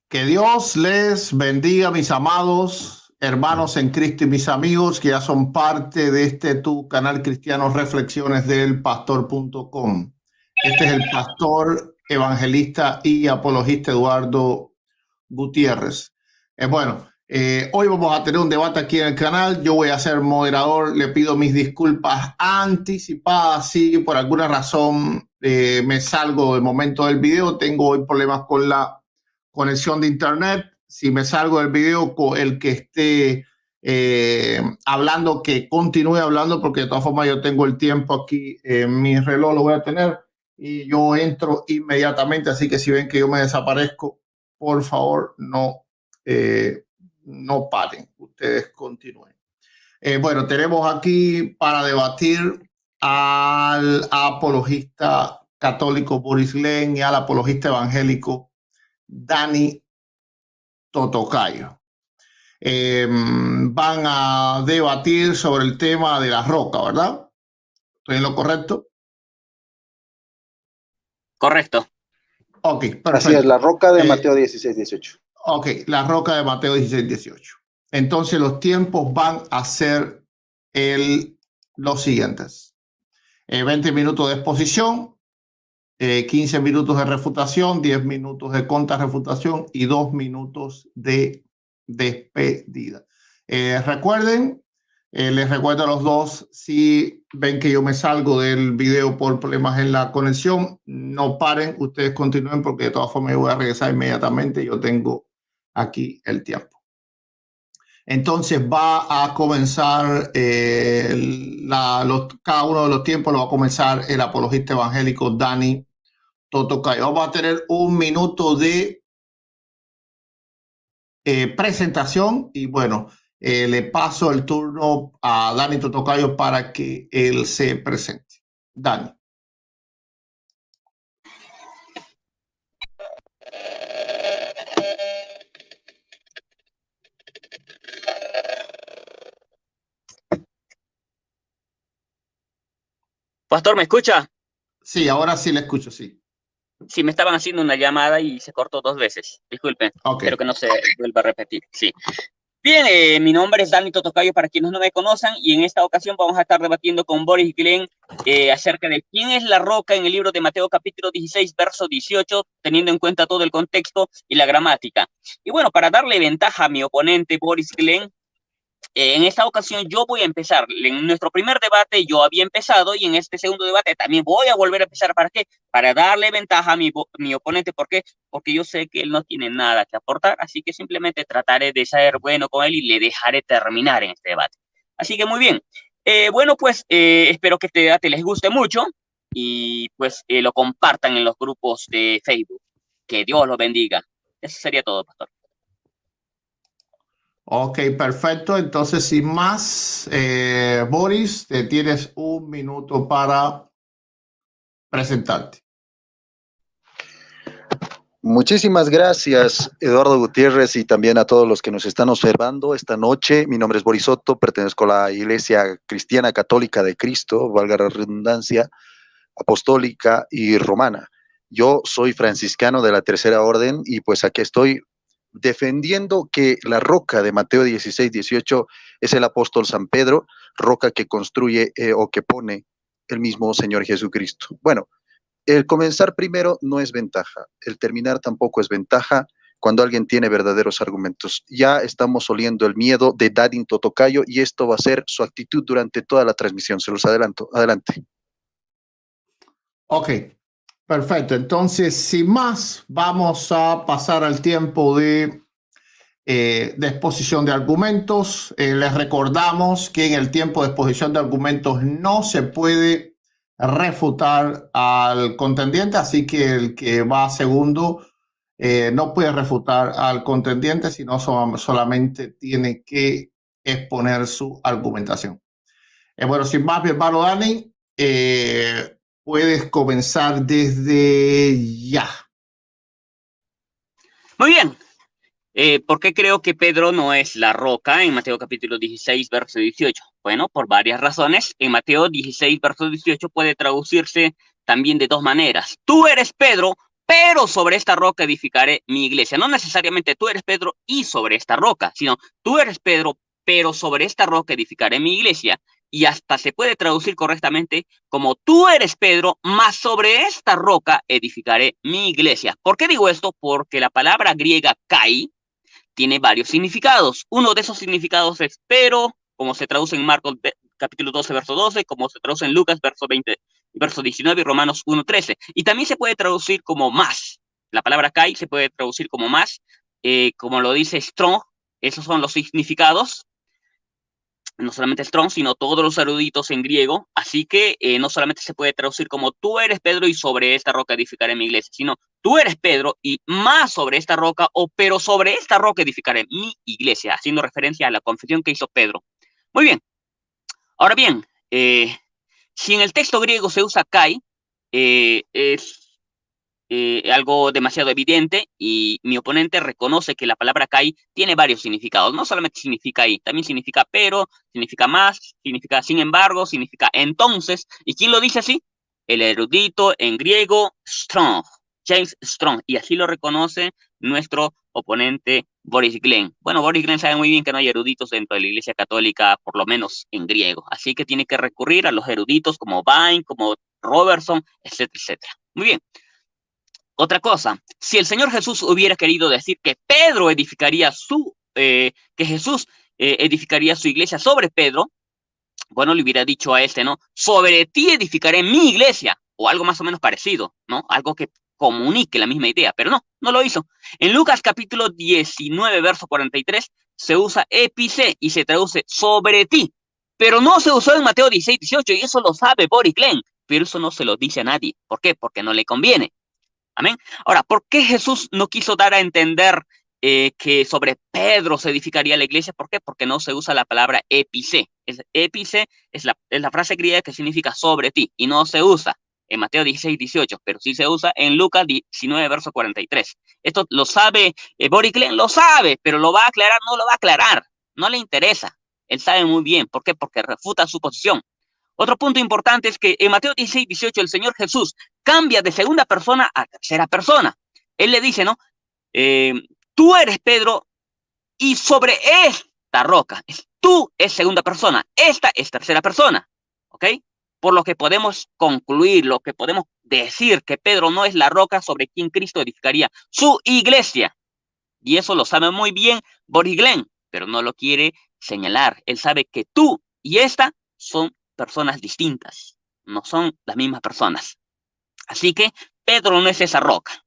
Que Dios les bendiga, mis amados hermanos en Cristo y mis amigos que ya son parte de tu canal cristiano Reflexiones del Pastor.com. Este es el pastor, evangelista y apologista Eduardo Gutiérrez. Hoy vamos a tener un debate aquí en el canal. Yo voy a ser moderador. Le pido mis disculpas anticipadas si por alguna razón me salgo del momento del video. Tengo hoy problemas con la conexión de internet. Si me salgo del video, el que esté hablando, que continúe hablando, porque de todas formas yo tengo el tiempo aquí en mi reloj, lo voy a tener y yo entro inmediatamente. Así que si ven que yo me desaparezco, por favor, no paren, ustedes continúen. Tenemos aquí para debatir al apologista católico Boris Glenn y al apologista evangélico Dani Totocayo. Van a debatir sobre el tema de la roca, ¿verdad? ¿Estoy en lo correcto? Correcto. Ok, perfecto. Así es, la roca de Mateo 16-18. Ok, la roca de Mateo 16-18. Entonces los tiempos van a ser los siguientes. 20 minutos de exposición, 15 minutos de refutación, 10 minutos de contrarrefutación y 2 minutos de despedida. Recuerden, les recuerdo a los dos, si ven que yo me salgo del video por problemas en la conexión, no paren, ustedes continúen porque de todas formas yo voy a regresar inmediatamente. Yo tengo aquí el tiempo. Entonces va a comenzar cada uno de los tiempos lo va a comenzar el apologista evangélico Dani Totocayo. Vamos a tener un minuto de presentación y le paso el turno a Dani Totocayo para que él se presente. Dani. Pastor, ¿me escucha? Sí, ahora sí le escucho, sí. Sí, me estaban haciendo una llamada y se cortó 2 veces. Disculpen, Espero que no se vuelva a repetir. Sí. Bien, mi nombre es Dani Totocayo para quienes no me conozcan y en esta ocasión vamos a estar debatiendo con Boris Glenn acerca de quién es la roca en el libro de Mateo capítulo 16, verso 18, teniendo en cuenta todo el contexto y la gramática. Y bueno, para darle ventaja a mi oponente Boris Glenn, en esta ocasión yo voy a empezar. En nuestro primer debate yo había empezado y en este segundo debate también voy a volver a empezar. ¿Para qué? Para darle ventaja a mi oponente. ¿Por qué? Porque yo sé que él no tiene nada que aportar, así que simplemente trataré de ser bueno con él y le dejaré terminar en este debate. Así que muy bien. Espero que este debate les guste mucho y lo compartan en los grupos de Facebook. Que Dios los bendiga. Eso sería todo, pastor. Ok, perfecto. Entonces, sin más, Boris, tienes un minuto para presentarte. Muchísimas gracias, Eduardo Gutiérrez, y también a todos los que nos están observando esta noche. Mi nombre es Boris Soto, pertenezco a la Iglesia Cristiana Católica de Cristo, valga la redundancia, apostólica y romana. Yo soy franciscano de la Tercera Orden y pues aquí estoy defendiendo que la roca de Mateo 16-18 es el apóstol San Pedro, roca que construye o que pone el mismo Señor Jesucristo. Bueno, el comenzar primero no es ventaja, el terminar tampoco es ventaja cuando alguien tiene verdaderos argumentos. Ya estamos oliendo el miedo de Dani Totocayo y esto va a ser su actitud durante toda la transmisión. Se los adelanto. Adelante. Ok. Perfecto, entonces sin más vamos a pasar al tiempo de exposición de argumentos. Les recordamos que en el tiempo de exposición de argumentos no se puede refutar al contendiente, así que el que va segundo no puede refutar al contendiente, sino solamente tiene que exponer su argumentación. Sin más, mi hermano Dani, puedes comenzar desde ya. Muy bien. ¿Por qué creo que Pedro no es la roca en Mateo capítulo 16, verso 18? Bueno, por varias razones. En Mateo 16, verso 18 puede traducirse también de 2 maneras. Tú eres Pedro, pero sobre esta roca edificaré mi iglesia. No necesariamente tú eres Pedro y sobre esta roca, sino tú eres Pedro, pero sobre esta roca edificaré mi iglesia. Y hasta se puede traducir correctamente como tú eres Pedro, mas sobre esta roca edificaré mi iglesia. ¿Por qué digo esto? Porque la palabra griega kai tiene varios significados. Uno de esos significados es pero, como se traduce en Marcos capítulo 12, verso 12, como se traduce en Lucas, verso 19 y Romanos 1:13. Y también se puede traducir como más. La palabra kai se puede traducir como más, como lo dice Strong. Esos son los significados. No solamente Strong, sino todos los eruditos en griego. Así que no solamente se puede traducir como tú eres Pedro y sobre esta roca edificaré mi iglesia, sino tú eres Pedro y más sobre esta roca, o pero sobre esta roca edificaré mi iglesia, haciendo referencia a la confesión que hizo Pedro. Muy bien. Ahora bien, si en el texto griego se usa kai, es algo demasiado evidente, y mi oponente reconoce que la palabra kai tiene varios significados. No solamente significa ahí, también significa pero, significa más, significa sin embargo, significa entonces. ¿Y quién lo dice así? El erudito en griego Strong, James Strong, y así lo reconoce nuestro oponente Boris Glenn. Bueno, Boris Glenn sabe muy bien que no hay eruditos dentro de la Iglesia Católica, por lo menos en griego, así que tiene que recurrir a los eruditos como Vine, como Robertson, etcétera, etcétera. Muy bien. Otra cosa, si el Señor Jesús hubiera querido decir que Pedro edificaría que Jesús edificaría su iglesia sobre Pedro, bueno, le hubiera dicho a este, ¿no? Sobre ti edificaré mi iglesia, o algo más o menos parecido, ¿no? Algo que comunique la misma idea, pero no lo hizo. En Lucas capítulo 19, verso 43, se usa epice y se traduce sobre ti, pero no se usó en Mateo 16, 18, y eso lo sabe Boris Glenn, pero eso no se lo dice a nadie. ¿Por qué? Porque no le conviene. Amén. Ahora, ¿por qué Jesús no quiso dar a entender que sobre Pedro se edificaría la iglesia? ¿Por qué? Porque no se usa la palabra epice. Epice es la frase griega que significa sobre ti, y no se usa en Mateo 16, 18, pero sí se usa en Lucas 19, verso 43. Esto lo sabe Boris Glenn, lo sabe, pero lo va a aclarar, no lo va a aclarar, no le interesa. Él sabe muy bien. ¿Por qué? Porque refuta su posición. Otro punto importante es que en Mateo 16, 18 el Señor Jesús cambia de segunda persona a tercera persona. Él le dice, ¿no? Tú eres Pedro y sobre esta roca, tú es segunda persona, esta es tercera persona, ¿ok? Por lo que podemos concluir, lo que podemos decir, que Pedro no es la roca sobre quien Cristo edificaría su iglesia. Y eso lo sabe muy bien Boris Glenn, pero no lo quiere señalar. Él sabe que tú y esta son personas distintas, no son las mismas personas. Así que Pedro no es esa roca.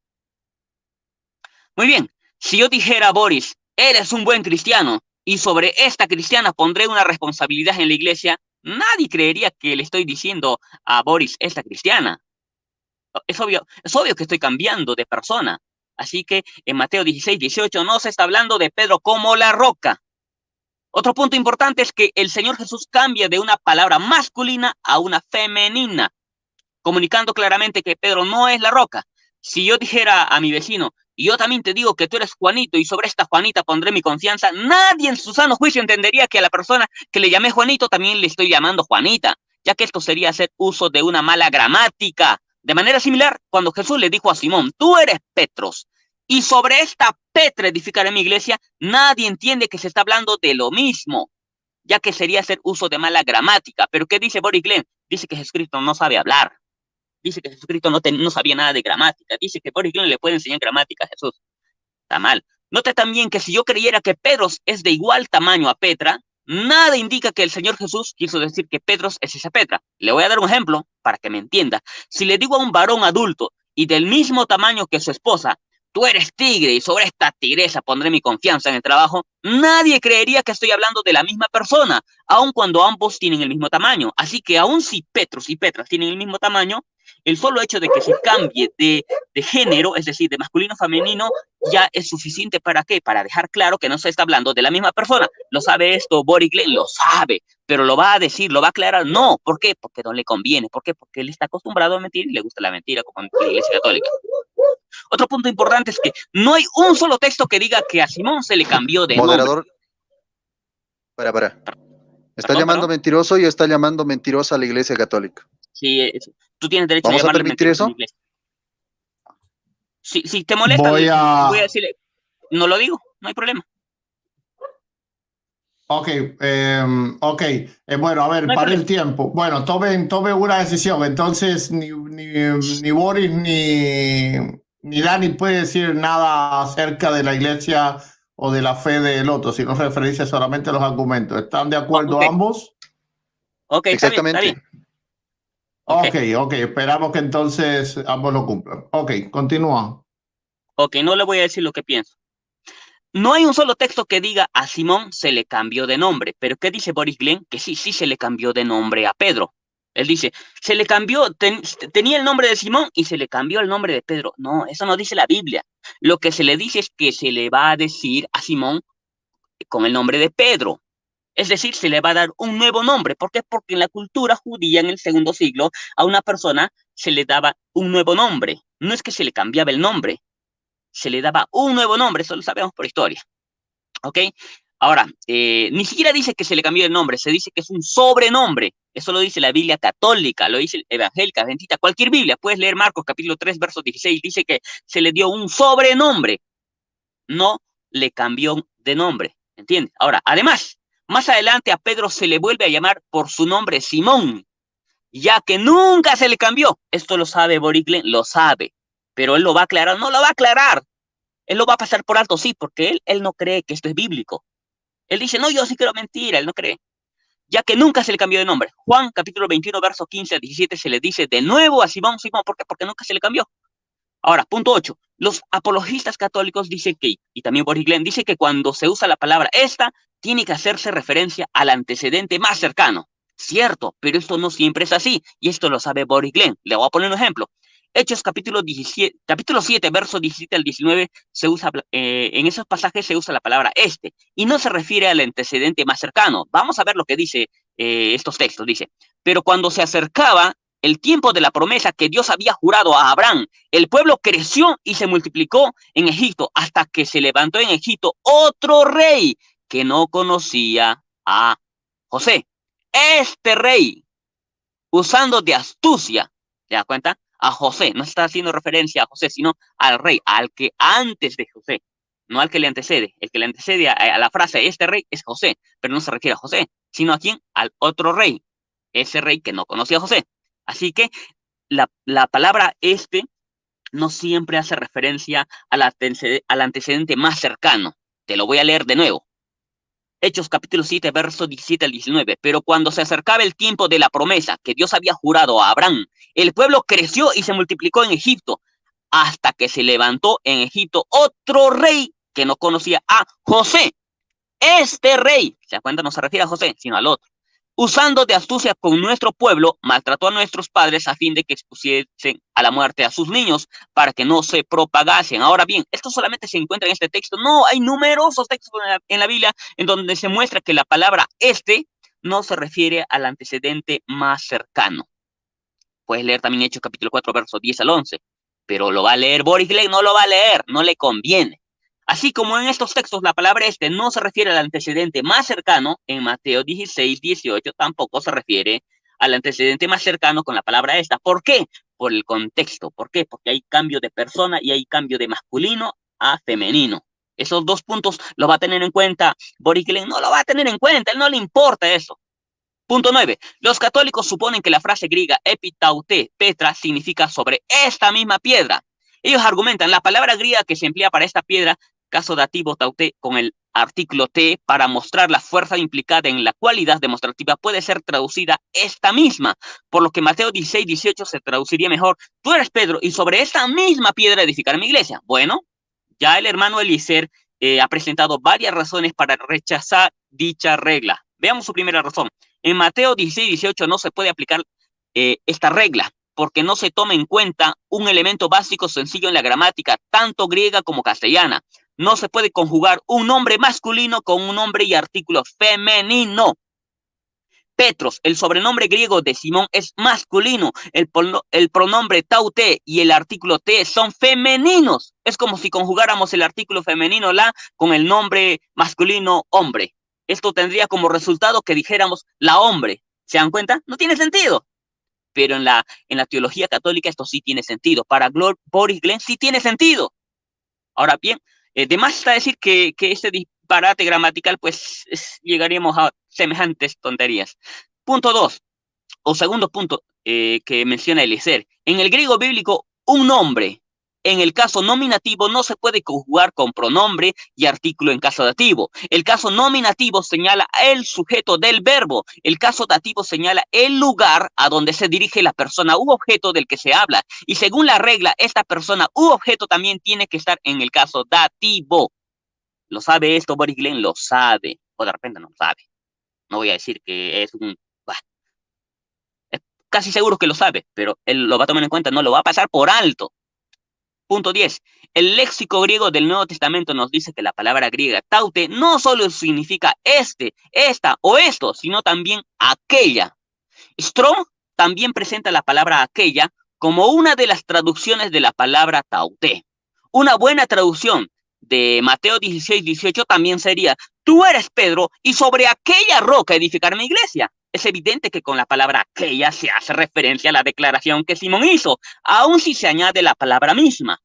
Muy bien, si yo dijera a Boris, eres un buen cristiano, y sobre esta cristiana pondré una responsabilidad en la iglesia, nadie creería que le estoy diciendo a Boris, esta cristiana. Es obvio que estoy cambiando de persona. Así que en Mateo 16, 18 no se está hablando de Pedro como la roca. Otro punto importante es que el Señor Jesús cambia de una palabra masculina a una femenina, comunicando claramente que Pedro no es la roca. Si yo dijera a mi vecino, y yo también te digo que tú eres Juanito y sobre esta Juanita pondré mi confianza, nadie en su sano juicio entendería que a la persona que le llamé Juanito también le estoy llamando Juanita, ya que esto sería hacer uso de una mala gramática. De manera similar, cuando Jesús le dijo a Simón, tú eres Petros, y sobre esta Petra edificaré mi iglesia, nadie entiende que se está hablando de lo mismo, ya que sería hacer uso de mala gramática. Pero ¿qué dice Boris Glenn? Dice que Jesucristo no sabe hablar. Dice que Jesucristo no sabía nada de gramática. Dice que Boris Glenn le puede enseñar gramática a Jesús. Está mal. Note también que si yo creyera que Pedros es de igual tamaño a Petra, nada indica que el Señor Jesús quiso decir que Pedros es esa Petra. Le voy a dar un ejemplo para que me entienda. Si le digo a un varón adulto y del mismo tamaño que su esposa, tú eres tigre y sobre esta tigresa pondré mi confianza en el trabajo, nadie creería que estoy hablando de la misma persona, aun cuando ambos tienen el mismo tamaño. Así que aun si Petros y Petra tienen el mismo tamaño, el solo hecho de que se cambie de género, es decir, de masculino a femenino, ya es suficiente. ¿Para qué? Para dejar claro que no se está hablando de la misma persona. ¿Lo sabe esto Boris Glenn? Lo sabe, pero lo va a decir, lo va a aclarar. No, ¿por qué? Porque no le conviene. ¿Por qué? Porque él está acostumbrado a mentir y le gusta la mentira, como en la Iglesia Católica. Otro punto importante es que no hay un solo texto que diga que a Simón se le cambió de Moderador, nombre. para. ¿Está llamando mentiroso y está llamando mentirosa a la Iglesia Católica? Sí, tú tienes derecho ¿Vamos a permitir eso? Si te molesta, voy a decirle, no lo digo, no hay problema. Ok, bueno, a ver, no para el tiempo. Bueno, tome una decisión. Entonces, ni Boris ni Dani puede decir nada acerca de la iglesia o de la fe del otro, sino referirse solamente a los argumentos. ¿Están de acuerdo ambos? Ok, exactamente. Está bien. Ok, esperamos que entonces ambos lo cumplan. Ok, continúa. Ok, no le voy a decir lo que pienso. No hay un solo texto que diga a Simón se le cambió de nombre, pero ¿qué dice Boris Glenn? Que sí se le cambió de nombre a Pedro. Él dice, se le cambió, tenía el nombre de Simón y se le cambió el nombre de Pedro. No, eso no dice la Biblia. Lo que se le dice es que se le va a decir a Simón con el nombre de Pedro. Es decir, se le va a dar un nuevo nombre. ¿Por qué? Porque en la cultura judía en el segundo siglo a una persona se le daba un nuevo nombre. No es que se le cambiaba el nombre, se le daba un nuevo nombre, eso lo sabemos por historia. ¿Ok? Ahora, ni siquiera dice que se le cambió el nombre, se dice que es un sobrenombre. Eso lo dice la Biblia católica, lo dice evangélica, adventista, cualquier Biblia. Puedes leer Marcos capítulo 3, verso 16, dice que se le dio un sobrenombre, no le cambió de nombre, ¿entiendes? Ahora, además, más adelante a Pedro se le vuelve a llamar por su nombre Simón, ya que nunca se le cambió. Esto lo sabe Boris Glenn, lo sabe, pero él lo va a aclarar, no lo va a aclarar. Él lo va a pasar por alto, sí, porque él no cree que esto es bíblico. Él dice, no, yo sí creo mentira, él no cree. Ya que nunca se le cambió de nombre. Juan, capítulo 21, versos 15 a 17, se le dice de nuevo a Simón, ¿por qué? Porque nunca se le cambió. Ahora, punto 8. Los apologistas católicos dicen que, y también Boris Glenn, dice que cuando se usa la palabra esta, tiene que hacerse referencia al antecedente más cercano. Cierto, pero esto no siempre es así, y esto lo sabe Boris Glenn. Le voy a poner un ejemplo. Hechos capítulo 7, verso 17 al 19, se usa, en esos pasajes se usa la palabra este, y no se refiere al antecedente más cercano. Vamos a ver lo que dice estos textos. Dice, pero cuando se acercaba el tiempo de la promesa que Dios había jurado a Abraham, el pueblo creció y se multiplicó en Egipto, hasta que se levantó en Egipto otro rey que no conocía a José. Este rey, usando de astucia, ¿te das cuenta? A José, no está haciendo referencia a José, sino al rey, al que antes de José, no al que le antecede. El que le antecede a la frase este rey es José, pero no se refiere a José, sino a quién, al otro rey, ese rey que no conocía a José. Así que la palabra este no siempre hace referencia al antecedente más cercano. Te lo voy a leer de nuevo. Hechos capítulo 7, verso 17 al 19. Pero cuando se acercaba el tiempo de la promesa que Dios había jurado a Abraham, el pueblo creció y se multiplicó en Egipto, hasta que se levantó en Egipto otro rey que no conocía a José. Este rey, ¿se da cuenta? No se refiere a José, sino al otro. Usando de astucia con nuestro pueblo, maltrató a nuestros padres a fin de que expusiesen a la muerte a sus niños para que no se propagasen. Ahora bien, esto solamente se encuentra en este texto. No, hay numerosos textos en la Biblia en donde se muestra que la palabra este no se refiere al antecedente más cercano. Puedes leer también Hechos capítulo 4, versos 10 al 11, pero lo va a leer Boris Glenn, no lo va a leer, no le conviene. Así como en estos textos la palabra este no se refiere al antecedente más cercano, en Mateo 16, 18 tampoco se refiere al antecedente más cercano con la palabra esta. ¿Por qué? Por el contexto. ¿Por qué? Porque hay cambio de persona y hay cambio de masculino a femenino. Esos dos puntos lo va a tener en cuenta Boris Glenn, no lo va a tener en cuenta, él no le importa eso. Punto 9. Los católicos suponen que la frase griega epitaute Petra significa sobre esta misma piedra. Ellos argumentan la palabra griega que se emplea para esta piedra, caso dativo taute, con el artículo te para mostrar la fuerza implicada en la cualidad demostrativa, puede ser traducida esta misma, por lo que Mateo 16, 18 se traduciría mejor, tú eres Pedro y sobre esta misma piedra edificaré mi iglesia. Bueno, ya el hermano Eliezer ha presentado varias razones para rechazar dicha regla. Veamos su primera razón. En Mateo 16, 18 no se puede aplicar esta regla porque no se toma en cuenta un elemento básico sencillo en la gramática, tanto griega como castellana. No se puede conjugar un nombre masculino con un nombre y artículo femenino. Petros, el sobrenombre griego de Simón es masculino, el pronombre taute y el artículo te son femeninos. Es como si conjugáramos el artículo femenino la con el nombre masculino hombre. Esto tendría como resultado que dijéramos la hombre. ¿Se dan cuenta? No tiene sentido. pero en la teología católica esto sí tiene sentido. Para Boris Glenn sí tiene sentido. Ahora bien, de más está decir que este disparate gramatical, pues llegaríamos a semejantes tonterías. Punto 2, o segundo punto que menciona Eliezer. En el griego bíblico, un nombre, en el caso nominativo, no se puede conjugar con pronombre y artículo en caso dativo. El caso nominativo señala el sujeto del verbo. El caso dativo señala el lugar a donde se dirige la persona u objeto del que se habla. Y según la regla, esta persona u objeto también tiene que estar en el caso dativo. ¿Lo sabe esto Boris Glenn? Lo sabe. O de repente no lo sabe. No voy a decir que es un... Casi seguro que lo sabe, pero él lo va a tomar en cuenta, no lo va a pasar por alto. Punto 10. El léxico griego del Nuevo Testamento nos dice que la palabra griega taute no solo significa esta o esto, sino también aquella. Strong también presenta la palabra aquella como una de las traducciones de la palabra taute. Una buena traducción de Mateo 16:18 también sería: tú eres Pedro y sobre aquella roca edificaré mi iglesia. Es evidente que con la palabra aquella se hace referencia a la declaración que Simón hizo, aun si se añade la palabra misma.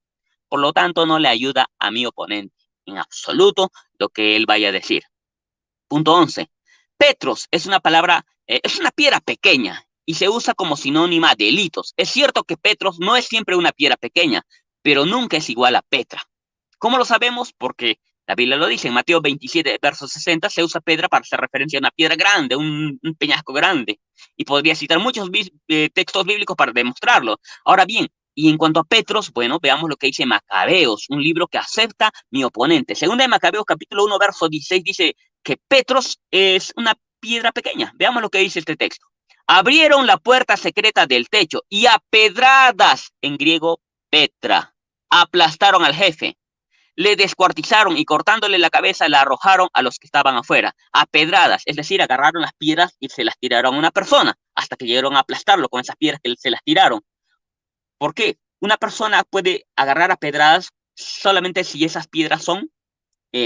Por lo tanto, no le ayuda a mi oponente en absoluto lo que él vaya a decir. Punto 11. Petros es una palabra, es una piedra pequeña y se usa como sinónima de litos. Es cierto que Petros no es siempre una piedra pequeña, pero nunca es igual a Petra. ¿Cómo lo sabemos? Porque la Biblia lo dice, en Mateo 27, verso 60, se usa Petra para hacer referencia a una piedra grande, un peñasco grande. Y podría citar muchos textos bíblicos para demostrarlo. Ahora bien, y en cuanto a Petros, bueno, veamos lo que dice Macabeos, un libro que acepta mi oponente. Segunda de Macabeos, capítulo 1, verso 16, dice que Petros es una piedra pequeña. Veamos lo que dice este texto. Abrieron la puerta secreta del techo y a pedradas, en griego, Petra, aplastaron al jefe. Le descuartizaron y cortándole la cabeza la arrojaron a los que estaban afuera, a pedradas, es decir, agarraron las piedras y se las tiraron a una persona, hasta que llegaron a aplastarlo con esas piedras que se las tiraron. ¿Por qué? Una persona puede agarrar a pedradas solamente si esas piedras son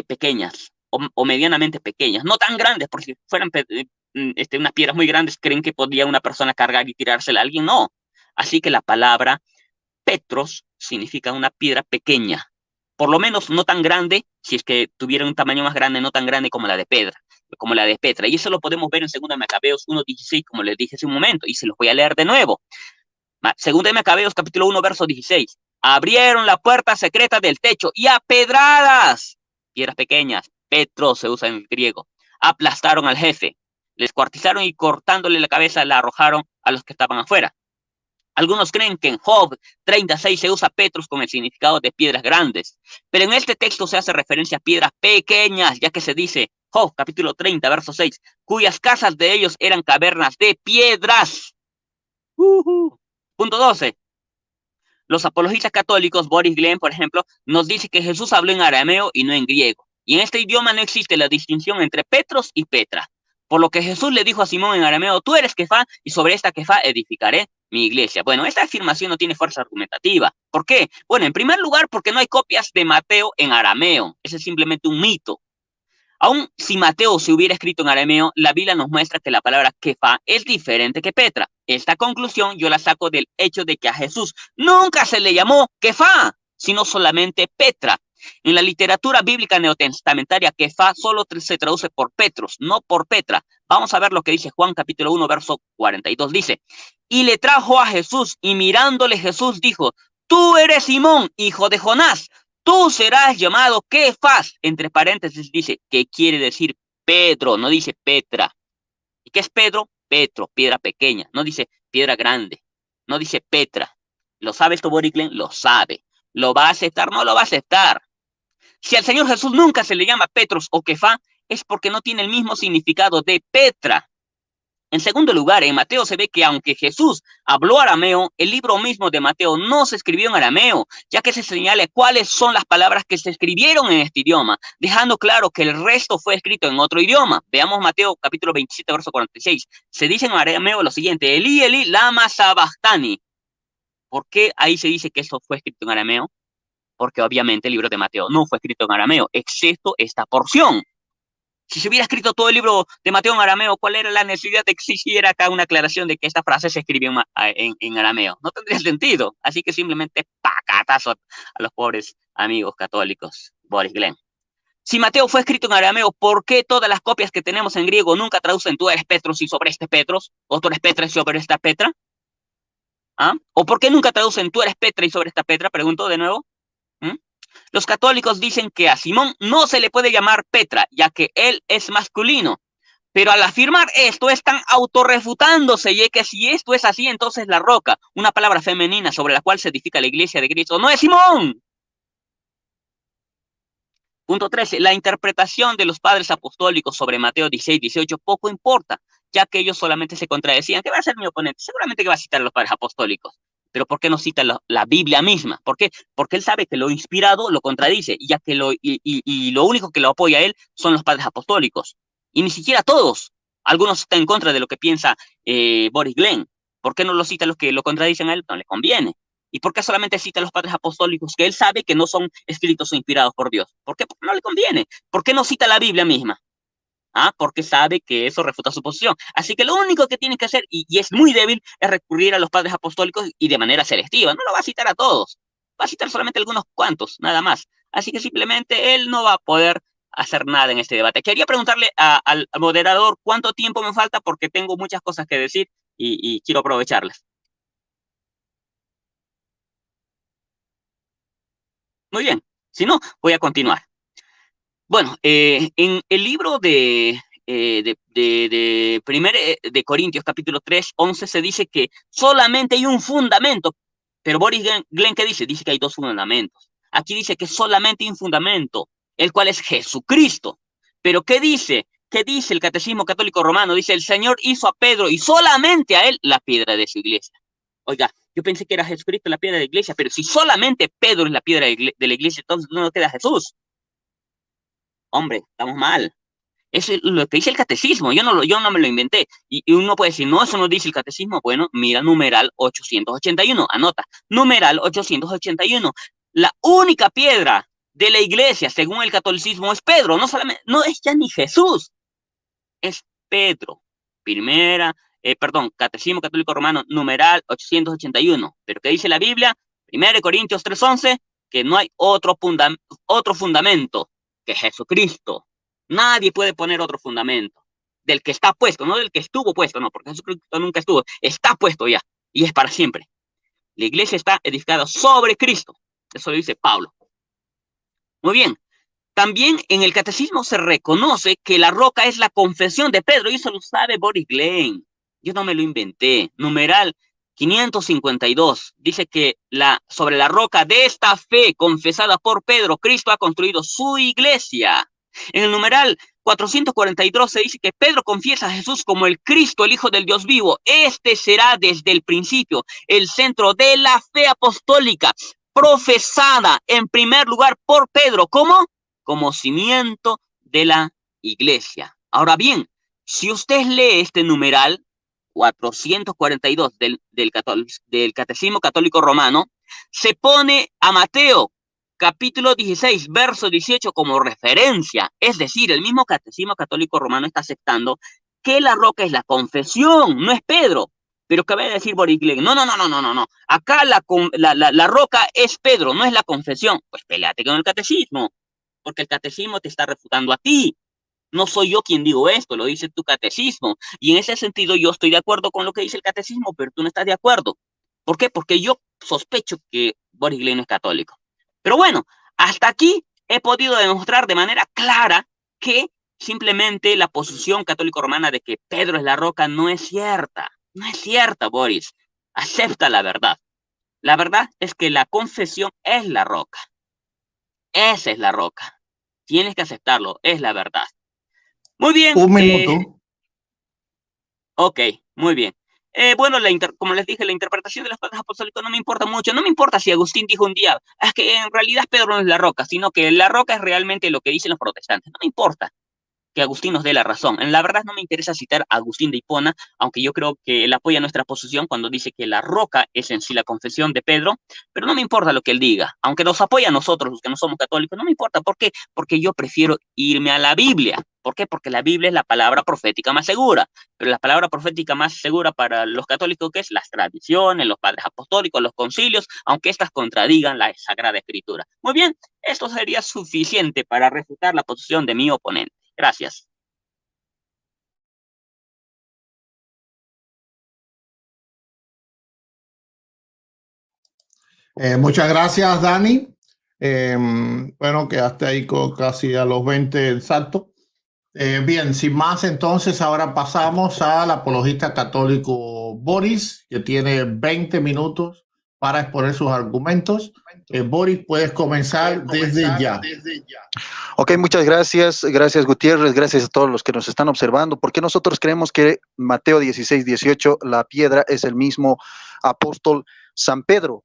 pequeñas o medianamente pequeñas, no tan grandes, porque si fueran unas piedras muy grandes, ¿creen que podría una persona cargar y tirársela a alguien? No. Así que la palabra Petros significa una piedra pequeña. Por lo menos no tan grande, si es que tuviera un tamaño más grande, no tan grande como la de Petra. Y eso lo podemos ver en 2 Macabeos 1:16, como les dije hace un momento, y se los voy a leer de nuevo. 2 Macabeos, capítulo 1, verso 16. Abrieron la puerta secreta del techo y a pedradas, piedras pequeñas, Petros se usa en el griego, aplastaron al jefe, les cuartizaron y cortándole la cabeza la arrojaron a los que estaban afuera. Algunos creen que en Job 36 se usa Petros con el significado de piedras grandes, pero en este texto se hace referencia a piedras pequeñas, ya que se dice, Job capítulo 30, verso 6, cuyas casas de ellos eran cavernas de piedras. Punto 12. Los apologistas católicos, Boris Glenn, por ejemplo, nos dice que Jesús habló en arameo y no en griego, y en este idioma no existe la distinción entre Petros y Petra, por lo que Jesús le dijo a Simón en arameo, tú eres Kefá, y sobre esta Kefá edificaré mi iglesia. Bueno, esta afirmación no tiene fuerza argumentativa. ¿Por qué? Bueno, en primer lugar, porque no hay copias de Mateo en arameo. Ese es simplemente un mito. Aún si Mateo se hubiera escrito en arameo, la Biblia nos muestra que la palabra Kefá es diferente que Petra. Esta conclusión yo la saco del hecho de que a Jesús nunca se le llamó Kefá, sino solamente Petra. En la literatura bíblica neotestamentaria, Kefá solo se traduce por Petros, no por Petra. Vamos a ver lo que dice Juan capítulo 1, verso 42. Dice, y le trajo a Jesús, y mirándole Jesús dijo, tú eres Simón, hijo de Jonás, tú serás llamado Kefas. Entre paréntesis dice, ¿qué quiere decir Pedro? No dice Petra. ¿Y qué es Pedro? Petro, piedra pequeña. No dice piedra grande. No dice Petra. ¿Lo sabe esto Boris Glenn? Lo sabe. ¿Lo va a aceptar? No lo va a aceptar. Si al Señor Jesús nunca se le llama Petros o Kefá, es porque no tiene el mismo significado de Petra. En segundo lugar, en Mateo se ve que aunque Jesús habló arameo, el libro mismo de Mateo no se escribió en arameo, ya que se señala cuáles son las palabras que se escribieron en este idioma, dejando claro que el resto fue escrito en otro idioma. Veamos Mateo capítulo 27, verso 46. Se dice en arameo lo siguiente, Eli, Eli, lama sabachthani. ¿Por qué ahí se dice que esto fue escrito en arameo? Porque obviamente el libro de Mateo no fue escrito en arameo, excepto esta porción. Si se hubiera escrito todo el libro de Mateo en arameo, ¿cuál era la necesidad de que se hiciera acá una aclaración de que esta frase se escribió en arameo? No tendría sentido. Así que simplemente pacatazo a los pobres amigos católicos, Boris Glenn. Si Mateo fue escrito en arameo, ¿por qué todas las copias que tenemos en griego nunca traducen tú eres Petros y sobre este Petros? ¿O tú eres Petra y sobre esta Petra? ¿Ah? ¿O por qué nunca traducen tú eres Petra y sobre esta Petra? Pregunto de nuevo. Los católicos dicen que a Simón no se le puede llamar Petra, ya que él es masculino. Pero al afirmar esto, están autorrefutándose, y es que si esto es así, entonces la roca, una palabra femenina sobre la cual se edifica la iglesia de Cristo, no es Simón. Punto 13. La interpretación de los padres apostólicos sobre Mateo 16, 18 poco importa, ya que ellos solamente se contradecían. ¿Qué va a hacer mi oponente? Seguramente que va a citar a los padres apostólicos. Pero ¿por qué no cita la Biblia misma? ¿Por qué? Porque él sabe que lo inspirado lo contradice, ya que lo único que lo apoya a él son los padres apostólicos. Y ni siquiera todos. Algunos están en contra de lo que piensa Boris Glenn. ¿Por qué no lo cita a los que lo contradicen a él? No le conviene. ¿Y por qué solamente cita a los padres apostólicos que él sabe que no son escritos o inspirados por Dios? ¿Por qué? Porque no le conviene. ¿Por qué no cita la Biblia misma? Porque sabe que eso refuta su posición. Así que lo único que tiene que hacer, y es muy débil, es recurrir a los padres apostólicos y de manera selectiva. No lo va a citar a todos. Va a citar solamente a algunos cuantos, nada más. Así que simplemente él no va a poder hacer nada en este debate. Quería preguntarle al moderador cuánto tiempo me falta, porque tengo muchas cosas que decir y quiero aprovecharlas. Muy bien. Si no, voy a continuar. Bueno, en el libro de Corintios, capítulo 3, 11, se dice que solamente hay un fundamento. Pero Boris Glenn, ¿qué dice? Dice que hay dos fundamentos. Aquí dice que solamente hay un fundamento, el cual es Jesucristo. Pero ¿qué dice? ¿Qué dice el Catecismo Católico Romano? Dice, el Señor hizo a Pedro y solamente a él la piedra de su iglesia. Oiga, yo pensé que era Jesucristo la piedra de la iglesia, pero si solamente Pedro es la piedra de la iglesia, entonces no queda Jesús. Hombre, estamos mal. Eso es lo que dice el catecismo, yo no me lo inventé. Y uno puede decir, no, eso no dice el catecismo. Bueno, mira numeral 881, anota, numeral 881. La única piedra de la iglesia, según el catolicismo, es Pedro. No es ya ni Jesús, es Pedro. Catecismo Católico Romano, numeral 881. Pero ¿qué dice la Biblia? 1 Corintios 3:11, que no hay otro fundamento que Jesucristo. Nadie puede poner otro fundamento del que está puesto, no del que estuvo puesto, no, porque Jesucristo nunca estuvo, está puesto ya, y es para siempre. La iglesia está edificada sobre Cristo, eso lo dice Pablo. Muy bien, también en el catecismo se reconoce que la roca es la confesión de Pedro, y eso lo sabe Boris Glenn, yo no me lo inventé. Numeral 552, dice que sobre la roca de esta fe confesada por Pedro, Cristo ha construido su iglesia. En el numeral 442 se dice que Pedro confiesa a Jesús como el Cristo, el Hijo del Dios vivo. Este será desde el principio el centro de la fe apostólica, profesada en primer lugar por Pedro. ¿Cómo? Como cimiento de la iglesia. Ahora bien, si usted lee este numeral 442 del Catecismo Católico Romano, se pone a Mateo capítulo 16, verso 18 como referencia. Es decir, el mismo Catecismo Católico Romano está aceptando que la roca es la confesión, no es Pedro. Pero ¿qué va a decir Boris Glenn? No. Acá la roca es Pedro, no es la confesión. Pues peleate con el catecismo, porque el catecismo te está refutando a ti. No soy yo quien digo esto, lo dice tu catecismo. Y en ese sentido yo estoy de acuerdo con lo que dice el catecismo, pero tú no estás de acuerdo. ¿Por qué? Porque yo sospecho que Boris Glenn no es católico. Pero bueno, hasta aquí he podido demostrar de manera clara que simplemente la posición católico-romana de que Pedro es la roca no es cierta. No es cierta, Boris. Acepta la verdad. La verdad es que la confesión es la roca. Esa es la roca. Tienes que aceptarlo, es la verdad. Muy bien. Un minuto. Ok, muy bien. Bueno, como les dije, la interpretación de los padres apostólicos no me importa mucho. No me importa si Agustín dijo un día, es que en realidad Pedro no es la roca, sino que la roca es realmente lo que dicen los protestantes. No me importa que Agustín nos dé la razón. En la verdad no me interesa citar a Agustín de Hipona, aunque yo creo que él apoya nuestra posición cuando dice que la roca es en sí la confesión de Pedro, pero no me importa lo que él diga. Aunque nos apoya a nosotros, los que no somos católicos, no me importa. ¿Por qué? Porque yo prefiero irme a la Biblia. ¿Por qué? Porque la Biblia es la palabra profética más segura, pero la palabra profética más segura para los católicos, ¿qué es? Las tradiciones, los padres apostólicos, los concilios, aunque éstas contradigan la Sagrada Escritura. Muy bien, esto sería suficiente para refutar la posición de mi oponente. Gracias. Muchas gracias, Dani. Bueno, quedaste ahí casi a los 20 el salto. Bien, sin más, entonces ahora pasamos al apologista católico Boris, que tiene 20 minutos para exponer sus argumentos. Boris, puedes comenzar desde ya. Ok, muchas gracias. Gracias, Gutiérrez. Gracias a todos los que nos están observando. Porque nosotros creemos que Mateo 16, 18, la piedra es el mismo apóstol San Pedro.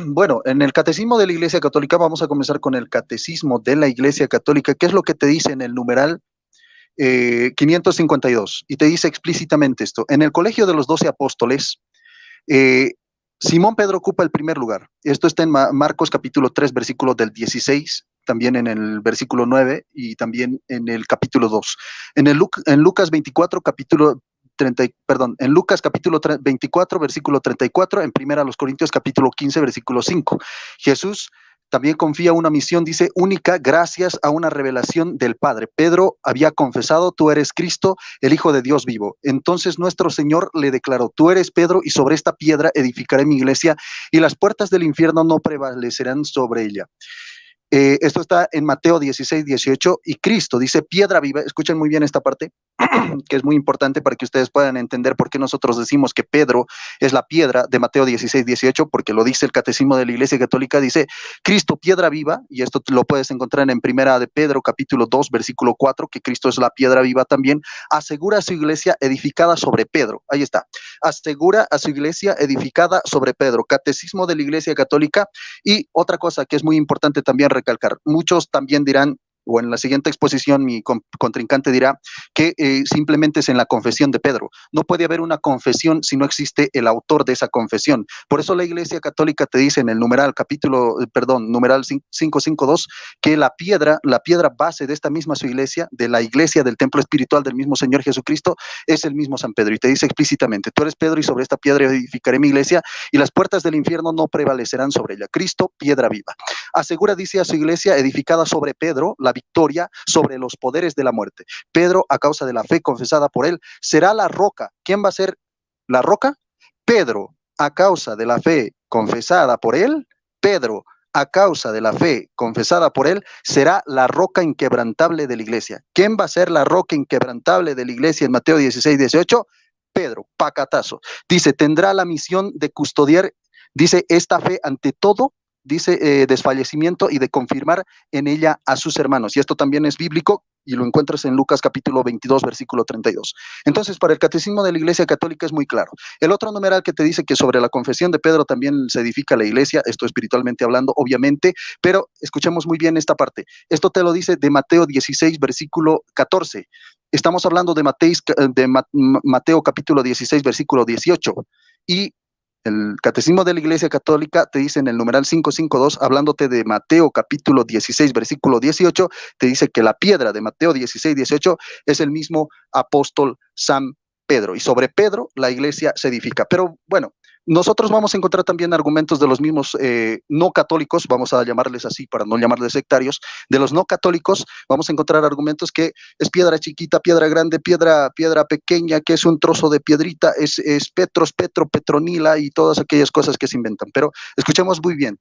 Bueno, en el Catecismo de la Iglesia Católica, vamos a comenzar con el Catecismo de la Iglesia Católica. ¿Qué es lo que te dice en el numeral 552? Y te dice explícitamente esto. En el Colegio de los 12 Apóstoles, Simón Pedro ocupa el primer lugar. Esto está en Marcos capítulo 3, versículo del 16, también en el versículo 9 y también en el capítulo 2. En Lucas 24, en Lucas capítulo 24, versículo 34, en Primera los Corintios capítulo 15, versículo 5. Jesús también confía una misión, dice, única gracias a una revelación del Padre. Pedro había confesado, tú eres Cristo, el Hijo de Dios vivo. Entonces nuestro Señor le declaró, tú eres Pedro y sobre esta piedra edificaré mi iglesia y las puertas del infierno no prevalecerán sobre ella. Esto está en Mateo 16, 18, y Cristo dice piedra viva. Escuchen muy bien esta parte, que es muy importante para que ustedes puedan entender por qué nosotros decimos que Pedro es la piedra de Mateo 16, 18, porque lo dice el Catecismo de la Iglesia Católica, dice Cristo piedra viva, y esto lo puedes encontrar en Primera de Pedro capítulo 2, versículo 4, que Cristo es la piedra viva también, asegura a su iglesia edificada sobre Pedro. Ahí está, asegura a su iglesia edificada sobre Pedro, Catecismo de la Iglesia Católica. Y otra cosa que es muy importante también recalcar, muchos también dirán, o en la siguiente exposición mi contrincante dirá que simplemente es en la confesión de Pedro. No puede haber una confesión si no existe el autor de esa confesión. Por eso la Iglesia Católica te dice en el numeral 552, que la piedra base de esta misma su iglesia, de la iglesia del templo espiritual del mismo Señor Jesucristo, es el mismo San Pedro. Y te dice explícitamente, tú eres Pedro y sobre esta piedra edificaré mi iglesia y las puertas del infierno no prevalecerán sobre ella. Cristo, piedra viva. Asegura, dice, a su iglesia edificada sobre Pedro, la victoria sobre los poderes de la muerte. Pedro, a causa de la fe confesada por él, será la roca. ¿Quién va a ser la roca? Pedro, a causa de la fe confesada por él, Pedro, a causa de la fe confesada por él, será la roca inquebrantable de la iglesia. ¿Quién va a ser la roca inquebrantable de la iglesia en Mateo 16, 18? Pedro, pacatazo. Dice, tendrá la misión de custodiar, dice, esta fe ante todo, dice, desfallecimiento y de confirmar en ella a sus hermanos. Y esto también es bíblico y lo encuentras en Lucas capítulo 22, versículo 32. Entonces, para el Catecismo de la Iglesia Católica es muy claro. El otro numeral que te dice que sobre la confesión de Pedro también se edifica la iglesia, esto espiritualmente hablando, obviamente, pero escuchemos muy bien esta parte. Esto te lo dice de Mateo 16, versículo 14. Estamos hablando de Mateo capítulo 16, versículo 18. Y el Catecismo de la Iglesia Católica te dice en el numeral 552, hablándote de Mateo capítulo 16, versículo 18, te dice que la piedra de Mateo 16, 18 es el mismo apóstol San Pedro. Y sobre Pedro la iglesia se edifica. Pero bueno, nosotros vamos a encontrar también argumentos de los mismos no católicos, vamos a llamarles así para no llamarles sectarios, de los no católicos vamos a encontrar argumentos que es piedra chiquita, piedra grande, piedra pequeña, que es un trozo de piedrita, es petronila y todas aquellas cosas que se inventan. Pero escuchemos muy bien,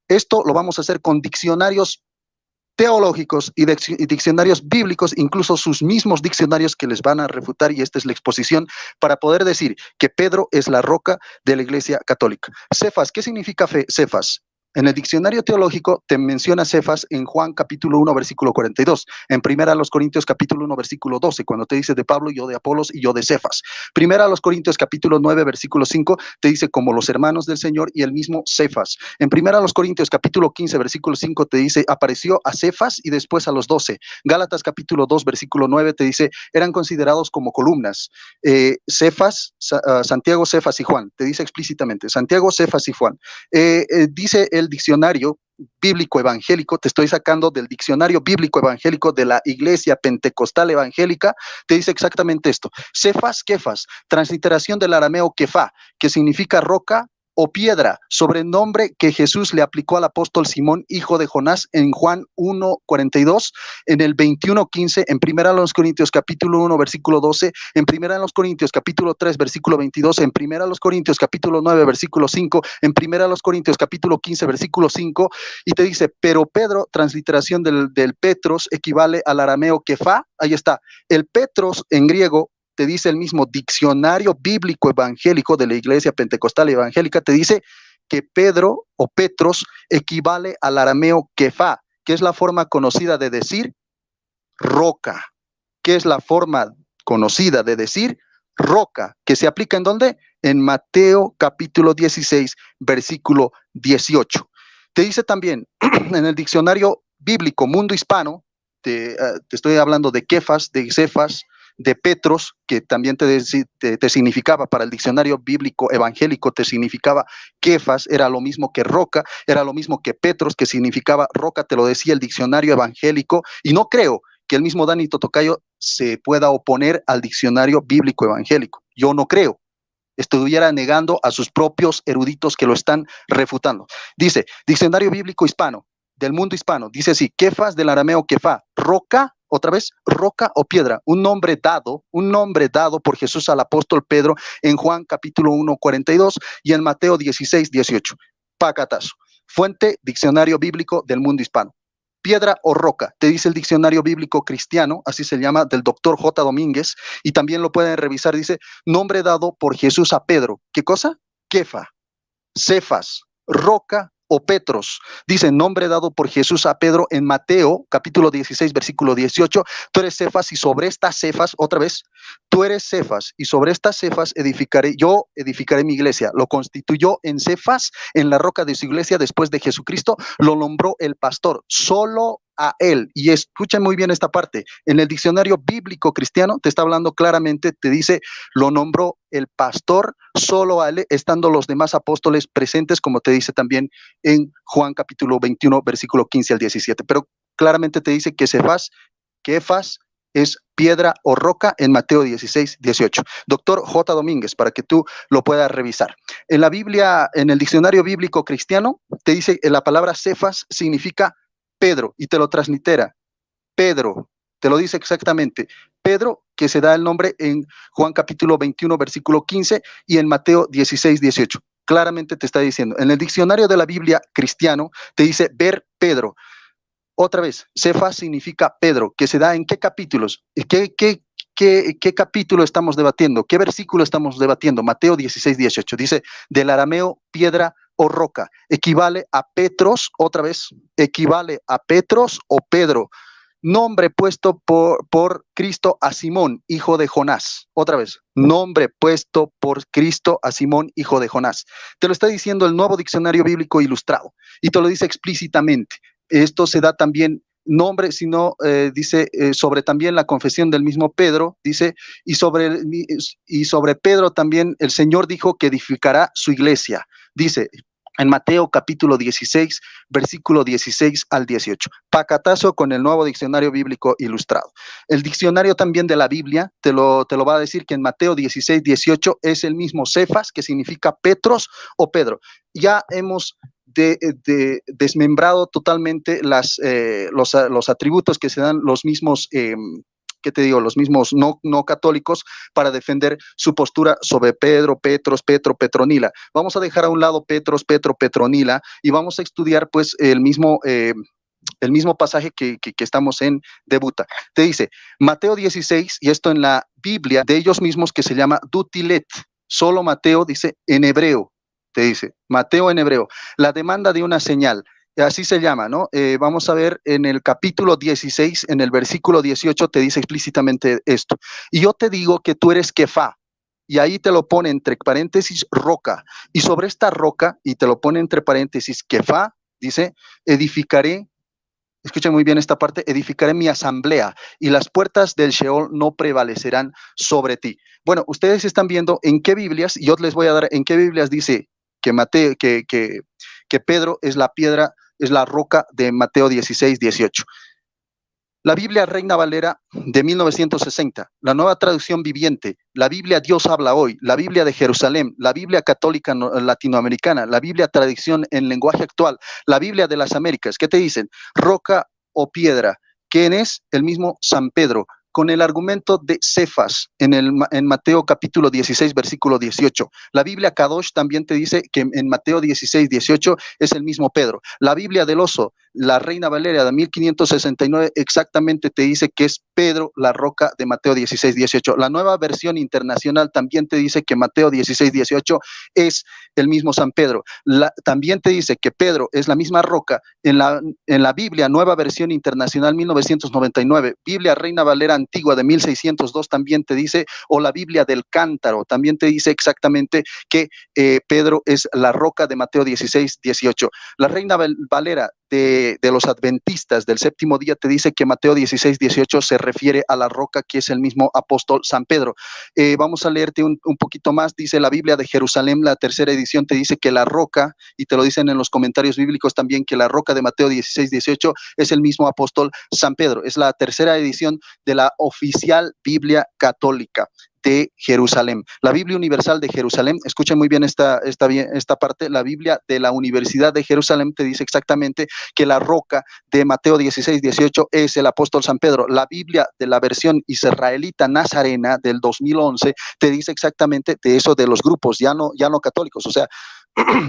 esto lo vamos a hacer con diccionarios teológicos y diccionarios bíblicos, incluso sus mismos diccionarios que les van a refutar, y esta es la exposición para poder decir que Pedro es la roca de la Iglesia Católica. Cefas, ¿qué significa fe? Cefas. En el diccionario teológico te menciona Cefas en Juan capítulo 1, versículo 42. En Primera a los Corintios capítulo 1, versículo 12, cuando te dice de Pablo, yo de Apolos y yo de Cefas. Primera a los Corintios capítulo 9, versículo 5, te dice como los hermanos del Señor y el mismo Cefas. En Primera a los Corintios capítulo 15, versículo 5, te dice apareció a Cefas y después a los 12. Gálatas capítulo 2, versículo 9, te dice eran considerados como columnas. Cefas, Santiago, Cefas y Juan. Te dice explícitamente Santiago, Cefas y Juan. Dice el diccionario bíblico evangélico, te estoy sacando del diccionario bíblico evangélico de la Iglesia Pentecostal Evangélica, te dice exactamente esto. Cefas, Kefas, transliteración del arameo Kefá, que significa roca o piedra, sobrenombre que Jesús le aplicó al apóstol Simón, hijo de Jonás, en Juan 1:42, en el 21:15, en 1 Corintios capítulo 1, versículo 12, en 1 Corintios capítulo 3, versículo 22, en 1 Corintios capítulo 9, versículo 5, en 1 Corintios capítulo 15, versículo 5, y te dice, pero Pedro, transliteración del Petros, equivale al arameo Kefá, ahí está, el Petros en griego, te dice el mismo diccionario bíblico evangélico de la Iglesia Pentecostal Evangélica, te dice que Pedro o Petros equivale al arameo Kefá, que es la forma conocida de decir roca, que es la forma conocida de decir roca, que se aplica ¿en dónde? En Mateo capítulo 16, versículo 18. Te dice también en el diccionario bíblico Mundo Hispano, te estoy hablando de Kefas, de Cefas, de Petros, que también te significaba para el diccionario bíblico evangélico, te significaba Kefas, era lo mismo que roca, era lo mismo que Petros, que significaba roca, te lo decía el diccionario evangélico, y no creo que el mismo Dani Totocayo se pueda oponer al diccionario bíblico evangélico. Yo no creo. Estuviera negando a sus propios eruditos que lo están refutando. Dice, diccionario bíblico hispano, del mundo hispano, dice así, Kefas del arameo Kefá, roca, otra vez, roca o piedra, un nombre dado por Jesús al apóstol Pedro en Juan capítulo 1, 42 y en Mateo 16, 18. Pacatazo. Fuente, diccionario bíblico del mundo hispano. Piedra o roca, te dice el diccionario bíblico cristiano, así se llama, del doctor J. Domínguez, y también lo pueden revisar, dice, nombre dado por Jesús a Pedro. ¿Qué cosa? Kefa, Cefas, roca o Petros. Dice, nombre dado por Jesús a Pedro en Mateo, capítulo 16, versículo 18, tú eres Cefas y sobre estas Cefas, otra vez, tú eres Cefas y sobre estas Cefas edificaré mi iglesia. Lo constituyó en Cefas, en la roca de su iglesia después de Jesucristo, lo nombró el pastor, solo a él. Y escuchen muy bien esta parte, en el diccionario bíblico cristiano te está hablando claramente, te dice, lo nombró el pastor, solo a él, estando los demás apóstoles presentes, como te dice también en Juan capítulo 21, versículo 15 al 17. Pero claramente te dice que Cefas, Kefas, es piedra o roca en Mateo 16, 18. Doctor J. Domínguez, para que tú lo puedas revisar. En la Biblia, en el diccionario bíblico cristiano, te dice la palabra Cefas significa Pedro, y te lo translitera, Pedro, te lo dice exactamente, Pedro, que se da el nombre en Juan capítulo 21, versículo 15, y en Mateo 16, 18. Claramente te está diciendo, en el diccionario de la Biblia cristiano, te dice ver Pedro. Otra vez, Cefas significa Pedro, que se da en qué capítulos, ¿Qué capítulo estamos debatiendo? ¿Qué versículo estamos debatiendo? Mateo 16, 18. Dice, del arameo piedra o roca. Equivale a Petros, otra vez, equivale a Petros o Pedro. Nombre puesto por Cristo a Simón, hijo de Jonás. Otra vez, nombre puesto por Cristo a Simón, hijo de Jonás. Te lo está diciendo el Nuevo Diccionario Bíblico Ilustrado y te lo dice explícitamente. Esto se da también nombre, sino dice sobre también la confesión del mismo Pedro, dice, y sobre Pedro también el Señor dijo que edificará su iglesia, dice en Mateo capítulo 16, versículo 16 al 18. Pacatazo con el Nuevo Diccionario Bíblico Ilustrado. El diccionario también de la Biblia te lo va a decir que en Mateo 16, 18 es el mismo Cefas, que significa Petros o Pedro. Ya hemos desmembrado totalmente los atributos que se dan los mismos, ¿qué te digo? Los mismos no católicos para defender su postura sobre Pedro, Petros, Petro, Petronila. Vamos a dejar a un lado Petros, Petro, Petronila y vamos a estudiar pues el mismo pasaje que estamos en Debuta. Te dice Mateo 16, y esto en la Biblia de ellos mismos que se llama Dutilet. Solo Mateo dice en hebreo. Te dice, Mateo en hebreo, la demanda de una señal, así se llama, ¿no? Vamos a ver en el capítulo 16, en el versículo 18, te dice explícitamente esto. Y yo te digo que tú eres Kefá, y ahí te lo pone entre paréntesis roca, y sobre esta roca, y te lo pone entre paréntesis Kefá, dice, edificaré, escuchen muy bien esta parte, edificaré mi asamblea, y las puertas del Sheol no prevalecerán sobre ti. Bueno, ustedes están viendo en qué Biblias, y yo les voy a dar en qué Biblias dice que Pedro es la piedra es la roca de Mateo 16, 18. La Biblia Reina Valera de 1960, la Nueva Traducción Viviente, la Biblia Dios habla hoy, la Biblia de Jerusalén, la Biblia Católica Latinoamericana, la Biblia Tradición en lenguaje actual, la Biblia de las Américas. ¿Qué te dicen? Roca o piedra. ¿Quién es? El mismo San Pedro, con el argumento de Cefas en Mateo capítulo 16, versículo 18. La Biblia Kadosh también te dice que en Mateo 16, 18 es el mismo Pedro. La Biblia del Oso, la Reina Valeria de 1569, exactamente te dice que es Pedro la roca de Mateo 16, 18. La Nueva Versión Internacional también te dice que Mateo 16, 18 es el mismo San Pedro. También te dice que Pedro es la misma roca en la Biblia Nueva Versión Internacional 1999, Biblia Reina Valera Antigua de 1602 también te dice, o la Biblia del Cántaro también te dice exactamente que Pedro es la roca de Mateo 16, 18. La Reina Valera de los adventistas del séptimo día te dice que Mateo 16, 18 se refiere a la roca que es el mismo apóstol San Pedro. Vamos a leerte un poquito más. Dice la Biblia de Jerusalén, la tercera edición, te dice que la roca, y te lo dicen en los comentarios bíblicos también, que la roca de Mateo 16, 18 es el mismo apóstol San Pedro. Es la tercera edición de la oficial Biblia católica de Jerusalén. La Biblia Universal de Jerusalén, escuchen muy bien esta parte, la Biblia de la Universidad de Jerusalén te dice exactamente que la roca de Mateo 16, 18 es el apóstol San Pedro. La Biblia de la versión israelita nazarena del 2011 te dice exactamente de eso, de los grupos, ya no católicos, o sea,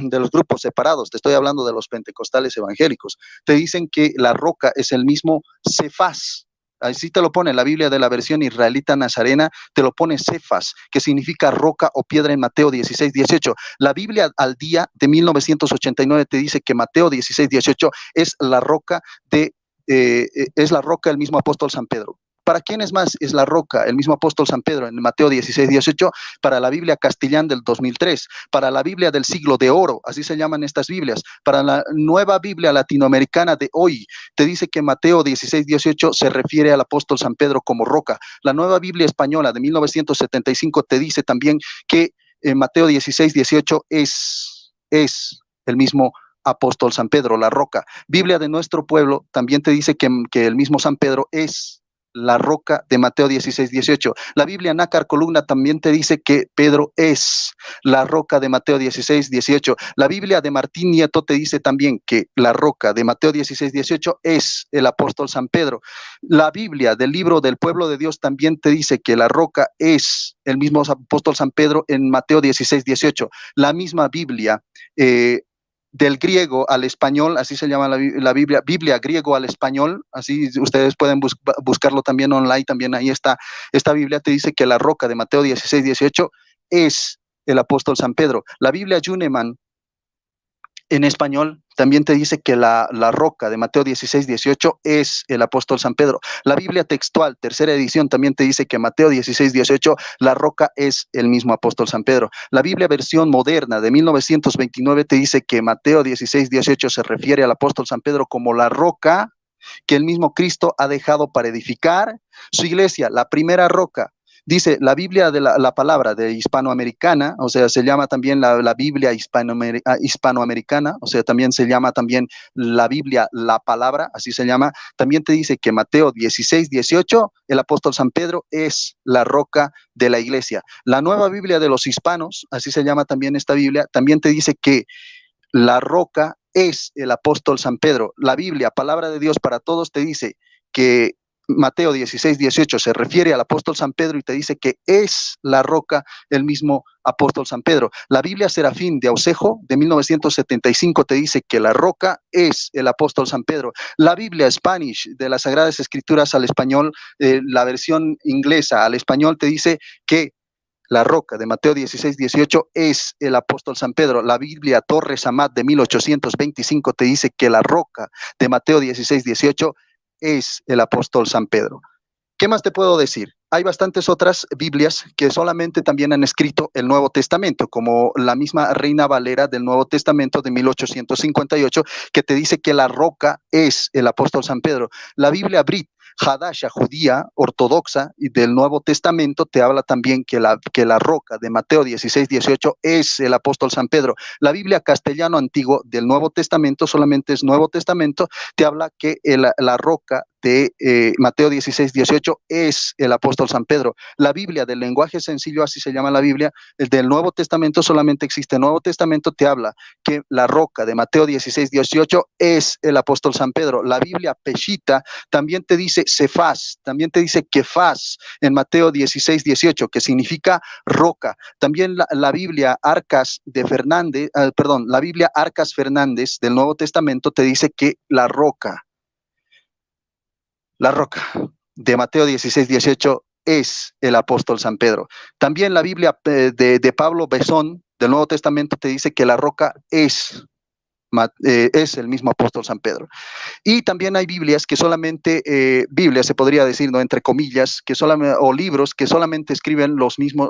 de los grupos separados, te estoy hablando de los pentecostales evangélicos, te dicen que la roca es el mismo Cefas. Así te lo pone la Biblia de la versión israelita nazarena, te lo pone Cefas, que significa roca o piedra en Mateo 16, 18. La Biblia al día de 1989 te dice que Mateo 16, 18 es la roca el mismo apóstol San Pedro. ¿Para quién es más? Es la roca, el mismo apóstol San Pedro en Mateo 16, 18, para la Biblia castellana del 2003, para la Biblia del siglo de oro, así se llaman estas Biblias, para la nueva Biblia latinoamericana de hoy, te dice que Mateo 16, 18 se refiere al apóstol San Pedro como roca. La nueva Biblia española de 1975 te dice también que Mateo 16, 18 es el mismo apóstol San Pedro, la roca. Biblia de nuestro pueblo también te dice que el mismo San Pedro es la roca de Mateo 16, 18. La Biblia Nácar Columna también te dice que Pedro es la roca de Mateo 16, 18. La Biblia de Martín Nieto te dice también que la roca de Mateo 16, 18 es el apóstol San Pedro. La Biblia del libro del pueblo de Dios también te dice que la roca es el mismo apóstol San Pedro en Mateo 16, 18. La misma Biblia del griego al español, así se llama la Biblia griego al español, así ustedes pueden buscarlo también online, también ahí está, esta Biblia te dice que la roca de Mateo 16, 18 es el apóstol San Pedro. La Biblia Juneman en español también te dice que la roca de Mateo 16, 18 es el apóstol San Pedro. La Biblia textual, tercera edición, también te dice que Mateo 16, 18, la roca es el mismo apóstol San Pedro. La Biblia versión moderna de 1929 te dice que Mateo 16, 18 se refiere al apóstol San Pedro como la roca que el mismo Cristo ha dejado para edificar su iglesia, la primera roca. Dice la Biblia de la palabra de hispanoamericana, o sea, se llama también la Biblia hispanoamericana, o sea, también se llama también la Biblia la palabra, así se llama. También te dice que Mateo 16, 18, el apóstol San Pedro es la roca de la iglesia. La nueva Biblia de los hispanos, así se llama también esta Biblia, también te dice que la roca es el apóstol San Pedro. La Biblia, palabra de Dios para todos, te dice que Mateo 16, 18 se refiere al apóstol San Pedro y te dice que es la roca el mismo apóstol San Pedro. La Biblia Serafín de Ausejo de 1975 te dice que la roca es el apóstol San Pedro. La Biblia Spanish de las Sagradas Escrituras al español, la versión inglesa al español te dice que la roca de Mateo 16, 18 es el apóstol San Pedro. La Biblia Torres Amat de 1825 te dice que la roca de Mateo 16, 18 es el apóstol San Pedro. ¿Qué más te puedo decir? Hay bastantes otras Biblias que solamente también han escrito el Nuevo Testamento, como la misma Reina Valera del Nuevo Testamento de 1858, que te dice que la roca es el apóstol San Pedro. La Biblia Brit, Hadasha, judía, ortodoxa, y del Nuevo Testamento te habla también que la roca de Mateo 16:18 es el apóstol San Pedro. La Biblia castellano antiguo del Nuevo Testamento, solamente es Nuevo Testamento, te habla que la roca de Mateo 16:18 es el apóstol San Pedro. La Biblia del lenguaje sencillo, así se llama la Biblia, el del Nuevo Testamento solamente existe el Nuevo Testamento, te habla que la roca de Mateo 16:18 es el apóstol San Pedro. La Biblia Peshita también te dice Cefas, también te dice Kefas en Mateo 16:18, que significa roca. También la Biblia Arcas de Fernández, la Biblia Arcas Fernández del Nuevo Testamento te dice que la roca de Mateo 16:18 es el apóstol San Pedro. También la Biblia de Pablo Besón del Nuevo Testamento te dice que la roca es el mismo apóstol San Pedro. Y también hay Biblias que solamente, Biblias se podría decir, ¿no?, entre comillas, que solamente, o libros que solamente escriben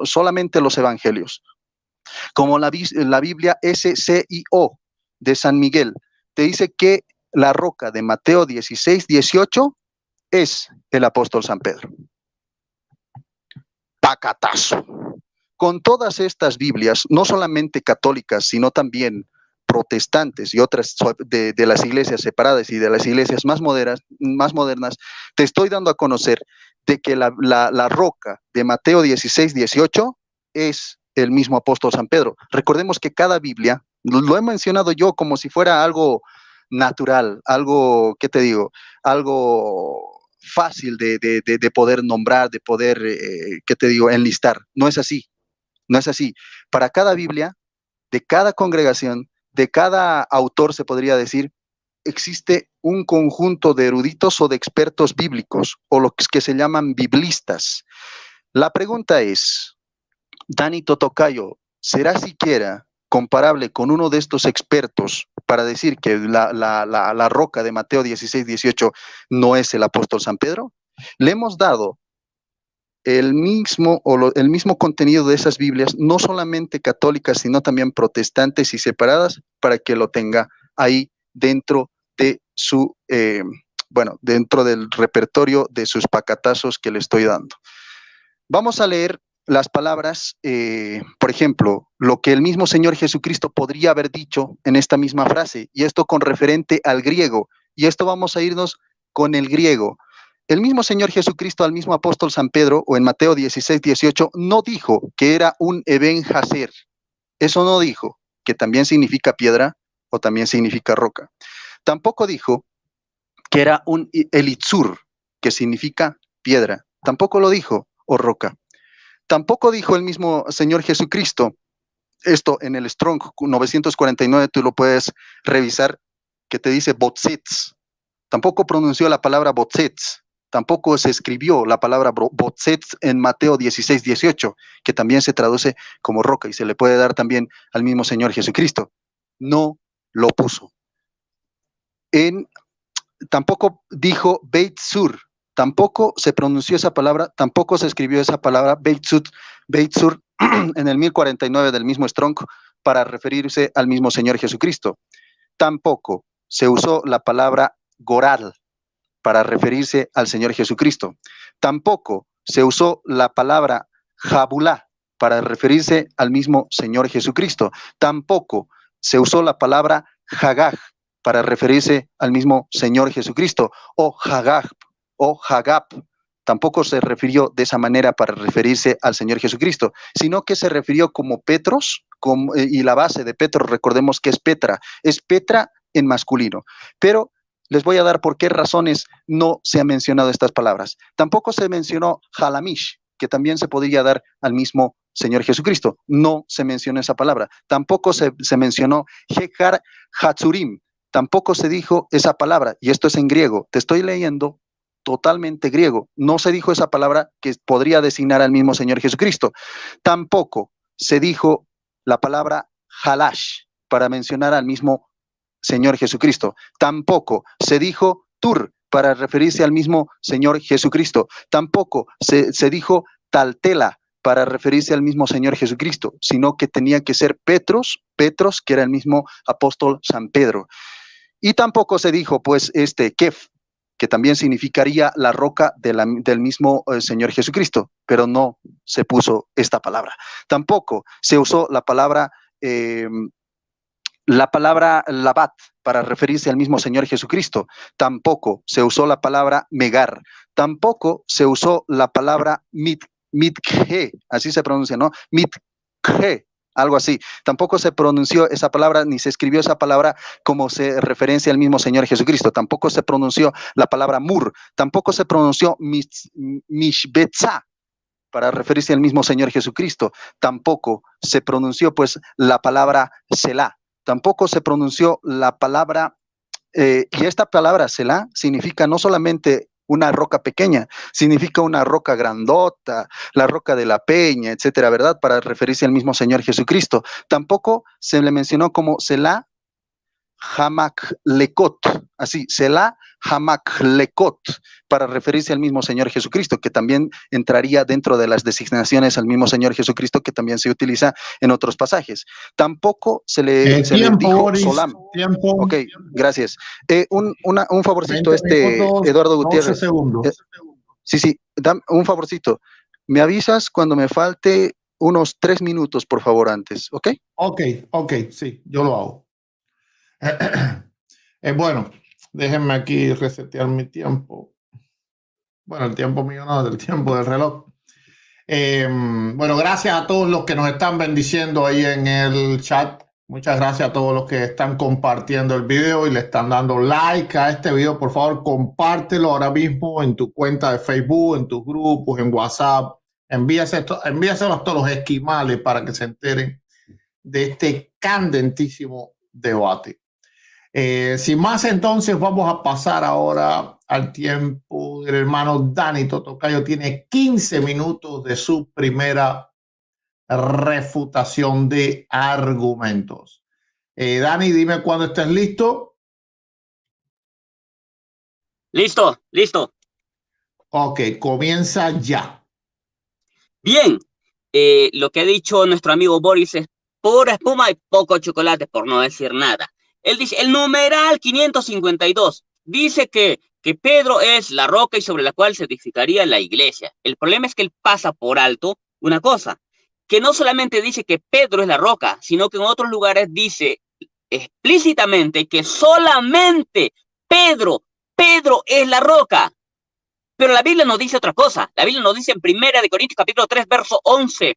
solamente los evangelios. Como la Biblia SCIO de San Miguel, te dice que la roca de Mateo 16:18 es el apóstol San Pedro. Pacatazo. Con todas estas Biblias, no solamente católicas, sino también protestantes y otras de las iglesias separadas y de las iglesias más modernas, te estoy dando a conocer de que la roca de Mateo 16:18 es el mismo apóstol San Pedro. Recordemos que cada Biblia, lo he mencionado yo como si fuera algo natural, algo, ¿qué te digo? Algo fácil de poder nombrar, de poder, ¿qué te digo?, enlistar. No es así, no es así. Para cada Biblia, de cada congregación, de cada autor, se podría decir, existe un conjunto de eruditos o de expertos bíblicos, o los que se llaman biblistas. La pregunta es, Dani Totocayo, ¿será siquiera comparable con uno de estos expertos para decir que la roca de Mateo 16:18 no es el apóstol San Pedro? Le hemos dado el mismo contenido de esas Biblias, no solamente católicas, sino también protestantes y separadas, para que lo tenga ahí dentro de su, dentro del repertorio de sus pacatazos que le estoy dando. Vamos a leer las palabras, por ejemplo, lo que el mismo Señor Jesucristo podría haber dicho en esta misma frase, y esto con referente al griego, y esto vamos a irnos con el griego. El mismo Señor Jesucristo al mismo apóstol San Pedro, o en Mateo 16:18, no dijo que era un Eben Hazer. Eso no dijo, que también significa piedra o también significa roca. Tampoco dijo que era un Elitzur, que significa piedra. Tampoco lo dijo, o roca. Tampoco dijo el mismo Señor Jesucristo, esto en el Strong 949, tú lo puedes revisar, que te dice botzitz. Tampoco pronunció la palabra botzitz. Tampoco se escribió la palabra botzitz en Mateo 16:18, que también se traduce como roca y se le puede dar también al mismo Señor Jesucristo. No lo puso. Tampoco dijo Beit Sur. Tampoco se pronunció esa palabra, tampoco se escribió esa palabra Beit Sur en el 1049 del mismo Strong para referirse al mismo Señor Jesucristo. Tampoco se usó la palabra Goral para referirse al Señor Jesucristo. Tampoco se usó la palabra Jabulá para referirse al mismo Señor Jesucristo. Tampoco se usó la palabra Hagag para referirse al mismo Señor Jesucristo, o Hagag, o Hagab. Tampoco se refirió de esa manera para referirse al Señor Jesucristo, sino que se refirió como Petros, y la base de Petros, recordemos que es Petra en masculino. Pero les voy a dar por qué razones no se han mencionado estas palabras. Tampoco se mencionó Halamish, que también se podría dar al mismo Señor Jesucristo. No se mencionó esa palabra. Tampoco se mencionó Hekar Hatzurim. Tampoco se dijo esa palabra, y esto es en griego. Te estoy leyendo totalmente griego. No se dijo esa palabra que podría designar al mismo Señor Jesucristo. Tampoco se dijo la palabra Halash para mencionar al mismo Señor Jesucristo. Tampoco se dijo Tur para referirse al mismo Señor Jesucristo. Tampoco se dijo Taltela para referirse al mismo Señor Jesucristo, sino que tenía que ser Petros, que era el mismo apóstol San Pedro. Y tampoco se dijo, pues, Kef, que también significaría la roca del mismo Señor Jesucristo, pero no se puso esta palabra. Tampoco se usó la palabra Labat para referirse al mismo Señor Jesucristo. Tampoco se usó la palabra Megar. Tampoco se usó la palabra Mitje, así se pronuncia, ¿no? Mitje, algo así. Tampoco se pronunció esa palabra, ni se escribió esa palabra como se referencia al mismo Señor Jesucristo. Tampoco se pronunció la palabra Mur. Tampoco se pronunció Mishbetza para referirse al mismo Señor Jesucristo. Tampoco se pronunció, pues, la palabra Selah. Tampoco se pronunció la palabra, y esta palabra Selah significa no solamente una roca pequeña, significa una roca grandota, la roca de la peña, etcétera, ¿verdad? Para referirse al mismo Señor Jesucristo. Tampoco se le mencionó como Selah Hamaklekot, así, Selah Hamaklekot, para referirse al mismo Señor Jesucristo, que también entraría dentro de las designaciones al mismo Señor Jesucristo, que también se utiliza en otros pasajes. Tampoco se le dijo Boris, Solam. Tiempo. Ok, gracias. Un favorcito, 20 minutos, Eduardo Gutiérrez. 12 segundos. Sí, un favorcito. Me avisas cuando me falte unos 3 minutos, por favor, antes, ¿ok? Ok, sí, yo lo hago. Bueno, déjenme aquí resetear mi tiempo. Bueno, el tiempo mío no, del tiempo del reloj. Bueno, gracias a todos los que nos están bendiciendo ahí en el chat. Muchas gracias a todos los que están compartiendo el video y le están dando like a este video. Por favor, compártelo ahora mismo en tu cuenta de Facebook, en tus grupos, en WhatsApp. Envíaselo a todos los esquimales para que se enteren de este candentísimo debate. Sin más, entonces vamos a pasar ahora al tiempo del hermano Dani Totocayo. Tiene 15 minutos de su primera refutación de argumentos. Dani, dime cuando estés listo. Listo. Ok, comienza ya. Bien, lo que ha dicho nuestro amigo Boris es pura espuma y poco chocolate, por no decir nada. Él dice, el numeral 552 dice que Pedro es la roca y sobre la cual se edificaría la iglesia. El problema es que él pasa por alto una cosa, que no solamente dice que Pedro es la roca, sino que en otros lugares dice explícitamente que solamente Pedro es la roca. Pero la Biblia nos dice otra cosa. La Biblia nos dice en 1 Corintios capítulo 3, verso 11.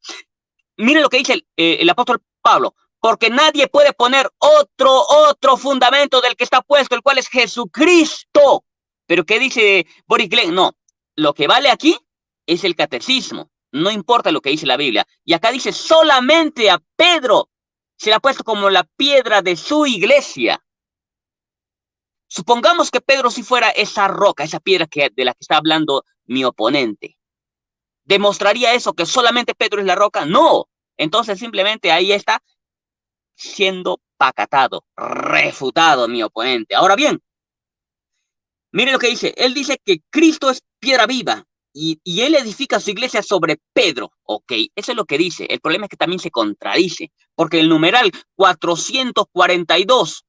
Miren lo que dice el apóstol Pablo. Porque nadie puede poner otro fundamento del que está puesto, el cual es Jesucristo. Pero ¿qué dice Boris Glenn? No, lo que vale aquí es el catecismo. No importa lo que dice la Biblia. Y acá dice solamente a Pedro se le ha puesto como la piedra de su iglesia. Supongamos que Pedro sí fuera esa roca, esa piedra de la que está hablando mi oponente. ¿Demostraría eso que solamente Pedro es la roca? No. Entonces simplemente ahí está siendo pacatado, refutado mi oponente. Ahora bien, mire lo que dice. Él dice que Cristo es piedra viva y él edifica su iglesia sobre Pedro. Ok, eso es lo que dice. El problema es que también se contradice, porque el numeral 442,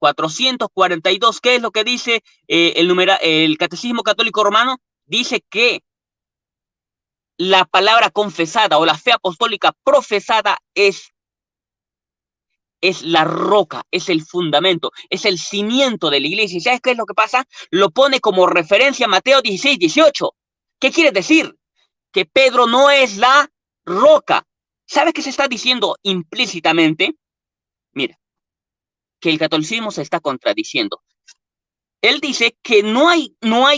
¿qué es lo que dice el Catecismo Católico Romano? Dice que la palabra confesada o la fe apostólica profesada es la roca, es el fundamento, es el cimiento de la iglesia. ¿Y sabes qué es lo que pasa? Lo pone como referencia a Mateo 16, 18. ¿Qué quiere decir? Que Pedro no es la roca. ¿Sabes qué se está diciendo implícitamente? Mira, que el catolicismo se está contradiciendo. Él dice que no hay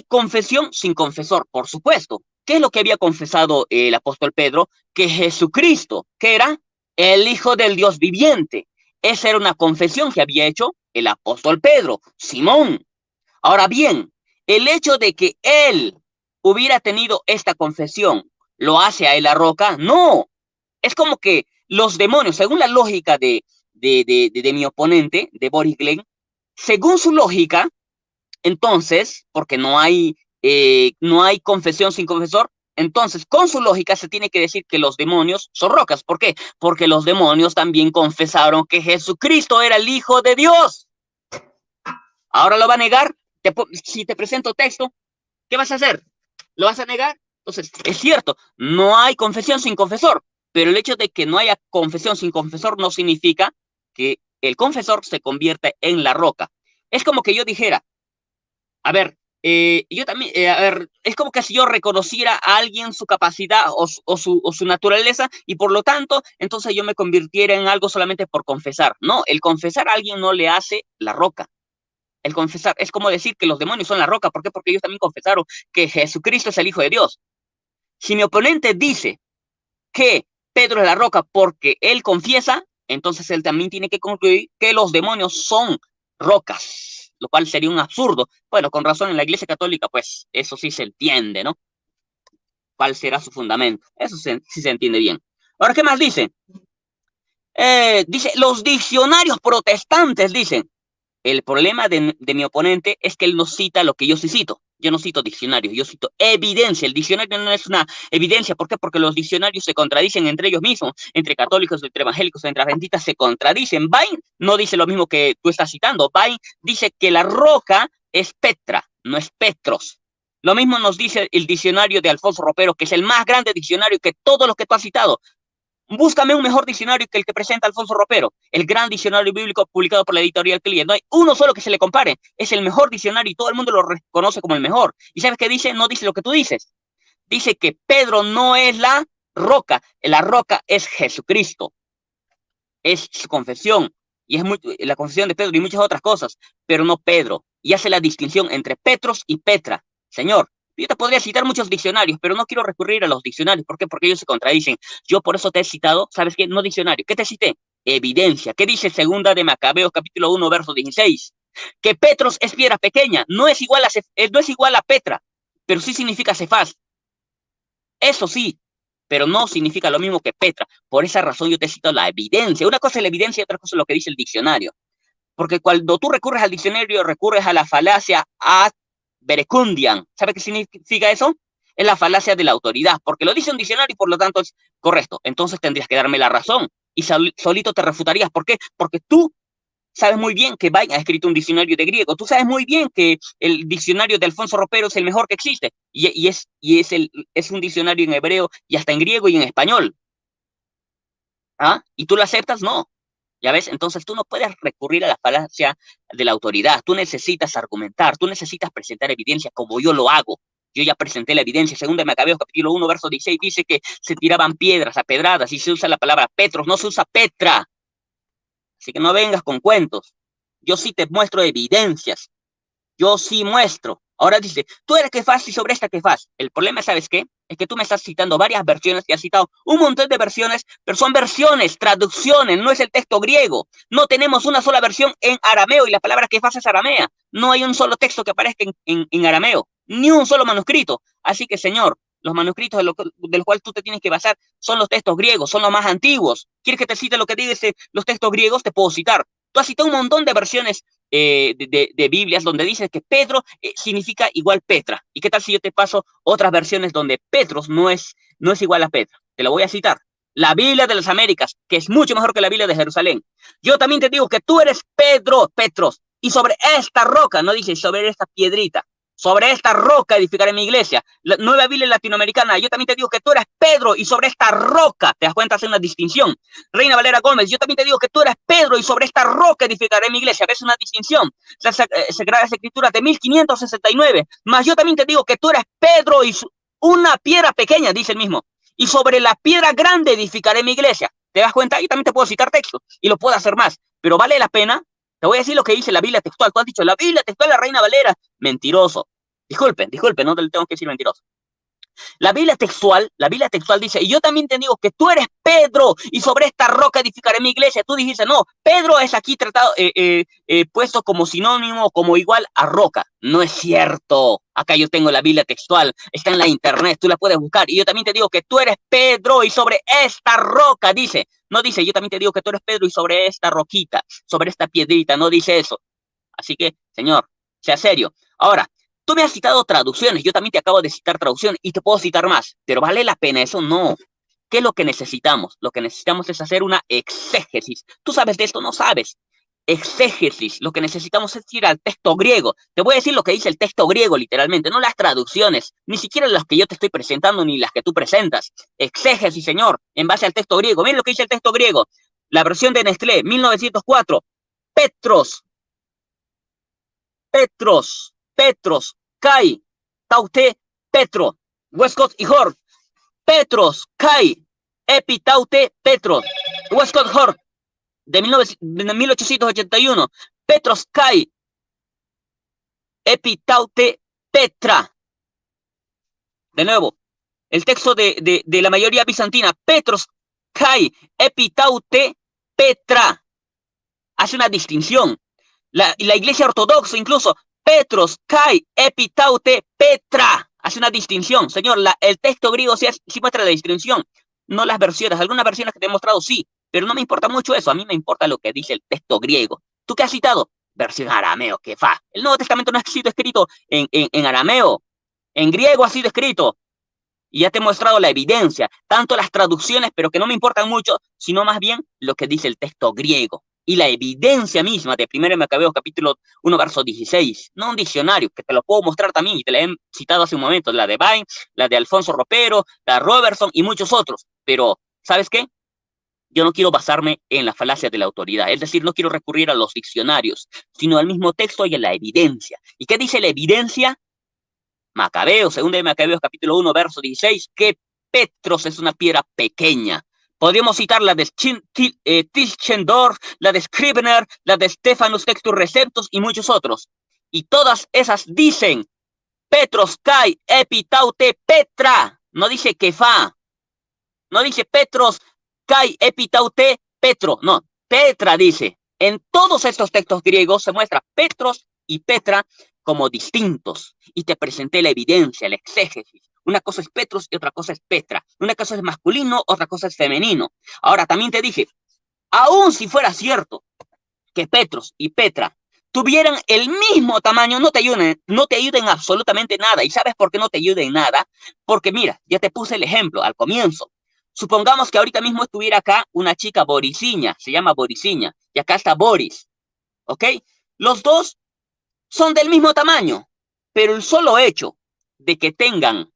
confesión sin confesor, por supuesto. ¿Qué es lo que había confesado el apóstol Pedro? Que Jesucristo, que era el Hijo del Dios viviente. Esa era una confesión que había hecho el apóstol Pedro, Simón. Ahora bien, el hecho de que él hubiera tenido esta confesión, ¿lo hace a él la roca? No. Es como que los demonios, según la lógica de mi oponente, de Boris Glenn, según su lógica, entonces, porque no hay confesión sin confesor, entonces, con su lógica se tiene que decir que los demonios son rocas. ¿Por qué? Porque los demonios también confesaron que Jesucristo era el Hijo de Dios. Ahora lo va a negar. Si te presento texto, ¿Qué vas a hacer? ¿Lo vas a negar? Entonces, es cierto, no hay confesión sin confesor, pero el hecho de que no haya confesión sin confesor no significa que el confesor se convierta en la roca. Es como que yo dijera, a ver, yo también, a ver, es como que si yo reconociera a alguien su capacidad o su naturaleza y por lo tanto, entonces yo me convirtiera en algo solamente por confesar. No, el confesar a alguien no le hace la roca. El confesar es como decir que los demonios son la roca. ¿Por qué? Porque ellos también confesaron que Jesucristo es el Hijo de Dios. Si mi oponente dice que Pedro es la roca porque él confiesa, entonces él también tiene que concluir que los demonios son rocas, lo cual sería un absurdo. Bueno, con razón en la Iglesia Católica, pues eso sí se entiende, ¿no? ¿Cuál será su fundamento? Eso sí se entiende bien. Ahora, ¿qué más dice? Dice, los diccionarios protestantes dicen, el problema de mi oponente es que él no cita lo que yo sí cito. Yo no cito diccionarios, yo cito evidencia. El diccionario no es una evidencia. ¿Por qué? Porque los diccionarios se contradicen entre ellos mismos, entre católicos, entre evangélicos, entre adventistas, se contradicen. Bain no dice lo mismo que tú estás citando. Bain dice que la roca es Petra, no es Petros. Lo mismo nos dice el diccionario de Alfonso Ropero, que es el más grande diccionario que todos los que tú has citado. Búscame un mejor diccionario que el que presenta Alfonso Ropero, el gran diccionario bíblico publicado por la editorial Client. No hay uno solo que se le compare. Es el mejor diccionario y todo el mundo lo reconoce como el mejor. ¿Y sabes qué dice? No dice lo que tú dices. Dice que Pedro no es la roca es Jesucristo. Es su confesión. Y es la confesión de Pedro y muchas otras cosas, pero no Pedro. Y hace la distinción entre Petros y Petra. Señor, yo te podría citar muchos diccionarios, pero no quiero recurrir a los diccionarios. ¿Por qué? Porque ellos se contradicen. Yo por eso te he citado, ¿sabes qué? No diccionario. ¿Qué te cité? Evidencia. ¿Qué dice segunda de Macabeos, capítulo 1, verso 16? Que Petros es piedra pequeña. No es igual a Petra, pero sí significa Cefás. Eso sí, pero no significa lo mismo que Petra. Por esa razón yo te cito la evidencia. Una cosa es la evidencia y otra cosa es lo que dice el diccionario. Porque cuando tú recurres al diccionario, recurres a la falacia ad verecundiam. ¿Sabe qué significa eso? Es la falacia de la autoridad, porque lo dice un diccionario y por lo tanto es correcto. Entonces tendrías que darme la razón y solito te refutarías. ¿Por qué? Porque tú sabes muy bien que Bain ha escrito un diccionario de griego. Tú sabes muy bien que el diccionario de Alfonso Ropero es el mejor que existe. Y es un diccionario en hebreo y hasta en griego y en español. ¿Ah? ¿Y tú lo aceptas? No. ¿Ya ves? Entonces tú no puedes recurrir a la falacia de la autoridad. Tú necesitas argumentar, tú necesitas presentar evidencia como yo lo hago. Yo ya presenté la evidencia. Según de Macabeos, capítulo 1, verso 16, dice que se tiraban piedras a pedradas y se usa la palabra Petros, no se usa Petra. Así que no vengas con cuentos. Yo sí te muestro evidencias. Yo sí muestro. Ahora dice, tú eres Kefas y sobre esta Kefas. El problema, ¿sabes qué? Es que tú me estás citando varias versiones y has citado un montón de versiones, pero son versiones, traducciones, no es el texto griego. No tenemos una sola versión en arameo y la palabra Kefas es aramea. No hay un solo texto que aparezca en arameo, ni un solo manuscrito. Así que, señor, los manuscritos del cual tú te tienes que basar son los textos griegos, son los más antiguos. ¿Quieres que te cite lo que dice los textos griegos? Te puedo citar. Tú has citado un montón de versiones de Biblias donde dice que Pedro significa igual Petra. ¿Y qué tal si yo te paso otras versiones donde Petros no es igual a Petra? Te lo voy a citar. La Biblia de las Américas, que es mucho mejor que la Biblia de Jerusalén. Yo también te digo que tú eres Petros, y sobre esta roca, no dice sobre esta piedrita, sobre esta roca edificaré mi iglesia. La Nueva Biblia Latinoamericana, yo también te digo que tú eres Pedro y sobre esta roca, te das cuenta, hace una distinción. Reina Valera Gómez, yo también te digo que tú eres Pedro y sobre esta roca edificaré mi iglesia. ¿Ves una distinción? Las Sagradas Escrituras de 1569. Más yo también te digo que tú eres Pedro y una piedra pequeña, dice el mismo. Y sobre la piedra grande edificaré mi iglesia. ¿Te das cuenta? Yo también te puedo citar textos y lo puedo hacer más, pero vale la pena. Te voy a decir lo que dice la Biblia textual. Tú has dicho la Biblia textual de la Reina Valera. Mentiroso. Disculpen, no te tengo que decir mentiroso. La Biblia textual dice, y yo también te digo que tú eres Pedro y sobre esta roca edificaré mi iglesia. Tú dijiste, no, Pedro es aquí tratado, puesto como sinónimo, como igual a roca. No es cierto. Acá yo tengo la Biblia textual, está en la internet, tú la puedes buscar. Y yo también te digo que tú eres Pedro y sobre esta roca, dice. No dice, yo también te digo que tú eres Pedro y sobre esta roquita, sobre esta piedrita, no dice eso. Así que, señor, sea serio. Ahora, tú me has citado traducciones, yo también te acabo de citar traducciones y te puedo citar más, pero ¿vale la pena eso? No. ¿Qué es lo que necesitamos? Lo que necesitamos es hacer una exégesis. ¿Tú sabes de esto? No sabes. exégesis. Lo que necesitamos es ir al texto griego. Te voy a decir lo que dice el texto griego literalmente, no las traducciones, ni siquiera las que yo te estoy presentando, ni las que tú presentas. Exégesis, señor, en base al texto griego. Miren lo que dice el texto griego. La versión de Nestlé, 1904. Petros, Kai, Taute, Petro, Westcott y Hort. Petros, Kai, Epitaute, Petro, Westcott, Hort. De 1881, Petros Kai, Epitaute Petra. De nuevo, el texto de la mayoría bizantina, Petros Kai, Epitaute Petra. Hace una distinción. La iglesia ortodoxa incluso, Petros Kai, Epitaute Petra. Hace una distinción. Señor, el texto griego sí muestra la distinción, no las versiones. Algunas versiones que te he mostrado sí, pero no me importa mucho eso. A mí me importa lo que dice el texto griego. ¿Tú qué has citado? Versión arameo, que fa. El Nuevo Testamento no ha sido escrito en arameo. En griego ha sido escrito. Y ya te he mostrado la evidencia. Tanto las traducciones, pero que no me importan mucho, sino más bien lo que dice el texto griego. Y la evidencia misma de 1 Macabeos capítulo 1, verso 16. No un diccionario, que te lo puedo mostrar también, y te la he citado hace un momento. La de Vine, la de Alfonso Ropero, la de Robertson y muchos otros. Pero, ¿sabes qué? Yo no quiero basarme en la falacia de la autoridad, es decir, no quiero recurrir a los diccionarios, sino al mismo texto y a la evidencia. ¿Y qué dice la evidencia? Macabeos, 2 de Macabeos, capítulo 1, verso 16, que Petros es una piedra pequeña. Podríamos citar la de Tischendorf, la de Scrivener, la de Stephanus Textus Receptus y muchos otros. Y todas esas dicen, Petros Kai Epitaute Petra. No dice Kefa. No dice Petros Kai Epitaute Petro. No, Petra dice. En todos estos textos griegos se muestra Petros y Petra como distintos. Y te presenté la evidencia, la exégesis. Una cosa es Petros y otra cosa es Petra. Una cosa es masculino, otra cosa es femenino. Ahora, también te dije, aun si fuera cierto que Petros y Petra tuvieran el mismo tamaño, no te ayuden absolutamente nada. ¿Y sabes por qué no te ayuden nada? Porque mira, ya te puse el ejemplo al comienzo. Supongamos que ahorita mismo estuviera acá una chica Borisiña, se llama Borisiña, y acá está Boris, ¿ok? Los dos son del mismo tamaño, pero el solo hecho de que tengan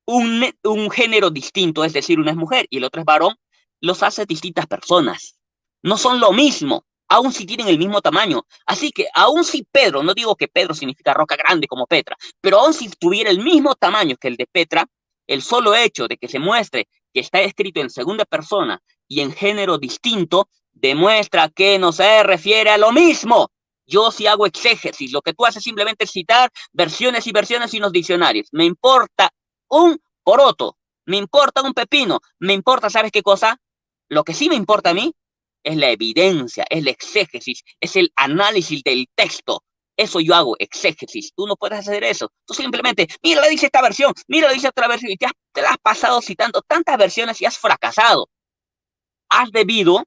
un género distinto, es decir, una es mujer y el otro es varón, los hace distintas personas. No son lo mismo, aun si tienen el mismo tamaño. Así que, aun si Pedro, no digo que Pedro significa roca grande como Petra, pero aun si tuviera el mismo tamaño que el de Petra, el solo hecho de que se muestre que está escrito en segunda persona y en género distinto, demuestra que no se refiere a lo mismo. Yo sí hago exégesis, lo que tú haces simplemente es citar versiones y versiones y los diccionarios. Me importa un poroto, me importa un pepino, me importa, ¿sabes qué cosa? Lo que sí me importa a mí es la evidencia, es la exégesis, es el análisis del texto. Eso yo hago, exégesis. Tú no puedes hacer eso. Tú simplemente, mira, lo dice esta versión, mira, lo dice otra versión, y te la has pasado citando tantas versiones y has fracasado. Has debido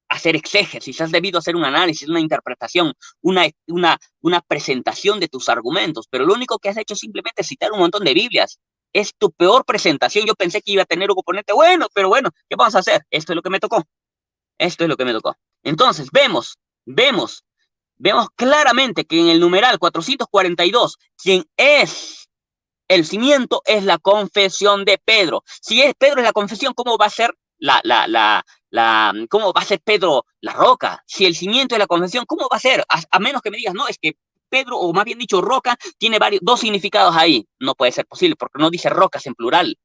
hacer exégesis, has debido hacer un análisis, una interpretación, una presentación de tus argumentos, pero lo único que has hecho es simplemente citar un montón de Biblias. Es tu peor presentación. Yo pensé que iba a tener un oponente bueno, pero bueno, ¿qué vamos a hacer? Esto es lo que me tocó. Esto es lo que me tocó. Entonces, vemos claramente que en el numeral 442, quien es el cimiento es la confesión de Pedro. Si es Pedro es la confesión, ¿cómo va a ser cómo va a ser Pedro la roca? Si el cimiento es la confesión, ¿cómo va a ser? A menos que me digas, no, es que Pedro, o más bien dicho, roca, tiene dos significados ahí. No puede ser posible, porque no dice rocas en plural.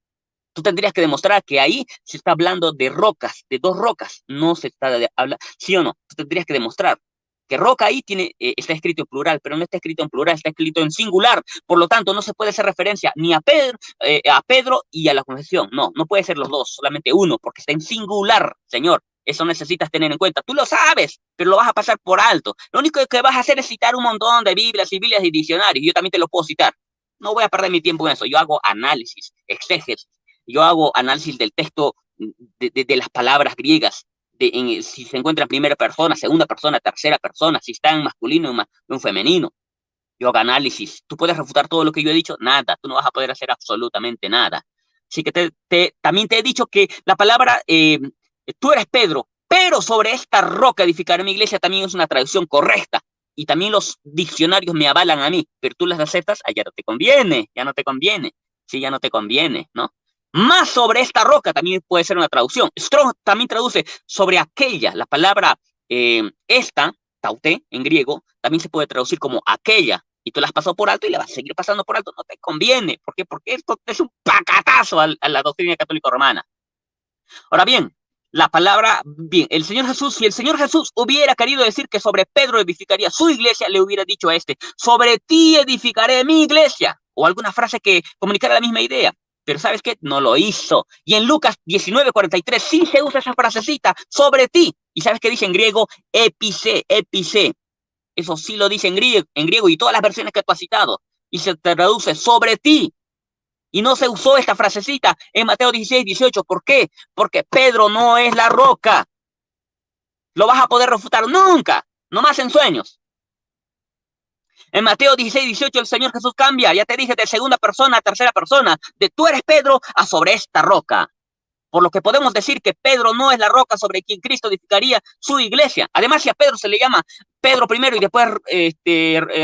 Tú tendrías que demostrar que ahí se está hablando de rocas, de dos rocas. No se está hablando, ¿sí o no? Tú tendrías que demostrar que roca ahí está escrito en plural, pero no está escrito en plural, está escrito en singular. Por lo tanto, no se puede hacer referencia ni a Pedro y a la confesión. No puede ser los dos, solamente uno, porque está en singular, señor. Eso necesitas tener en cuenta. Tú lo sabes, pero lo vas a pasar por alto. Lo único que vas a hacer es citar un montón de Biblias y diccionarios. Yo también te lo puedo citar. No voy a perder mi tiempo en eso. Yo hago análisis, exégesis. Yo hago análisis del texto de las palabras griegas. Si se encuentra en primera persona, segunda persona, tercera persona, si está en masculino o en femenino. Yo hago análisis. ¿Tú puedes refutar todo lo que yo he dicho? Nada. Tú no vas a poder hacer absolutamente nada. Así que también te he dicho que la palabra... tú eres Pedro pero sobre esta roca edificaré mi iglesia también es una traducción correcta. Y también los diccionarios me avalan a mí, pero tú las aceptas, ya no te conviene, ya no te conviene. Sí, ya no te conviene, ¿no? Más sobre esta roca también puede ser una traducción. Strong también traduce sobre aquella. La palabra esta, tauté, en griego, también se puede traducir como aquella. Y tú la has pasado por alto y la vas a seguir pasando por alto. No te conviene. ¿Por qué? Porque esto es un pacatazo a la doctrina católico-romana. Ahora bien, la palabra, bien, el Señor Jesús, si el Señor Jesús hubiera querido decir que sobre Pedro edificaría su iglesia, le hubiera dicho a este, sobre ti edificaré mi iglesia, o alguna frase que comunicara la misma idea. Pero ¿sabes qué? No lo hizo. Y en Lucas 19:43 sí se usa esa frasecita, sobre ti. ¿Y sabes qué dice en griego? Epice, epice. Eso sí lo dice en griego y todas las versiones que tú has citado. Y se traduce sobre ti. Y no se usó esta frasecita en Mateo 16:18. ¿Por qué? Porque Pedro no es la roca. ¿Lo vas a poder refutar? Nunca. Nomás en sueños. En Mateo 16:18 el Señor Jesús cambia. Ya te dije, de segunda persona a tercera persona. De tú eres Pedro a sobre esta roca. Por lo que podemos decir que Pedro no es la roca sobre quien Cristo edificaría su iglesia. Además, si a Pedro se le llama Pedro primero y después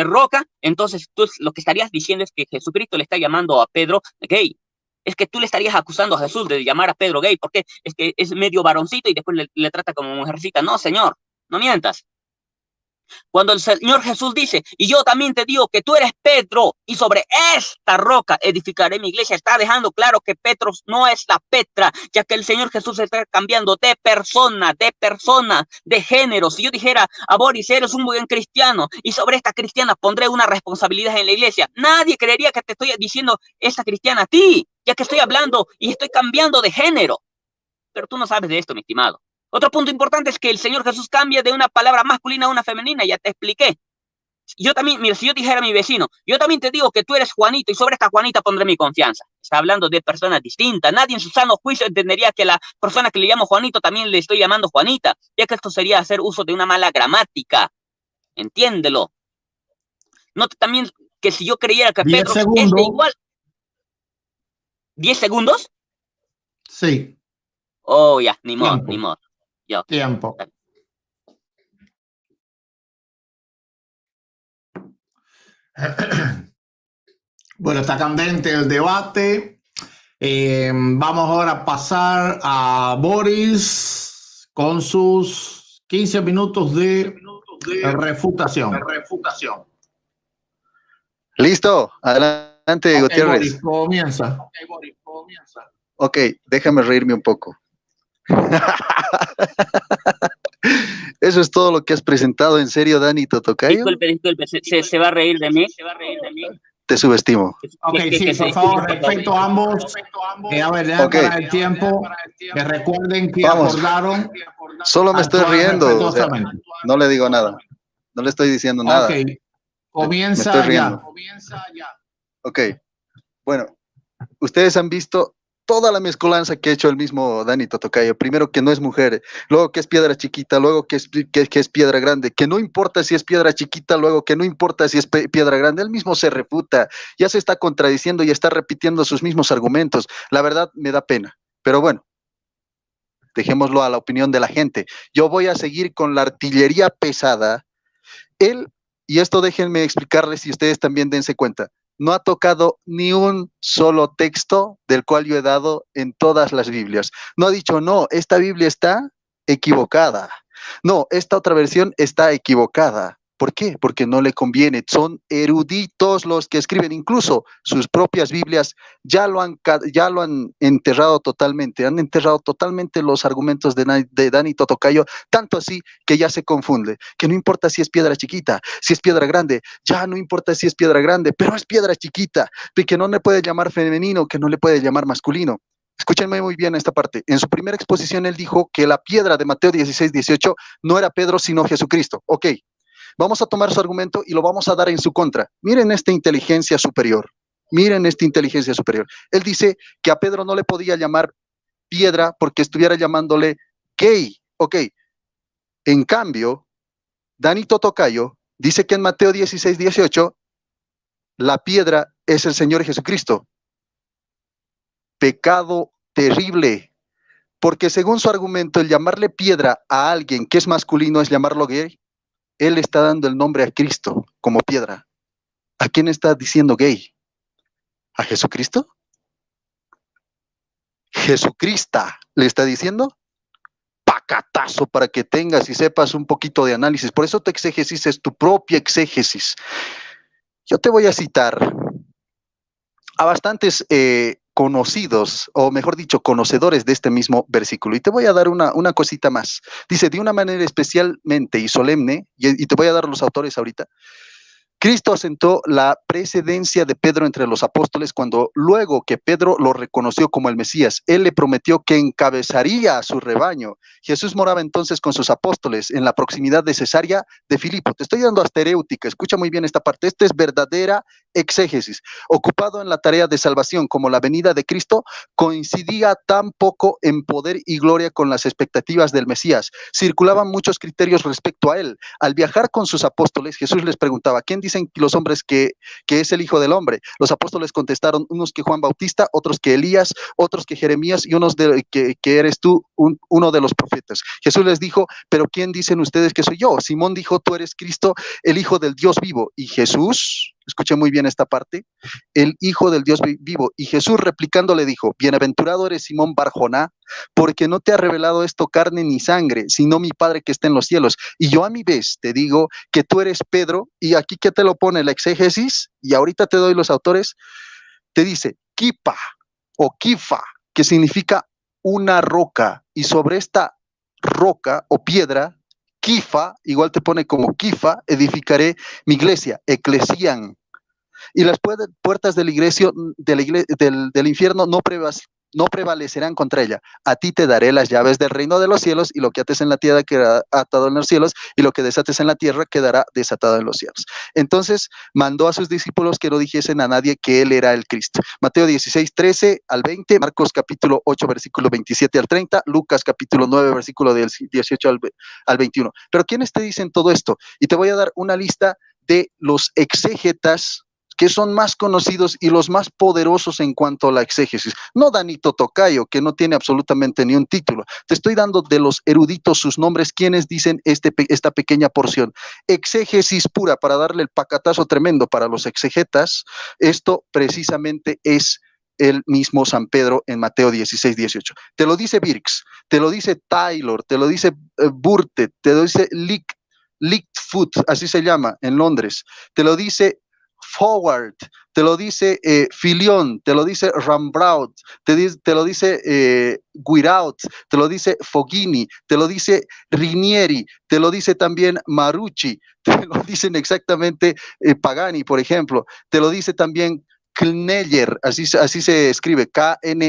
roca, entonces tú lo que estarías diciendo es que Jesucristo le está llamando a Pedro gay. Es que tú le estarías acusando a Jesús de llamar a Pedro gay, porque es que es medio varoncito y después le trata como mujercita. No, Señor, no mientas. Cuando el Señor Jesús dice, y yo también te digo que tú eres Pedro, y sobre esta roca edificaré mi iglesia, está dejando claro que Petros no es la Petra, ya que el Señor Jesús está cambiando de persona, de género. Si yo dijera, a Boris, eres un buen cristiano, y sobre esta cristiana pondré una responsabilidad en la iglesia, nadie creería que te estoy diciendo esta cristiana a ti, ya que estoy hablando y estoy cambiando de género. Pero tú no sabes de esto, mi estimado. Otro punto importante es que el Señor Jesús cambia de una palabra masculina a una femenina, ya te expliqué. Yo también, mira, si yo dijera a mi vecino, yo también te digo que tú eres Juanito y sobre esta Juanita pondré mi confianza. Está hablando de personas distintas. Nadie en su sano juicio entendería que la persona que le llamo Juanito también le estoy llamando Juanita, ya que esto sería hacer uso de una mala gramática. Entiéndelo. Nota también que si yo creyera que Pedro es de igual... ¿10 segundos? Sí. Oh, ya, ni modo, ni modo. Yo. Tiempo. Bueno, está candente el debate. Vamos ahora a pasar a Boris con sus 15 minutos de refutación. Listo, adelante, okay, Gutiérrez. Boris, comienza. Ok, déjame reírme un poco. Eso es todo lo que has presentado, ¿en serio, Dani Totocayo? Disculpe, ¿se va a reír de mí? Te subestimo. Ok, sí, por favor, respecto a ambos. A ver, ya para el tiempo, que recuerden que acordaron. Solo me estoy riendo, o sea, no le digo nada. No le estoy diciendo nada. Ok, comienza ya. Ok, bueno, ustedes han visto toda la mezcolanza que ha hecho el mismo Dani Totocayo. Primero que no es mujer, luego que es piedra chiquita, luego que es piedra grande, que no importa si es piedra chiquita, luego que no importa si es piedra grande, él mismo se refuta, ya se está contradiciendo y está repitiendo sus mismos argumentos. La verdad me da pena, pero bueno, dejémoslo a la opinión de la gente. Yo voy a seguir con la artillería pesada. Él, y esto déjenme explicarles y ustedes también dense cuenta, no ha tocado ni un solo texto del cual yo he dado en todas las Biblias. No ha dicho, no, esta Biblia está equivocada. No, esta otra versión está equivocada. ¿Por qué? Porque no le conviene. Son eruditos los que escriben, incluso sus propias Biblias ya lo han enterrado totalmente. Han enterrado totalmente los argumentos de Dani Totocayo, tanto así que ya se confunde. Que no importa si es piedra chiquita, si es piedra grande, ya no importa si es piedra grande, pero es piedra chiquita, que no le puede llamar femenino, que no le puede llamar masculino. Escúchenme muy bien esta parte. En su primera exposición él dijo que la piedra de Mateo 16:18 no era Pedro, sino Jesucristo. Ok. Vamos a tomar su argumento y lo vamos a dar en su contra. Miren esta inteligencia superior. Miren esta inteligencia superior. Él dice que a Pedro no le podía llamar piedra porque estuviera llamándole gay. Ok. En cambio, Dani Totocayo dice que en Mateo 16:18 la piedra es el Señor Jesucristo. Pecado terrible. Porque según su argumento, el llamarle piedra a alguien que es masculino es llamarlo gay. Él está dando el nombre a Cristo como piedra. ¿A quién está diciendo gay? ¿A Jesucristo? Jesucrista le está diciendo pacatazo para que tengas y sepas un poquito de análisis. Por eso tu exégesis es tu propia exégesis. Yo te voy a citar a bastantes conocidos, o mejor dicho, conocedores de este mismo versículo. Y te voy a dar una cosita más. Dice, de una manera especialmente y solemne, y te voy a dar los autores ahorita, Cristo asentó la precedencia de Pedro entre los apóstoles cuando luego que Pedro lo reconoció como el Mesías, él le prometió que encabezaría a su rebaño. Jesús moraba entonces con sus apóstoles en la proximidad de Cesarea de Filipo. Te estoy dando asteréutica, escucha muy bien esta parte. Esta es verdadera exégesis. Ocupado en la tarea de salvación como la venida de Cristo, coincidía tan poco en poder y gloria con las expectativas del Mesías. Circulaban muchos criterios respecto a él. Al viajar con sus apóstoles, Jesús les preguntaba, ¿quién dicen los hombres que es el Hijo del Hombre? Los apóstoles contestaron, unos que Juan Bautista, otros que Elías, otros que Jeremías y unos que eres tú, uno de los profetas. Jesús les dijo, ¿pero quién dicen ustedes que soy yo? Simón dijo, tú eres Cristo, el Hijo del Dios vivo. Y Jesús, escuché muy bien esta parte, el Hijo del Dios vivo. Y Jesús replicando le dijo, bienaventurado eres Simón Barjoná, porque no te ha revelado esto carne ni sangre, sino mi Padre que está en los cielos. Y yo a mi vez te digo que tú eres Pedro, y aquí que te lo pone la exégesis, y ahorita te doy los autores, te dice kipa o kifa, que significa una roca, y sobre esta roca o piedra, kifa, igual te pone como kifa, edificaré mi iglesia, eclesián. Y las puertas del infierno no prevalecerán contra ella. A ti te daré las llaves del reino de los cielos, y lo que ates en la tierra quedará atado en los cielos, y lo que desates en la tierra quedará desatado en los cielos. Entonces mandó a sus discípulos que no dijesen a nadie que él era el Cristo. Mateo 16, 13 al 20, Marcos capítulo 8, versículo 27 al 30, Lucas capítulo 9, versículo del 18 al 21. Pero ¿quiénes te dicen todo esto? Y te voy a dar una lista de los exégetas que son más conocidos y los más poderosos en cuanto a la exégesis. No Danito Tocayo, que no tiene absolutamente ni un título. Te estoy dando de los eruditos sus nombres, quienes dicen esta pequeña porción. Exégesis pura, para darle el pacatazo tremendo para los exegetas. Esto precisamente es el mismo San Pedro en Mateo 16, 18. Te lo dice Birks, te lo dice Taylor, te lo dice Burte, te lo dice Lichtfoot, así se llama en Londres, te lo dice Forward, te lo dice Filión, te lo dice Rambraut, te lo dice Guiraut, te lo dice Foghini, te lo dice Rinieri, te lo dice también Marucci, te lo dicen exactamente Pagani, por ejemplo, te lo dice también Kneller, así se escribe, K-N-E-L-E-R,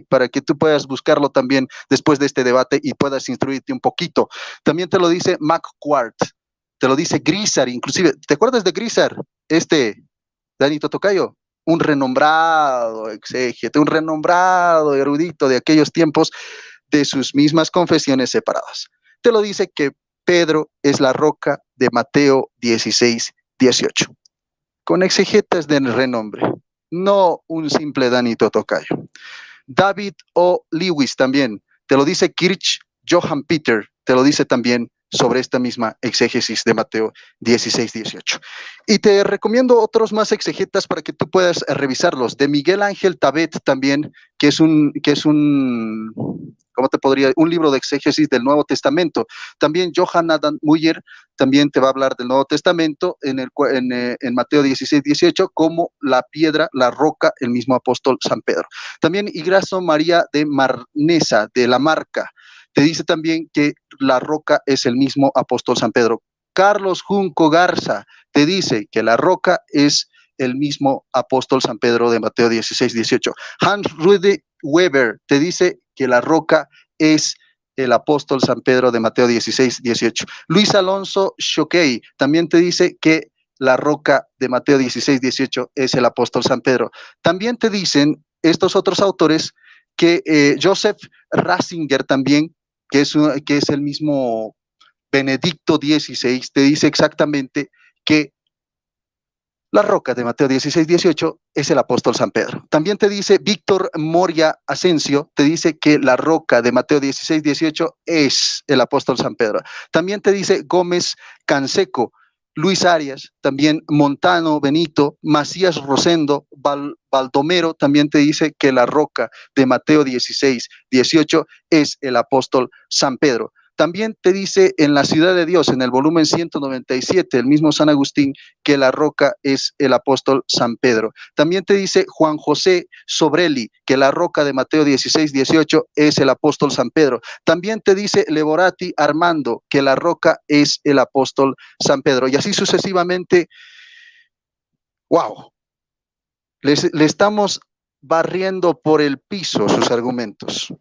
para que tú puedas buscarlo también después de este debate y puedas instruirte un poquito. También te lo dice McQuart, te lo dice Grisar, inclusive, ¿te acuerdas de Grisar? Danito Tocayo, un renombrado exégete, un renombrado erudito de aquellos tiempos, de sus mismas confesiones separadas. Te lo dice que Pedro es la roca de Mateo 16, 18. Con exegetas de renombre, no un simple Danito Tocayo. David O. Lewis también, te lo dice Kirch Johann Peter, te lo dice también sobre esta misma exégesis de Mateo 16, 18. Y te recomiendo otros más exegetas para que tú puedas revisarlos. De Miguel Ángel Tabet también, que es un ¿cómo te podría? Un libro de exégesis del Nuevo Testamento. También Johann Adam Muller también te va a hablar del Nuevo Testamento en Mateo 16, 18, como la piedra, la roca, el mismo apóstol San Pedro. También Igrazo María de Marnesa, de la Marca, te dice también que la roca es el mismo apóstol San Pedro. Carlos Junco Garza te dice que la roca es el mismo apóstol San Pedro de Mateo 16, 18. Hans Ruede Weber te dice que la roca es el apóstol San Pedro de Mateo 16, 18. Luis Alonso Choquei también te dice que la roca de Mateo 16, 18 es el apóstol San Pedro. También te dicen estos otros autores que Joseph Ratzinger también, que es el mismo Benedicto XVI, te dice exactamente que La roca de Mateo 16, 18 es el apóstol San Pedro. También te dice Víctor Moria Asensio, te dice que la roca de Mateo 16, 18 es el apóstol San Pedro. También te dice Gómez Canseco, Luis Arias, también Montano Benito, Macías Rosendo, Baldomero, también te dice que la roca de Mateo 16, 18 es el apóstol San Pedro. También te dice en La Ciudad de Dios, en el volumen 197, el mismo San Agustín, que la roca es el apóstol San Pedro. También te dice Juan José Sobrelli, que la roca de Mateo 16, 18 es el apóstol San Pedro. También te dice Leborati Armando, que la roca es el apóstol San Pedro. Y así sucesivamente, wow, le estamos barriendo por el piso sus argumentos.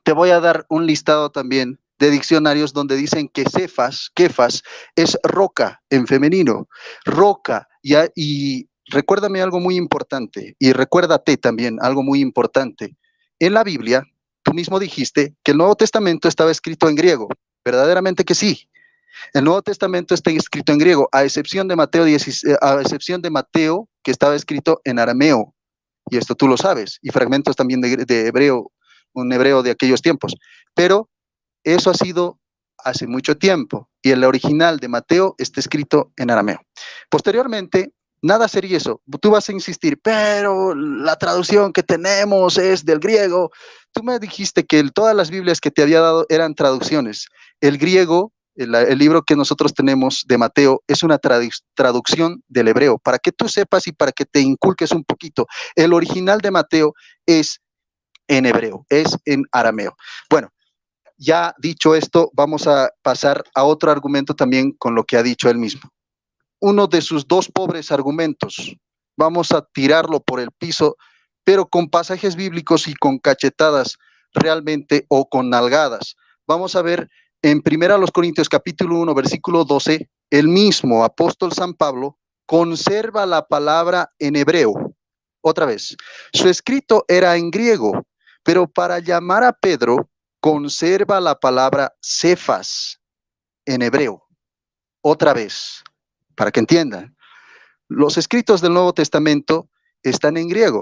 Te voy a dar un listado también de diccionarios donde dicen que Kefas es roca en femenino, roca, y recuérdame algo muy importante, y recuérdate también algo muy importante. En la Biblia, tú mismo dijiste que el Nuevo Testamento estaba escrito en griego, verdaderamente que sí. El Nuevo Testamento está escrito en griego, a excepción de Mateo, que estaba escrito en arameo, y esto tú lo sabes, y fragmentos también de hebreo, un hebreo de aquellos tiempos, pero eso ha sido hace mucho tiempo, y el original de Mateo está escrito en arameo. Posteriormente, nada sería eso, tú vas a insistir, pero la traducción que tenemos es del griego. Tú me dijiste que todas las Biblias que te había dado eran traducciones. El griego, el libro que nosotros tenemos de Mateo, es una traducción del hebreo, para que tú sepas y para que te inculques un poquito. El original de Mateo es en hebreo, es en arameo. Bueno, ya dicho esto, vamos a pasar a otro argumento también con lo que ha dicho él mismo. Uno de sus dos pobres argumentos, vamos a tirarlo por el piso, pero con pasajes bíblicos y con cachetadas realmente, o con nalgadas. Vamos a ver en 1 Corintios capítulo 1, versículo 12, el mismo apóstol San Pablo conserva la palabra en hebreo. Otra vez, su escrito era en griego, pero para llamar a Pedro, conserva la palabra Cefas en hebreo. Otra vez, para que entiendan, los escritos del Nuevo Testamento están en griego,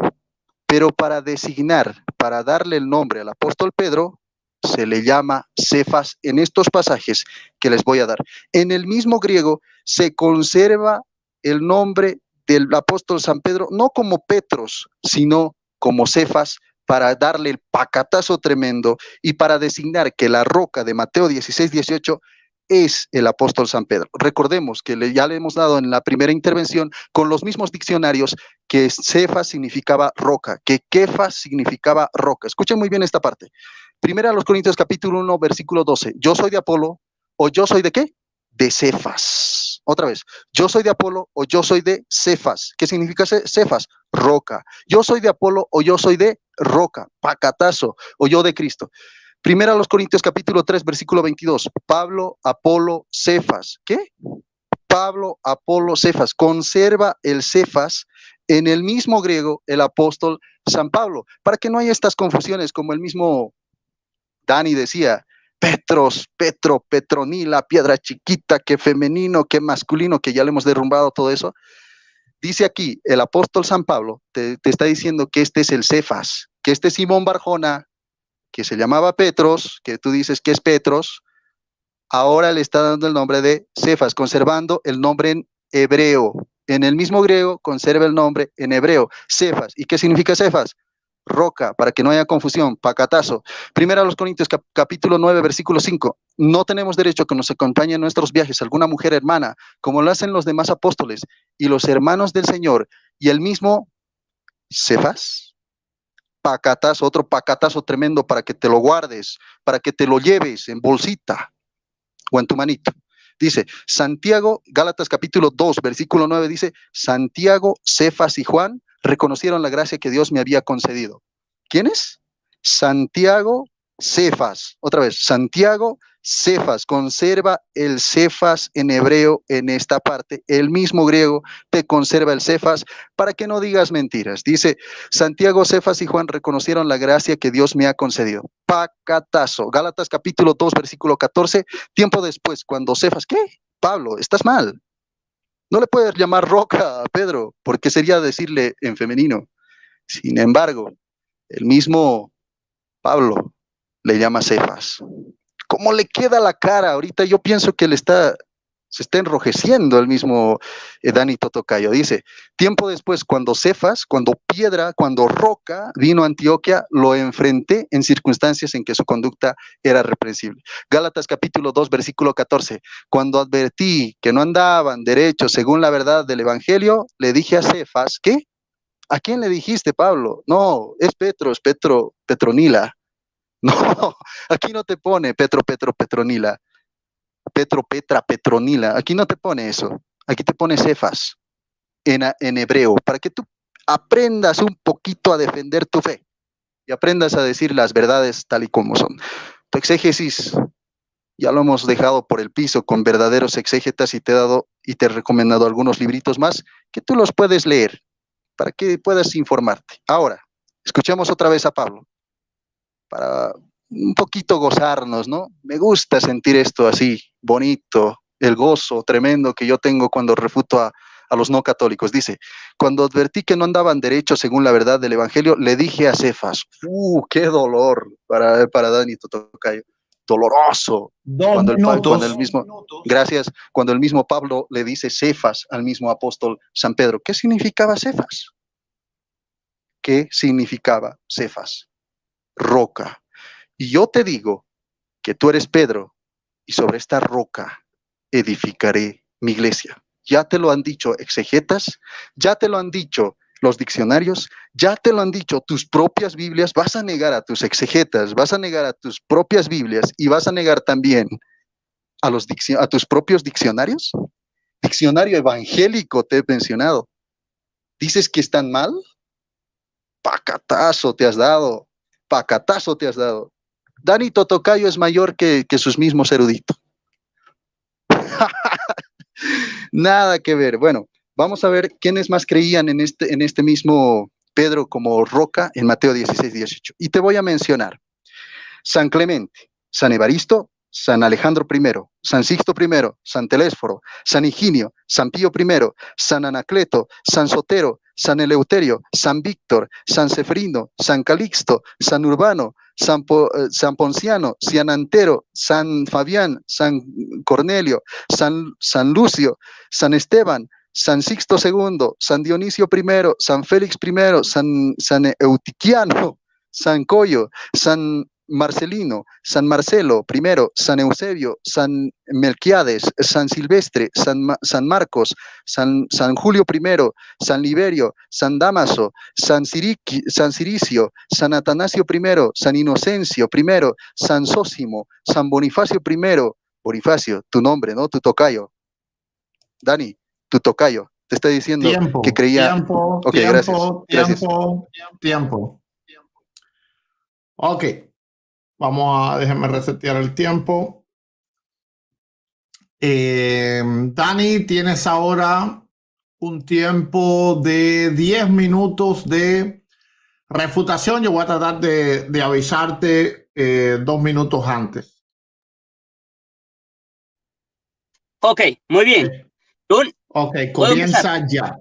pero para designar, para darle el nombre al apóstol Pedro, se le llama Cefas en estos pasajes que les voy a dar. En el mismo griego se conserva el nombre del apóstol San Pedro, no como Petros, sino como Cefas, para darle el pacatazo tremendo y para designar que la roca de Mateo 16, 18 es el apóstol San Pedro. Recordemos que ya le hemos dado en la primera intervención con los mismos diccionarios que Cefas significaba roca, que Kefas significaba roca. Escuchen muy bien esta parte. Primera a los Corintios capítulo 1, versículo 12. Yo soy de Apolo, o yo soy de ¿qué? De Cefas. Otra vez, yo soy de Apolo o yo soy de Cefas. ¿Qué significa Cefas? Roca. Yo soy de Apolo o yo soy de roca, pacatazo, o yo de Cristo. Primera a los Corintios capítulo 3, versículo 22. Pablo, Apolo, Cefas. ¿Qué? Pablo, Apolo, Cefas. Conserva el Cefas en el mismo griego el apóstol San Pablo, para que no haya estas confusiones, como el mismo Dani decía, Petros, Petro, Petronila, piedra chiquita, que femenino, que masculino, que ya le hemos derrumbado todo eso. Dice aquí, el apóstol San Pablo te está diciendo que este es el Cefas, que este Simón Barjona, que se llamaba Petros, que tú dices que es Petros, ahora le está dando el nombre de Cefas, conservando el nombre en hebreo. En el mismo griego conserva el nombre en hebreo, Cefas. ¿Y qué significa Cefas? Roca, para que no haya confusión, pacatazo. Primera a los Corintios capítulo 9, versículo 5. No tenemos derecho a que nos acompañe en nuestros viajes alguna mujer hermana, como lo hacen los demás apóstoles y los hermanos del Señor. Y el mismo Cefas, pacatazo, otro pacatazo tremendo para que te lo guardes, para que te lo lleves en bolsita o en tu manito. Dice, Santiago, Gálatas capítulo 2, versículo 9, dice, Santiago, Cefas y Juan reconocieron la gracia que Dios me había concedido. ¿Quiénes? Santiago, Cefas. Otra vez, Santiago, Cefas. Conserva el Cefas en hebreo en esta parte. El mismo griego te conserva el Cefas para que no digas mentiras. Dice, Santiago, Cefas y Juan reconocieron la gracia que Dios me ha concedido. Pacatazo. Gálatas capítulo 2, versículo 14. Tiempo después, cuando Cefas, ¿qué? Pablo, estás mal. No le puedes llamar roca a Pedro, porque sería decirle en femenino. Sin embargo, el mismo Pablo le llama Cefas. ¿Cómo le queda la cara? Ahorita yo pienso que se está enrojeciendo el mismo Dani Totocayo. Dice, tiempo después, cuando Cefas, cuando piedra, cuando roca vino a Antioquia, lo enfrenté en circunstancias en que su conducta era reprensible. Gálatas capítulo 2, versículo 14. Cuando advertí que no andaban derechos según la verdad del evangelio, le dije a Cefas, ¿qué? ¿A quién le dijiste, Pablo? No, es Petronila. No, aquí no te pone Petronila. Petra, Petronila. Aquí no te pone eso. Aquí te pone Cefas en hebreo, para que tú aprendas un poquito a defender tu fe y aprendas a decir las verdades tal y como son. Tu exégesis ya lo hemos dejado por el piso con verdaderos exégetas y te he recomendado algunos libritos más que tú los puedes leer para que puedas informarte. Ahora, escuchemos otra vez a Pablo para un poquito gozarnos, ¿no? Me gusta sentir esto así, bonito, el gozo tremendo que yo tengo cuando refuto a los no católicos. Dice, cuando advertí que no andaban derechos según la verdad del evangelio, le dije a Cefas, qué dolor para Dani Totocayo, doloroso. Cuando el mismo Pablo le dice Cefas al mismo apóstol San Pedro, ¿qué significaba Cefas? ¿Qué significaba Cefas? Roca. Y yo te digo que tú eres Pedro, y sobre esta roca edificaré mi iglesia. Ya te lo han dicho exegetas, ya te lo han dicho los diccionarios, ya te lo han dicho tus propias Biblias. Vas a negar a tus exegetas, vas a negar a tus propias Biblias y vas a negar también a tus propios diccionarios. Diccionario evangélico te he mencionado. ¿Dices que están mal? Pacatazo te has dado. Pacatazo te has dado. Dani Totocayo es mayor que sus mismos eruditos. Nada que ver. Bueno, vamos a ver quiénes más creían en este mismo Pedro como roca en Mateo 16, 18. Y te voy a mencionar San Clemente, San Evaristo, San Alejandro I, San Sixto I, San Telésforo, San Higinio, San Pío I, San Anacleto, San Sotero, San Eleuterio, San Víctor, San Seferino, San Calixto, San Urbano, San Ponciano, San Antero, San Fabián, San Cornelio, San Lucio, San Esteban, San Sixto II, San Dionisio I, San Félix I, San Eutiquiano, San Coyo, San Marcelino, San Marcelo I, San Eusebio, San Melquiades, San Silvestre, San Marcos, San Julio I, San Liberio, San Damaso, San Ciricio, San Atanasio I, San Inocencio I, San Sósimo, San Bonifacio I. Bonifacio, tu nombre, ¿no? Tu tocayo. Dani, tu tocayo. Te está diciendo que creía. Tiempo. Ok. Déjenme resetear el tiempo. Dani, tienes ahora un tiempo de 10 minutos de refutación. Yo voy a tratar de avisarte 2 minutos antes. Ok, muy bien. Ok, comienza ya.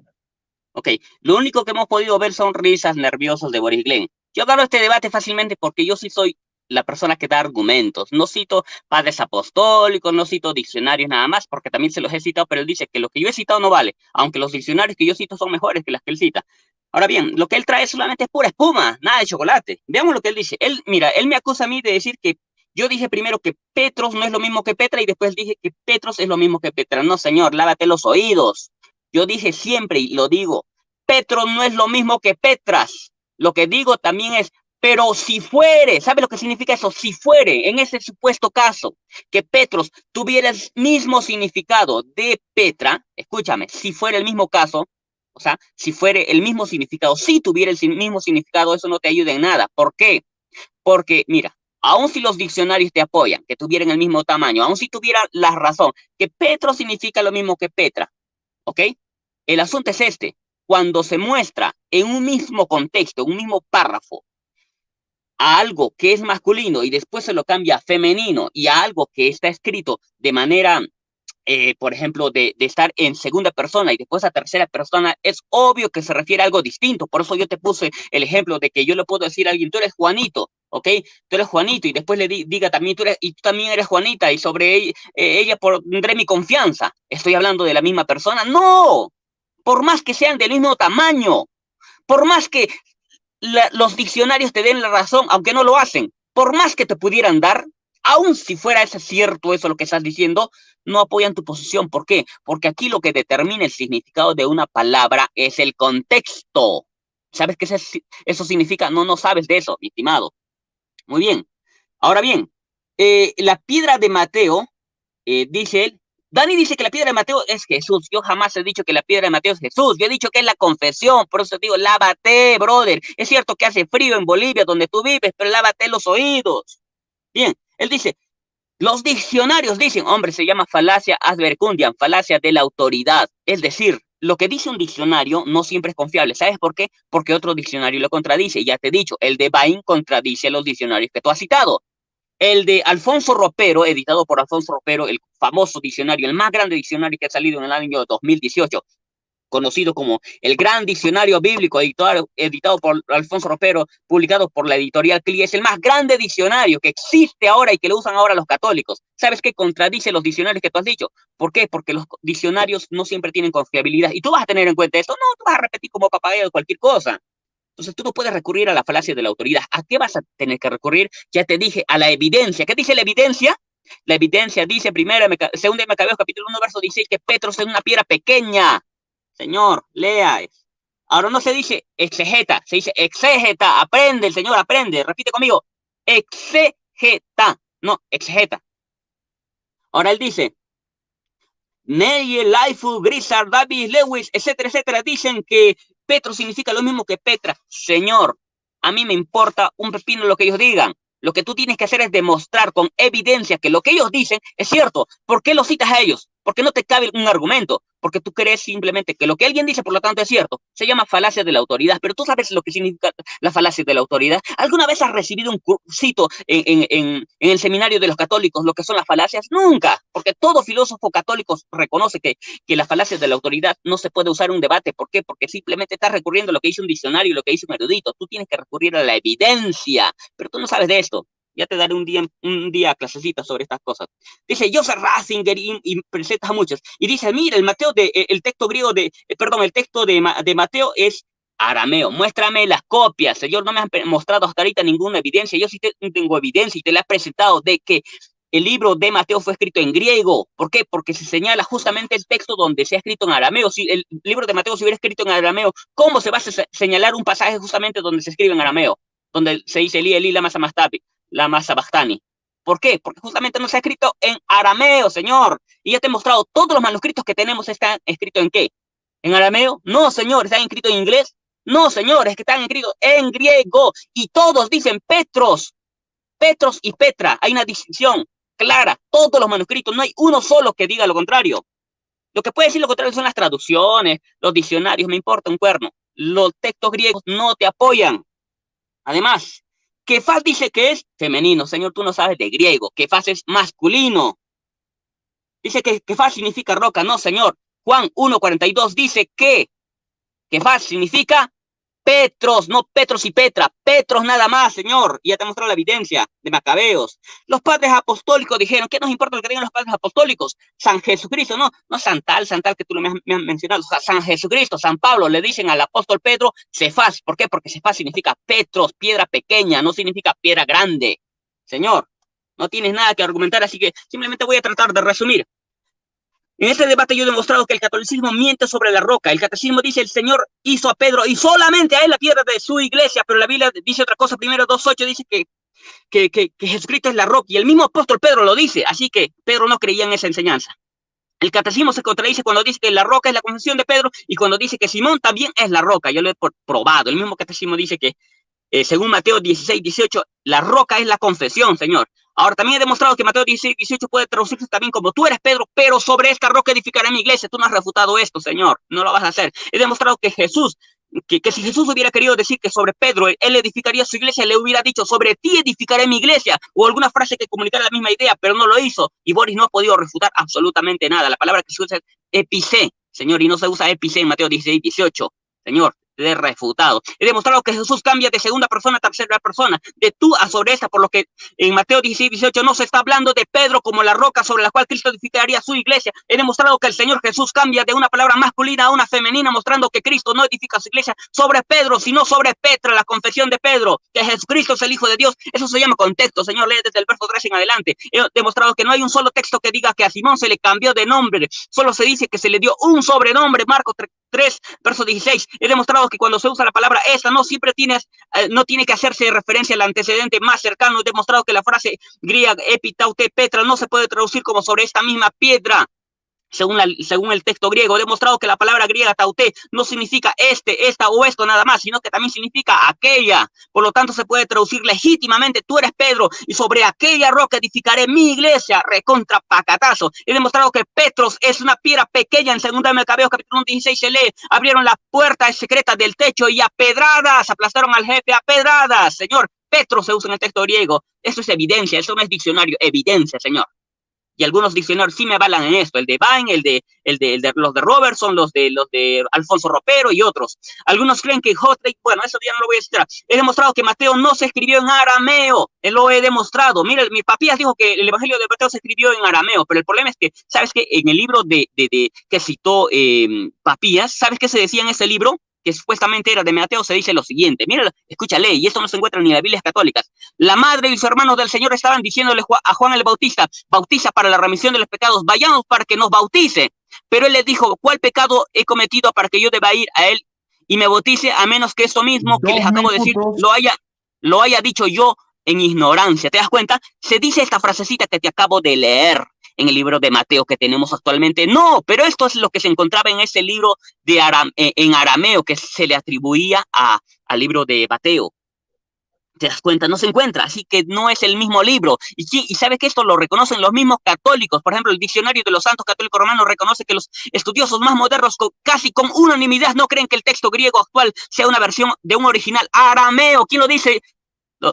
Ok, lo único que hemos podido ver son risas nerviosas de Boris Glenn. Yo gano este debate fácilmente porque yo sí soy la persona que da argumentos. No cito padres apostólicos, no cito diccionarios nada más, porque también se los he citado, pero él dice que lo que yo he citado no vale, aunque los diccionarios que yo cito son mejores que las que él cita. Ahora bien, lo que él trae solamente es pura espuma, nada de chocolate. Veamos lo que él dice. Él me acusa a mí de decir que yo dije primero que Petros no es lo mismo que Petra y después dije que Petros es lo mismo que Petra. No, señor, lávate los oídos. Yo dije siempre y lo digo, Petros no es lo mismo que Petras. Lo que digo también es, pero si fuere, ¿sabe lo que significa eso? Si fuere, en ese supuesto caso, que Petros tuviera el mismo significado de Petra, escúchame, si fuera el mismo caso, o sea, si fuera el mismo significado, si tuviera el mismo significado, eso no te ayuda en nada. ¿Por qué? Porque, mira, aun si los diccionarios te apoyan, que tuvieran el mismo tamaño, aun si tuviera la razón, que Petro significa lo mismo que Petra, ¿ok? El asunto es este, cuando se muestra en un mismo contexto, en un mismo párrafo, a algo que es masculino y después se lo cambia a femenino y a algo que está escrito de manera por ejemplo, de estar en segunda persona y después a tercera persona, es obvio que se refiere a algo distinto. Por eso yo te puse el ejemplo de que yo le puedo decir a alguien, tú eres Juanito, ¿ok? Tú eres Juanito, y después le diga también, y tú también eres Juanita, y sobre ella pondré mi confianza. ¿Estoy hablando de la misma persona? ¡No! Por más que sean del mismo tamaño, por más que los diccionarios te den la razón, aunque no lo hacen, por más que te pudieran dar, aun si fuera ese cierto eso lo que estás diciendo, no apoyan tu posición. ¿Por qué? Porque aquí lo que determina el significado de una palabra es el contexto. ¿Sabes qué eso significa? No sabes de eso, mi estimado. Muy bien. Ahora bien, la piedra de Mateo, dice él, Dani dice que la piedra de Mateo es Jesús. Yo jamás he dicho que la piedra de Mateo es Jesús. Yo he dicho que es la confesión. Por eso te digo, lávate, brother. Es cierto que hace frío en Bolivia, donde tú vives, pero lávate los oídos. Bien, él dice, los diccionarios dicen, hombre, se llama falacia advercundiam, falacia de la autoridad. Es decir, lo que dice un diccionario no siempre es confiable. ¿Sabes por qué? Porque otro diccionario lo contradice. Ya te he dicho, el de Bain contradice los diccionarios que tú has citado. El de Alfonso Ropero, editado por Alfonso Ropero, el famoso diccionario, el más grande diccionario que ha salido en el año 2018, conocido como el Gran Diccionario Bíblico, editado por Alfonso Ropero, publicado por la editorial CLI, es el más grande diccionario que existe ahora y que lo usan ahora los católicos. ¿Sabes qué contradice los diccionarios que tú has dicho? ¿Por qué? Porque los diccionarios no siempre tienen confiabilidad. ¿Y tú vas a tener en cuenta esto? No, tú vas a repetir como papagayo cualquier cosa. Entonces tú no puedes recurrir a la falacia de la autoridad. ¿A qué vas a tener que recurrir? Ya te dije, a la evidencia. ¿Qué dice la evidencia? La evidencia dice, según de Macabeos capítulo 1, verso 16, que Petros es una piedra pequeña. Señor, lea. Ahora no se dice exegeta, se dice exégeta. Aprende, el Señor, aprende. Repite conmigo. Exégeta, no, exegeta. Ahora él dice, Neye, Laifu, Grisard, Davis, Lewis, etcétera, etcétera, dicen que Petro significa lo mismo que Petra. Señor, a mí me importa un pepino lo que ellos digan. Lo que tú tienes que hacer es demostrar con evidencia que lo que ellos dicen es cierto. ¿Por qué lo citas a ellos? Porque no te cabe un argumento. Porque tú crees simplemente que lo que alguien dice, por lo tanto, es cierto. Se llama falacia de la autoridad. Pero tú sabes lo que significa la falacia de la autoridad. ¿Alguna vez has recibido un cursito en el seminario de los católicos lo que son las falacias? Nunca. Porque todo filósofo católico reconoce que la falacia de la autoridad no se puede usar en un debate. ¿Por qué? Porque simplemente estás recurriendo a lo que dice un diccionario y lo que dice un erudito. Tú tienes que recurrir a la evidencia. Pero tú no sabes de esto. Ya te daré un día clasecita sobre estas cosas. Dice Joseph Ratzinger y presenta a muchos. Y dice, mira, el texto griego el texto de Mateo es arameo. Muéstrame las copias. Señor, no me han mostrado hasta ahorita ninguna evidencia. Yo sí tengo evidencia y te la he presentado de que el libro de Mateo fue escrito en griego. ¿Por qué? Porque se señala justamente el texto donde se ha escrito en arameo. Si el libro de Mateo se hubiera escrito en arameo, ¿cómo se va a señalar un pasaje justamente donde se escribe en arameo? Donde se dice Eli, lama sabachthani. ¿Por qué? Porque justamente no se ha escrito en arameo, señor. Y ya te he mostrado, todos los manuscritos que tenemos están escritos ¿en qué? ¿En arameo? No, señor. ¿Están escritos en inglés? No, señor. Es que están escritos en griego. Y todos dicen Petros. Petros y Petra. Hay una distinción clara. Todos los manuscritos. No hay uno solo que diga lo contrario. Lo que puede decir lo contrario son las traducciones, los diccionarios. Me importa un cuerno. Los textos griegos no te apoyan. Además, Kefas dice que es femenino. Señor, tú no sabes de griego. Kefas es masculino. Dice que Kefas significa roca. No, señor. Juan 1:42 dice que Kefas significa Petros, no Petros y Petra. Petros nada más, señor. Y ya te mostró la evidencia de Macabeos. Los padres apostólicos dijeron, ¿qué nos importa lo que digan los padres apostólicos? San Jesucristo, no San tal que tú me has mencionado. O sea, San Jesucristo, San Pablo, le dicen al apóstol Pedro, Cefas. ¿Por qué? Porque Cefas significa Petros, piedra pequeña, no significa piedra grande. Señor, no tienes nada que argumentar, así que simplemente voy a tratar de resumir. En este debate yo he demostrado que el catolicismo miente sobre la roca. El catecismo dice el Señor hizo a Pedro y solamente a él la piedra de su iglesia, pero la Biblia dice otra cosa. Primero 2:8 dice que Jesucristo es la roca y el mismo apóstol Pedro lo dice, así que Pedro no creía en esa enseñanza. El catecismo se contradice cuando dice que la roca es la confesión de Pedro y cuando dice que Simón también es la roca. Yo lo he probado. El mismo catecismo dice que según Mateo 16:18, la roca es la confesión, señor. Ahora, también he demostrado que Mateo 16:18 puede traducirse también como tú eres Pedro, pero sobre esta roca edificaré mi iglesia. Tú no has refutado esto, señor. No lo vas a hacer. He demostrado que Jesús que si Jesús hubiera querido decir que sobre Pedro él edificaría su iglesia, le hubiera dicho sobre ti edificaré mi iglesia, o alguna frase que comunicara la misma idea, pero no lo hizo, y Boris no ha podido refutar absolutamente nada. La palabra que se usa es epicé, Señor, y no se usa epicé en Mateo 16:18, Señor. Te he refutado. He demostrado que Jesús cambia de segunda persona a tercera persona, de tú a sobre esta, por lo que en Mateo 16:18 no se está hablando de Pedro como la roca sobre la cual Cristo edificaría su iglesia. He demostrado que el Señor Jesús cambia de una palabra masculina a una femenina, mostrando que Cristo no edifica su iglesia sobre Pedro, sino sobre Petra, la confesión de Pedro, que Jesucristo es el Hijo de Dios. Eso se llama contexto, Señor, lee desde el verso 3 en adelante. He demostrado que no hay un solo texto que diga que a Simón se le cambió de nombre, solo se dice que se le dio un sobrenombre, Marcos 3, verso 16. He demostrado que cuando se usa la palabra esta, no siempre no tiene que hacerse referencia al antecedente más cercano. He demostrado que la frase griega epitaute petra no se puede traducir como sobre esta misma piedra, según el texto griego. He demostrado que la palabra griega tauté no significa esta o esto nada más, sino que también significa aquella. Por lo tanto, se puede traducir legítimamente: tú eres Pedro, y sobre aquella roca edificaré mi iglesia, recontra pacatazo. He demostrado que Petros es una piedra pequeña. En 2 Macabeos capítulo 16 se lee: abrieron la puerta secreta del techo y a pedradas aplastaron al jefe a pedradas. Señor, Petros se usa en el texto griego. Eso es evidencia, eso no es diccionario, evidencia, Señor. Y algunos diccionarios sí me avalan en esto: el de Vine, los de Robertson, los de Alfonso Ropero y otros. Algunos creen que bueno, eso ya no lo voy a citar. He demostrado que Mateo no se escribió en arameo, lo he demostrado. Mira, mi Papías dijo que el Evangelio de Mateo se escribió en arameo, pero el problema es que, ¿sabes qué? En el libro que citó Papías, ¿sabes qué se decía en ese libro? Que supuestamente era de Mateo, se dice lo siguiente: mira, escúchale, y esto no se encuentra ni en las Biblias católicas. La madre y los hermanos del Señor estaban diciéndole a Juan el Bautista: bautiza para la remisión de los pecados, vayamos para que nos bautice. Pero él les dijo: ¿cuál pecado he cometido para que yo deba ir a él y me bautice, a menos que esto mismo que les acabo de decir lo haya dicho yo en ignorancia? ¿Te das cuenta? Se dice esta frasecita que te acabo de leer en el libro de Mateo que tenemos actualmente. No, pero esto es lo que se encontraba en ese libro en arameo que se le atribuía al libro de Mateo. ¿Te das cuenta? No se encuentra, así que no es el mismo libro. Y sabes que esto lo reconocen los mismos católicos. Por ejemplo, el Diccionario de los Santos Católicos Romanos reconoce que los estudiosos más modernos casi con unanimidad no creen que el texto griego actual sea una versión de un original arameo. ¿Quién lo dice?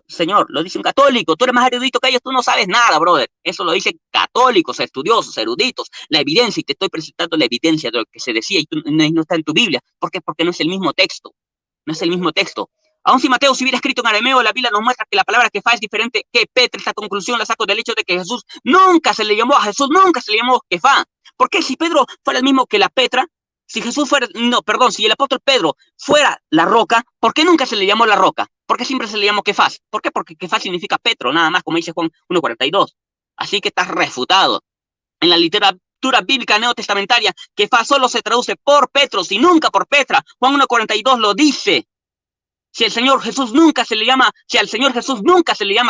Señor, lo dice un católico. Tú eres más erudito que ellos, tú no sabes nada, brother. Eso lo dicen católicos, estudiosos, eruditos. La evidencia, y te estoy presentando la evidencia de lo que se decía y no está en tu Biblia. ¿Por qué? Porque no es el mismo texto. No es el mismo texto. Aun si Mateo se hubiera escrito en arameo, la Biblia nos muestra que la palabra Kefá es diferente que Petra. Esta conclusión la saco del hecho de que Jesús nunca se le llamó Kefá. ¿Por qué? Si Pedro fuera el mismo que la Petra, si el apóstol Pedro fuera la roca, ¿por qué nunca se le llamó la roca? ¿Por qué siempre se le llamó Kefás? ¿Por qué? Porque Kefás significa Petro, nada más, como dice Juan 1:42. Así que estás refutado. En la literatura bíblica neotestamentaria, Kefás solo se traduce por Petros y nunca por Petra. Juan 1:42 lo dice. Si al Señor Jesús nunca se le llama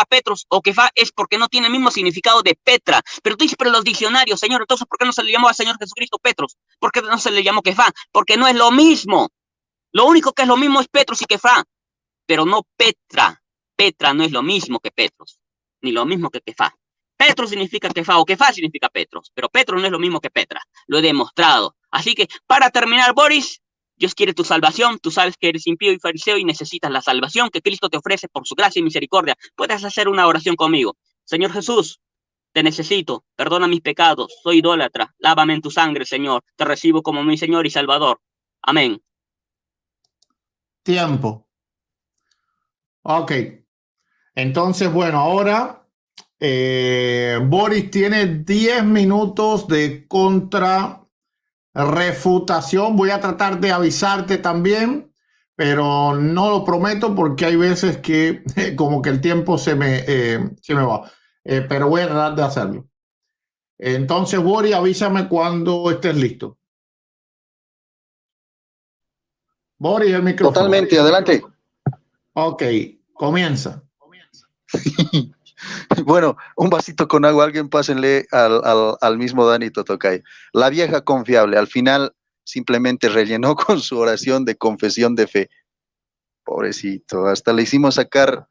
Petros o Kefá, es porque no tiene el mismo significado de Petra. Pero tú dices, pero los diccionarios, Señor, entonces, ¿por qué no se le llamó al Señor Jesucristo Petros? ¿Por qué no se le llamó Kefá? Porque no es lo mismo. Lo único que es lo mismo es Petros y Kefá, pero no Petra. Petra no es lo mismo que Petros, ni lo mismo que Kefá. Petros significa Kefá o Kefá significa Petros, pero Petros no es lo mismo que Petra. Lo he demostrado. Así que, para terminar, Boris, Dios quiere tu salvación. Tú sabes que eres impío y fariseo y necesitas la salvación que Cristo te ofrece por su gracia y misericordia. Puedes hacer una oración conmigo. Señor Jesús, te necesito. Perdona mis pecados. Soy idólatra. Lávame en tu sangre, Señor. Te recibo como mi Señor y Salvador. Amén. Tiempo. Ok. Entonces, bueno, ahora Boris tiene 10 minutos de refutación. Voy a tratar de avisarte también, pero no lo prometo porque hay veces que como que el tiempo se me va. Pero voy a tratar de hacerlo. Entonces, Boris, avísame cuando estés listo. Boris, el micrófono. Totalmente, adelante. Ok, comienza. Bueno, un vasito con agua, alguien pásenle al mismo Dani Totocay. La vieja confiable, al final simplemente rellenó con su oración de confesión de fe. Pobrecito, hasta le hicimos sacar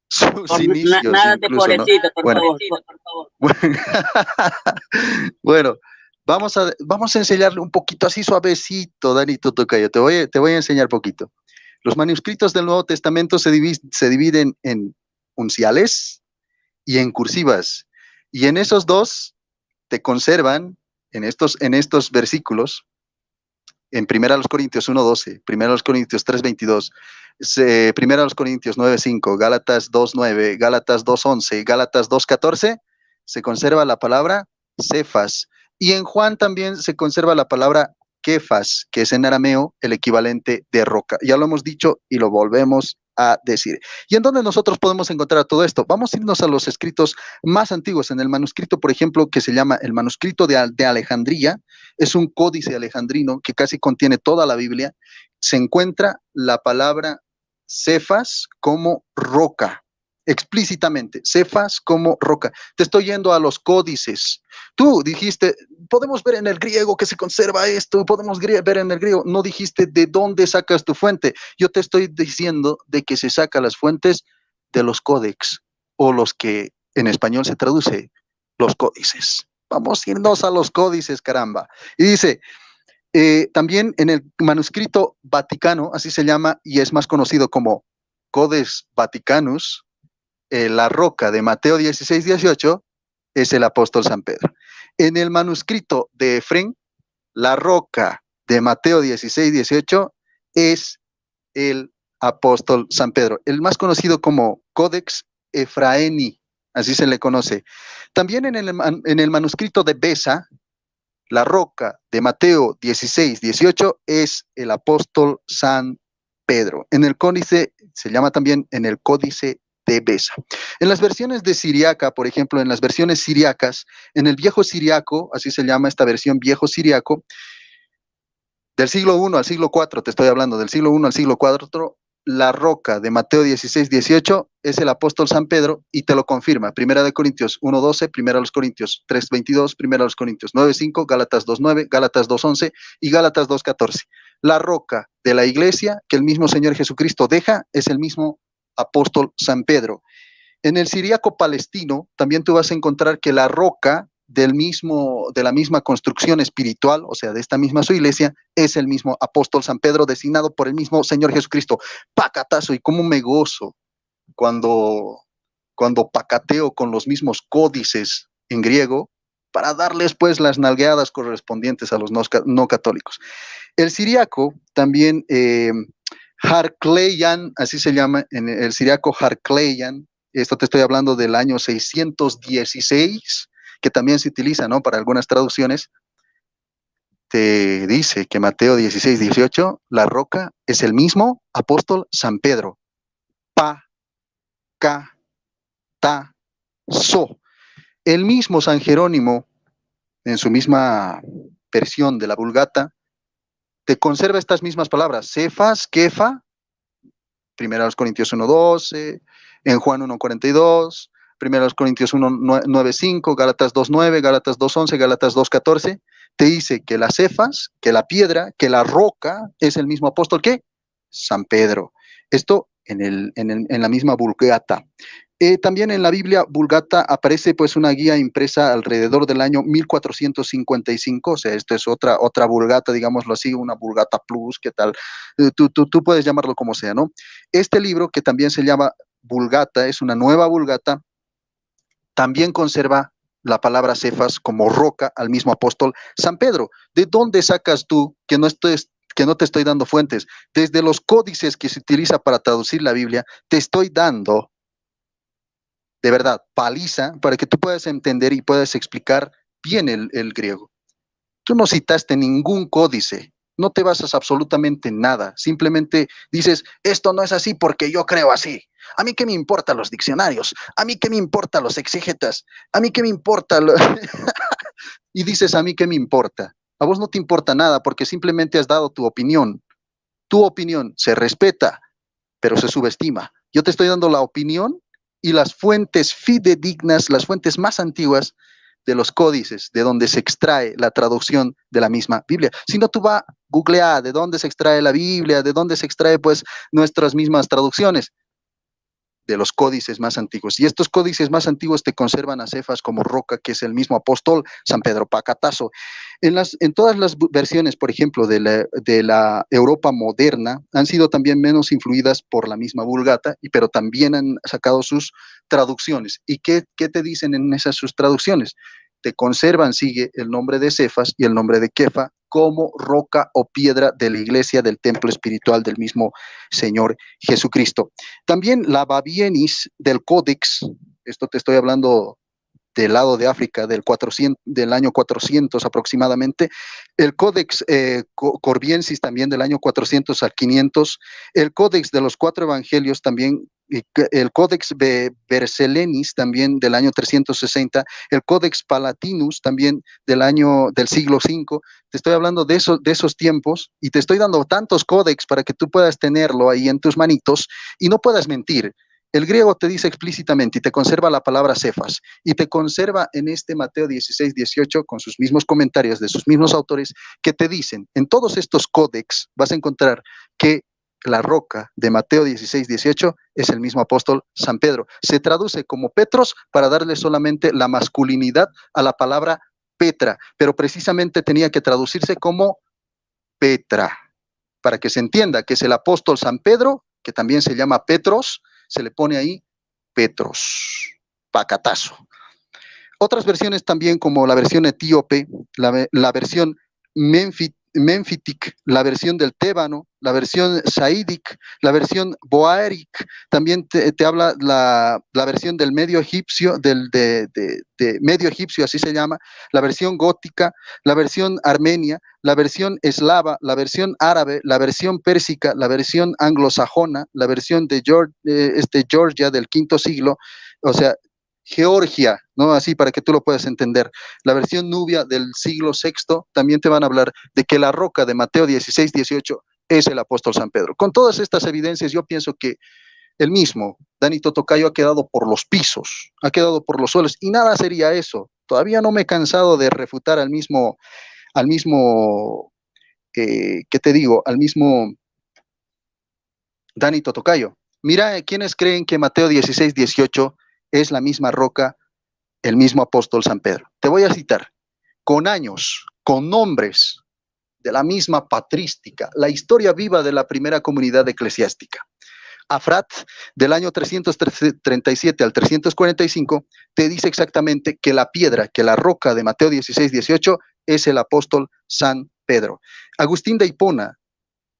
sus inicios. Nada de pobrecito, ¿no? Por bueno. favor. Bueno, Vamos a enseñarle un poquito así suavecito, Danito Tocayo. Te voy a enseñar poquito. Los manuscritos del Nuevo Testamento se dividen en unciales y en cursivas. Y en esos dos te conservan, en estos versículos, en 1 Corintios 1:12, 1 Corintios 3:22, 1 Corintios 9:5, Gálatas 2:9, Gálatas 2:11, Gálatas 2:14, se conserva la palabra Cefas. Y en Juan también se conserva la palabra Kefas, que es en arameo el equivalente de roca. Ya lo hemos dicho y lo volvemos a decir. ¿Y en dónde nosotros podemos encontrar todo esto? Vamos a irnos a los escritos más antiguos. En el manuscrito, por ejemplo, que se llama el manuscrito de Alejandría, es un códice alejandrino que casi contiene toda la Biblia. Se encuentra la palabra Cefas como roca, explícitamente, Cefas como roca. Te estoy yendo a los códices. Tú dijiste, podemos ver en el griego que se conserva esto, podemos ver en el griego. No dijiste de dónde sacas tu fuente. Yo te estoy diciendo de que se saca las fuentes de los códex, o los que en español se traduce, los códices. Vamos a irnos a los códices, caramba. Y dice, también en el manuscrito Vaticano, así se llama, y es más conocido como Codex Vaticanus, la roca de Mateo 16:18 es el apóstol San Pedro. En el manuscrito de Efrén, la roca de Mateo 16:18 es el apóstol San Pedro, el más conocido como Codex Efraeni, así se le conoce. También en el manuscrito de Besa, la roca de Mateo 16:18 es el apóstol San Pedro. En el códice, se llama también en el códice de Besa. En las versiones de Siriaca, por ejemplo, en las versiones siriacas, en el viejo siriaco, así se llama esta versión viejo siriaco, del siglo I al siglo IV, te estoy hablando, del siglo I al siglo IV, la roca de Mateo 16:18 es el apóstol San Pedro, y te lo confirma. 1 Corintios 1:12, 1 Corintios 3:22, 1 Corintios 9:5, Gálatas 2:9, Gálatas 2:11 y Gálatas 2:14. La roca de la iglesia que el mismo Señor Jesucristo deja es el mismo apóstol San Pedro. En el siríaco palestino también tú vas a encontrar que la roca de la misma construcción espiritual, o sea, de esta misma su iglesia, es el mismo apóstol San Pedro, designado por el mismo Señor Jesucristo. Pacatazo, y cómo me gozo cuando pacateo con los mismos códices en griego para darles pues las nalgueadas correspondientes a los no católicos. El siríaco también, Harkleyan, así se llama, en el siríaco Harkleyan, esto te estoy hablando del año 616, que también se utiliza, ¿no?, para algunas traducciones. Te dice que Mateo 16:18, la roca es el mismo apóstol San Pedro. Pa, ca, ta, so. El mismo San Jerónimo, en su misma versión de la Vulgata, te conserva estas mismas palabras, Cefas, Kefa, 1 Corintios 1:12, en Juan 1:42, 1 Corintios 1:9:5, Gálatas 2:9, Gálatas 2:11, Gálatas 2:14, te dice que las Cefas, que la piedra, que la roca es el mismo apóstol que San Pedro. Esto en la misma Vulgata. También en la Biblia Vulgata aparece pues una guía impresa alrededor del año 1455, o sea, esto es otra Vulgata, digámoslo así, una Vulgata Plus, ¿qué tal? Tú puedes llamarlo como sea, ¿no? Este libro, que también se llama Vulgata, es una nueva Vulgata, también conserva la palabra Cefas como roca al mismo apóstol San Pedro. ¿De dónde sacas tú que no te estoy dando fuentes? Desde los códices que se utiliza para traducir la Biblia, te estoy dando, de verdad, paliza para que tú puedas entender y puedas explicar bien el griego. Tú no citaste ningún códice, no te basas absolutamente en nada, simplemente dices, esto no es así porque yo creo así. A mí qué me importan los diccionarios, a mí qué me importan los exégetas, a mí qué me importa y dices, a mí qué me importa. A vos no te importa nada porque simplemente has dado tu opinión. Tu opinión se respeta, pero se subestima. Yo te estoy dando la opinión y las fuentes fidedignas, las fuentes más antiguas de los códices, de donde se extrae la traducción de la misma Biblia. Si no, tú vas a googlear de dónde se extrae la Biblia, de dónde se extrae pues nuestras mismas traducciones. de los códices más antiguos. Y estos códices más antiguos te conservan a Cefas como roca, que es el mismo apóstol San Pedro Pacatazo. En todas las versiones, por ejemplo, de la Europa moderna, han sido también menos influidas por la misma Vulgata, pero también han sacado sus traducciones. ¿Y qué te dicen en esas sus traducciones? Te conservan, sigue el nombre de Cefas y el nombre de Kefa como roca o piedra de la iglesia del templo espiritual del mismo Señor Jesucristo. También la Babienis del Códex, esto te estoy hablando del lado de África, del año 400 aproximadamente, el Códex Corbiensis también del año 400 al 500, el Códex de los 4 Evangelios también, el Códex Vercellenis también del año 360, el Códex Palatinus también del siglo V. Te estoy hablando de esos tiempos y te estoy dando tantos códex para que tú puedas tenerlo ahí en tus manitos y no puedas mentir. El griego te dice explícitamente y te conserva la palabra Cefas y te conserva en este Mateo 16, 18 con sus mismos comentarios de sus mismos autores que te dicen, en todos estos códex vas a encontrar que la roca de Mateo 16, 18 es el mismo apóstol San Pedro. Se traduce como Petros para darle solamente la masculinidad a la palabra Petra, pero precisamente tenía que traducirse como Petra, para que se entienda que es el apóstol San Pedro, que también se llama Petros, se le pone ahí Petros, Pacatazo. Otras versiones también, como la versión etíope, la versión Menfitic, la versión del Tébano, la versión Saidic, la versión Boaeric, también te habla la versión del medio egipcio, de medio egipcio, así se llama, la versión gótica, la versión armenia, la versión eslava, la versión árabe, la versión pérsica, la versión anglosajona, la versión de Georgia del V siglo, o sea, Georgia, ¿no? Así para que tú lo puedas entender. La versión nubia del siglo VI también te van a hablar de que la roca de Mateo 16, 18 es el apóstol San Pedro. Con todas estas evidencias, yo pienso que el mismo Danito Tocayo ha quedado por los pisos, ha quedado por los suelos, y nada sería eso. Todavía no me he cansado de refutar al mismo, ¿qué te digo? Al mismo Danito Tocayo. Mira, ¿quiénes creen que Mateo 16, 18 es la misma roca, el mismo apóstol San Pedro? Te voy a citar, con años, con nombres de la misma patrística, la historia viva de la primera comunidad eclesiástica. Afrat, del año 337 al 345, te dice exactamente que la piedra, que la roca de Mateo 16, 18 es el apóstol San Pedro. Agustín de Hipona,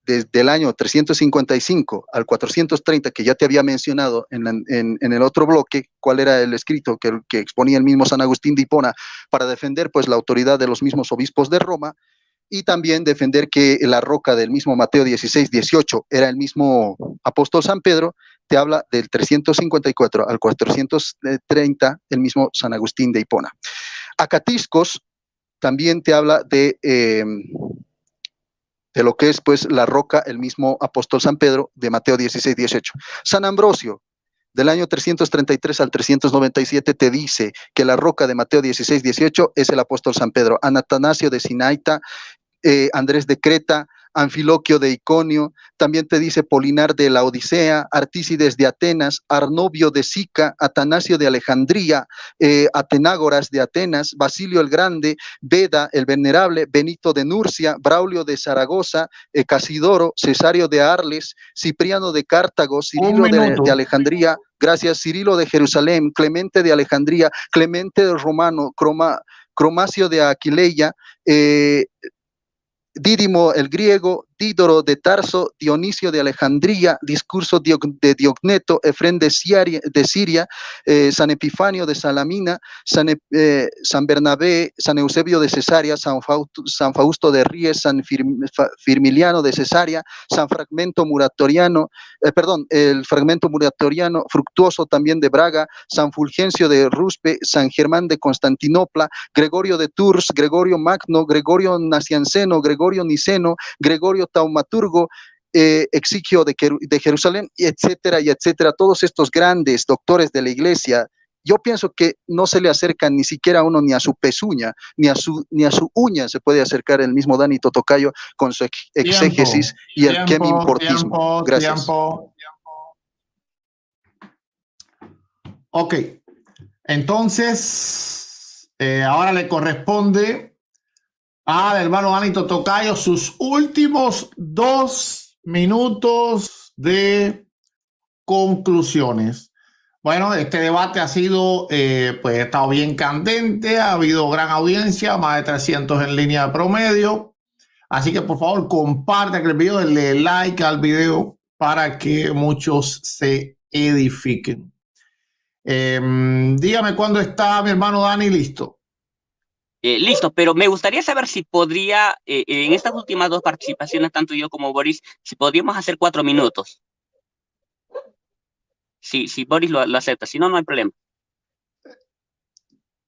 desde el año 355 al 430, que ya te había mencionado en el otro bloque, cuál era el escrito que exponía el mismo San Agustín de Hipona para defender pues la autoridad de los mismos obispos de Roma, y también defender que la roca del mismo Mateo 16, 18 era el mismo apóstol San Pedro. Te habla del 354 al 430, el mismo San Agustín de Hipona. Acatiscos también te habla de lo que es pues la roca, el mismo apóstol San Pedro, de Mateo 16, 18. San Ambrosio, del año 333 al 397, te dice que la roca de Mateo 16, 18 es el apóstol San Pedro. Atanasio de Sinaita, Andrés de Creta, Anfiloquio de Iconio, también te dice Polinar de la Odisea, Artícides de Atenas, Arnovio de Sica, Atanasio de Alejandría, Atenágoras de Atenas, Basilio el Grande, Beda el Venerable, Benito de Nurcia, Braulio de Zaragoza, Casidoro, Cesario de Arles, Cipriano de Cartago, Cirilo de Alejandría, gracias, Cirilo de Jerusalén, Clemente de Alejandría, Clemente de Romano, Cromacio de Aquileia, Dídimo el griego, Dídoro de Tarso, Dionisio de Alejandría, Discurso de Diogneto, Efrén de Siria, San Epifanio de Salamina, San Bernabé, San Eusebio de Cesarea, San Fausto de Ries, San Firmiliano de Cesarea, San Fragmento Muratoriano, el Fragmento Muratoriano, Fructuoso también de Braga, San Fulgencio de Ruspe, San Germán de Constantinopla, Gregorio de Tours, Gregorio Magno, Gregorio Nacianceno, Gregorio Niceno, Gregorio Taumaturgo, Exigio de Jerusalén, etcétera, y etcétera. Todos estos grandes doctores de la iglesia, yo pienso que no se le acercan ni siquiera a uno, ni a su pezuña, ni a su uña se puede acercar el mismo Danito Tocayo con su exégesis y el quemimportismo. Gracias. Ok, entonces ahora le corresponde al hermano Dani Totocayo sus últimos 2 minutos de conclusiones. Bueno, este debate ha sido, pues ha estado bien candente, ha habido gran audiencia, más de 300 en línea de promedio. Así que por favor comparte el video, denle like al video para que muchos se edifiquen. Dígame cuándo está mi hermano Dani listo. Listo, pero me gustaría saber si podría, en estas últimas 2 participaciones, tanto yo como Boris, si podríamos hacer 4 minutos. Si Boris lo acepta, si no, no hay problema.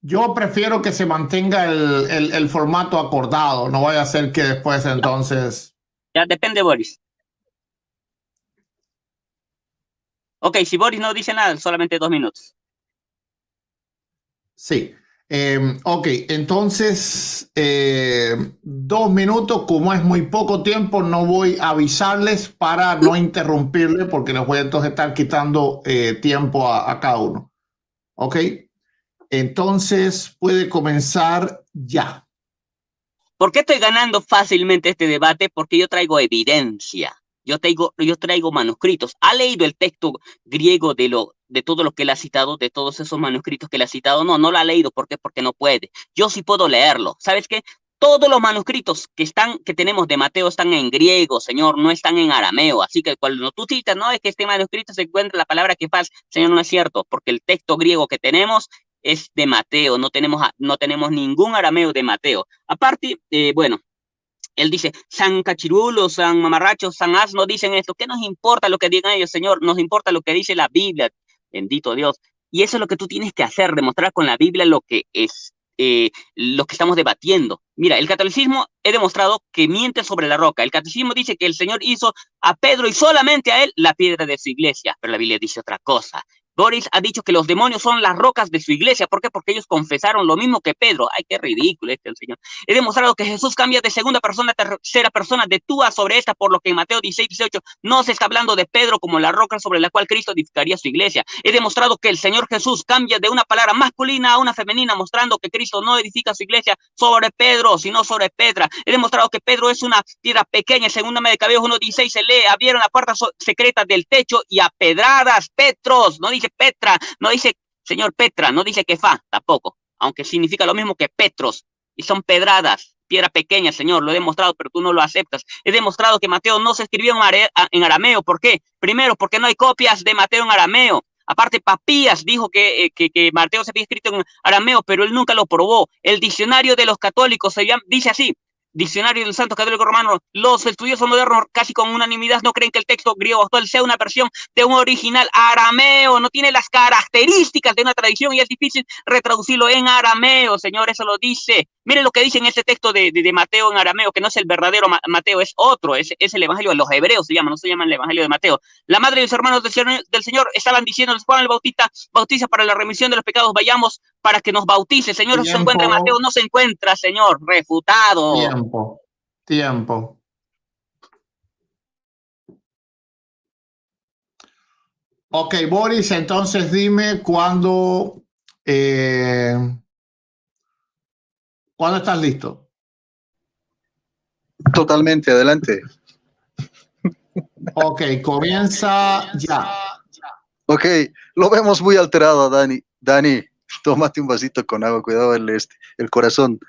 Yo prefiero que se mantenga el formato acordado, no vaya a ser que después entonces... Ya depende, Boris. Ok, si Boris no dice nada, solamente 2 minutos. Sí. Ok, entonces 2 minutos, como es muy poco tiempo, no voy a avisarles para no interrumpirle porque les voy a entonces estar quitando tiempo a cada uno. Ok, entonces puede comenzar ya. ¿Por qué estoy ganando fácilmente este debate? Porque yo traigo evidencia. Yo traigo manuscritos. ¿Ha leído el texto griego de todo lo que él ha citado, de todos esos manuscritos que él ha citado? No, no lo ha leído. ¿Por qué? Porque no puede. Yo sí puedo leerlo. ¿Sabes qué? Todos los manuscritos que tenemos de Mateo están en griego, Señor, no están en arameo. Así que cuando tú citas, no, es que este manuscrito se encuentra la palabra Kefas, Señor, no es cierto, porque el texto griego que tenemos es de Mateo, no tenemos ningún arameo de Mateo. Aparte, bueno, él dice, San Cachirulo, San Mamarracho, San Asno dicen esto. ¿Qué nos importa lo que digan ellos, Señor? Nos importa lo que dice la Biblia. Bendito Dios. Y eso es lo que tú tienes que hacer, demostrar con la Biblia lo que es, lo que estamos debatiendo. Mira, el catolicismo he demostrado que miente sobre la roca. El catecismo dice que el Señor hizo a Pedro y solamente a él la piedra de su iglesia, pero la Biblia dice otra cosa. Boris ha dicho que los demonios son las rocas de su iglesia. ¿Por qué? Porque ellos confesaron lo mismo que Pedro. Ay, qué ridículo el Señor. He demostrado que Jesús cambia de segunda persona a tercera persona, de tú a sobre esta, por lo que en Mateo 16:18 no se está hablando de Pedro como la roca sobre la cual Cristo edificaría su iglesia. He demostrado que el Señor Jesús cambia de una palabra masculina a una femenina, mostrando que Cristo no edifica su iglesia sobre Pedro, sino sobre Petra. He demostrado que Pedro es una piedra pequeña. En segunda de Caballeros 1:16 se lee, abrieron la puerta secreta del techo y a pedradas, Petros, no dice Petra, no dice Señor Petra, no dice Kefá tampoco, aunque significa lo mismo que Petros, y son pedradas, piedra pequeña, Señor, lo he demostrado, pero tú no lo aceptas. He demostrado que Mateo no se escribió en arameo. ¿Por qué? Primero, porque no hay copias de Mateo en arameo. Aparte, Papías dijo que Mateo se había escrito en arameo, pero él nunca lo probó. El diccionario de los católicos dice así, Diccionario del Santo Católico Romano, los estudiosos modernos casi con unanimidad no creen que el texto griego actual sea una versión de un original arameo, no tiene las características de una tradición y es difícil retraducirlo en arameo, Señor, eso lo dice. Miren lo que dice en este texto de Mateo en arameo, que no es el verdadero Mateo, es otro, es el Evangelio de los Hebreos, se llama, no se llama el Evangelio de Mateo. La madre y los hermanos del Señor estaban diciéndoles, Juan el Bautista bautiza para la remisión de los pecados, vayamos para que nos bautice. Señor, Tiempo. ¿se encuentra en Mateo? No se encuentra, Señor, refutado. Tiempo. Ok, Boris, entonces dime cuándo estás listo. Totalmente, adelante. Ok, comienza ya. Ok, lo vemos muy alterado, Dani. Dani, tómate un vasito con agua, cuidado el corazón.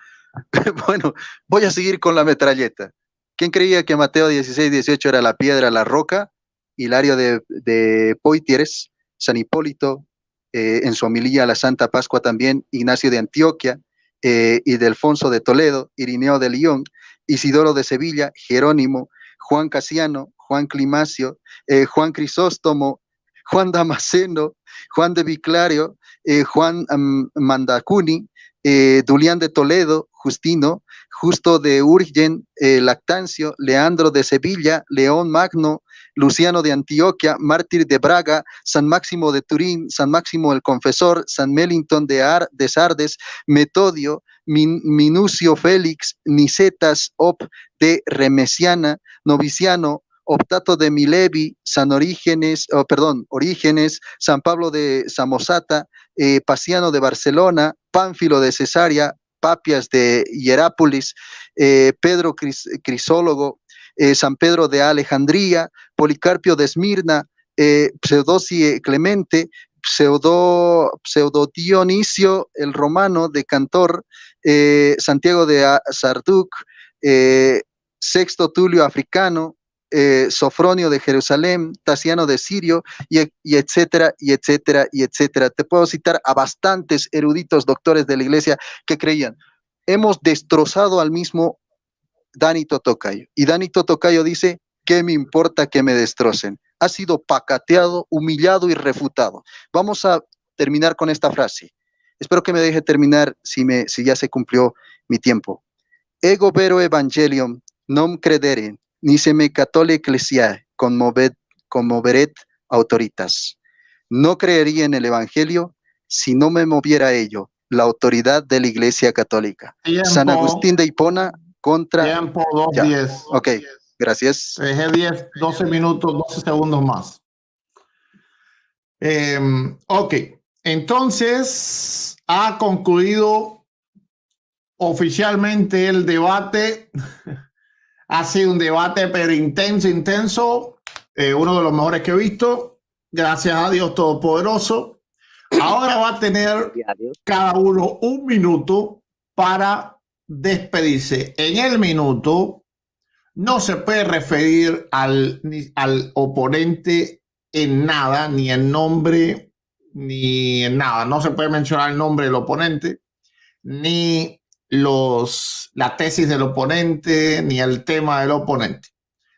Bueno, voy a seguir con la metralleta. ¿Quién creía que Mateo 16:18 era la piedra, la roca? Hilario de Poitiers, San Hipólito, en su homilía a la Santa Pascua también, Ignacio de Antioquia, Ildefonso de Toledo, Irineo de Lyon, Isidoro de Sevilla, Jerónimo, Juan Casiano, Juan Climacio, Juan Crisóstomo, Juan Damasceno, Juan de Viclario, Juan Mandacuni, Dulián de Toledo, Justino, Justo de Urgen, Lactancio, Leandro de Sevilla, León Magno, Luciano de Antioquia, Mártir de Braga, San Máximo de Turín, San Máximo el Confesor, San Melitón de Sardes, Metodio, Minucio Félix, Nicetas, Op de Remesiana, Noviciano, Optato de Milevi, Orígenes, San Pablo de Samosata, Paciano de Barcelona, Pánfilo de Cesarea, Papias de Hierápolis, Pedro Crisólogo, San Pedro de Alejandría, Policarpio de Esmirna, Pseudosie Clemente, Pseudo Dionisio el Romano de Cantor, Santiago de Sarduc, Sexto Tulio Africano, Sofronio de Jerusalén, Tasiano de Sirio, y etcétera, y etcétera, y etcétera. Te puedo citar a bastantes eruditos doctores de la iglesia que creían. Hemos destrozado al mismo Danito Tocayo. Y Danito Tocayo dice, ¿qué me importa que me destrocen? Ha sido pacateado, humillado y refutado. Vamos a terminar con esta frase. Espero que me deje terminar si ya se cumplió mi tiempo. Ego vero evangelium non credere, ni se me catole ecclesiae conmoveret autoritas. No creería en el evangelio si no me moviera a ello la autoridad de la Iglesia Católica. Tiempo. San Agustín de Hipona contra... Tiempo, 2:10. Ok, gracias. Dejé 10, 12 minutos, 12 segundos más. Ok, entonces ha concluido oficialmente el debate. Ha sido un debate, pero intenso. Uno de los mejores que he visto. Gracias a Dios Todopoderoso. Ahora va a tener cada uno un minuto para despedirse. En el minuto no se puede referir al oponente en nada, ni en nombre, ni en nada. No se puede mencionar el nombre del oponente, ni la tesis del oponente, ni el tema del oponente.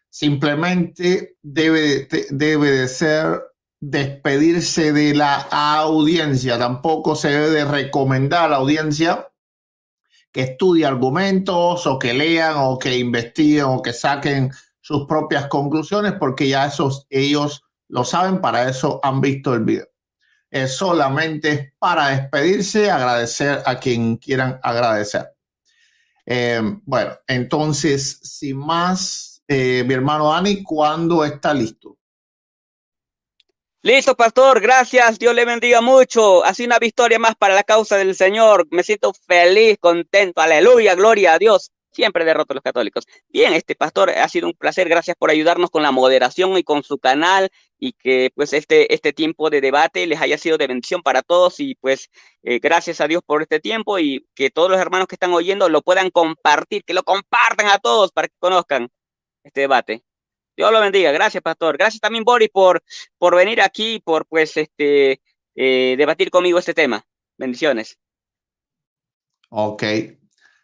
Simplemente debe de ser despedirse de la audiencia. Tampoco se debe de recomendar a la audiencia que estudie argumentos o que lean o que investiguen o que saquen sus propias conclusiones, porque ya ellos lo saben, para eso han visto el video. Es solamente para despedirse, agradecer a quien quieran agradecer. Bueno, entonces, sin más, mi hermano Dani, ¿cuándo está listo? Listo, pastor, gracias, Dios le bendiga mucho. Ha sido una victoria más para la causa del Señor. Me siento feliz, contento, aleluya, gloria a Dios. Siempre derroto a los católicos. Bien, pastor, ha sido un placer, gracias por ayudarnos con la moderación y con su canal, y que pues este tiempo de debate les haya sido de bendición para todos, y pues gracias a Dios por este tiempo, y que todos los hermanos que están oyendo lo puedan compartir, que lo compartan a todos para que conozcan este debate. Dios lo bendiga. Gracias, pastor. Gracias también, Boris, por venir aquí, por pues debatir conmigo este tema. Bendiciones. Ok,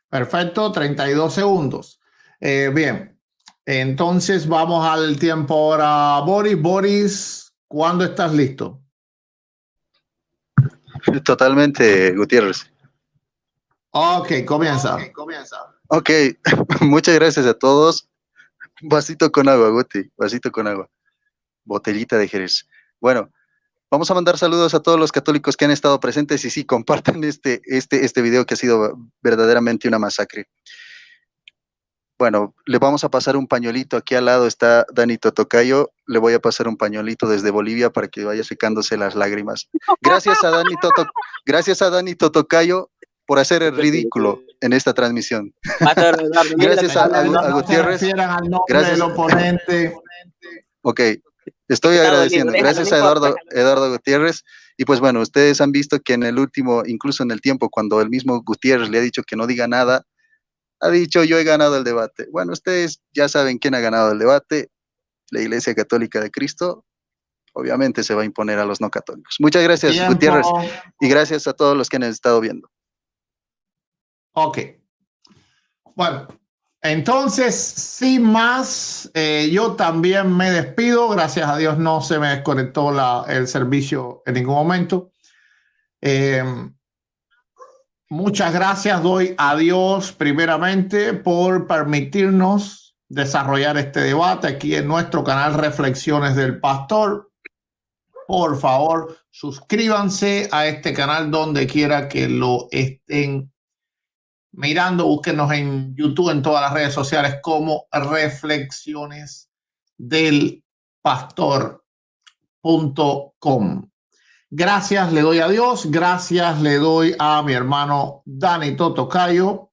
perfecto, 32 segundos. Bien, entonces vamos al tiempo ahora. Boris, ¿cuándo estás listo? Totalmente, Gutiérrez. Ok, comienza. Ok, muchas gracias a todos. Vasito con agua, Guti, vasito con agua. Botellita de Jerez. Bueno, vamos a mandar saludos a todos los católicos que han estado presentes, y sí, compartan este video, que ha sido verdaderamente una masacre. Bueno, le vamos a pasar un pañuelito. Aquí al lado está Danito Tocayo. Le voy a pasar un pañuelito desde Bolivia para que vaya secándose las lágrimas. Gracias a Danito Tocayo por hacer el ridículo en esta transmisión. Gracias a Gutiérrez. Gracias al oponente. Ok, estoy agradeciendo. Gracias a Eduardo Gutiérrez. Y pues bueno, ustedes han visto que en el último, incluso en el tiempo, cuando el mismo Gutiérrez le ha dicho que no diga nada, ha dicho: yo he ganado el debate. Bueno, ustedes ya saben quién ha ganado el debate. La Iglesia Católica de Cristo obviamente se va a imponer a los no católicos. Muchas gracias, tiempo. Gutiérrez, y gracias a todos los que han estado viendo. Ok. Bueno, entonces, sin más, yo también me despido. Gracias a Dios no se me desconectó el servicio en ningún momento. Muchas gracias doy a Dios primeramente por permitirnos desarrollar este debate aquí en nuestro canal Reflexiones del Pastor. Por favor, suscríbanse a este canal donde quiera que lo estén mirando. Búsquenos en YouTube, en todas las redes sociales como Reflexiones del pastor.com. Gracias le doy a Dios, gracias le doy a mi hermano Dani Totocayo,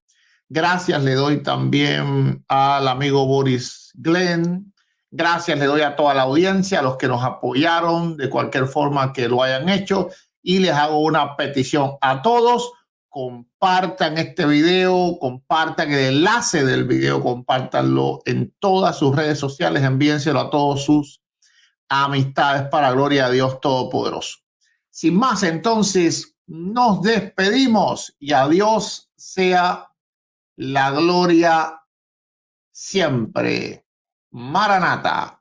gracias le doy también al amigo Boris Glenn, gracias le doy a toda la audiencia, a los que nos apoyaron de cualquier forma que lo hayan hecho, y les hago una petición a todos: compartan este video, compartan el enlace del video, compártanlo en todas sus redes sociales, envíenselo a todos sus amistades para gloria a Dios Todopoderoso. Sin más, entonces, nos despedimos y a Dios sea la gloria siempre. Maranata.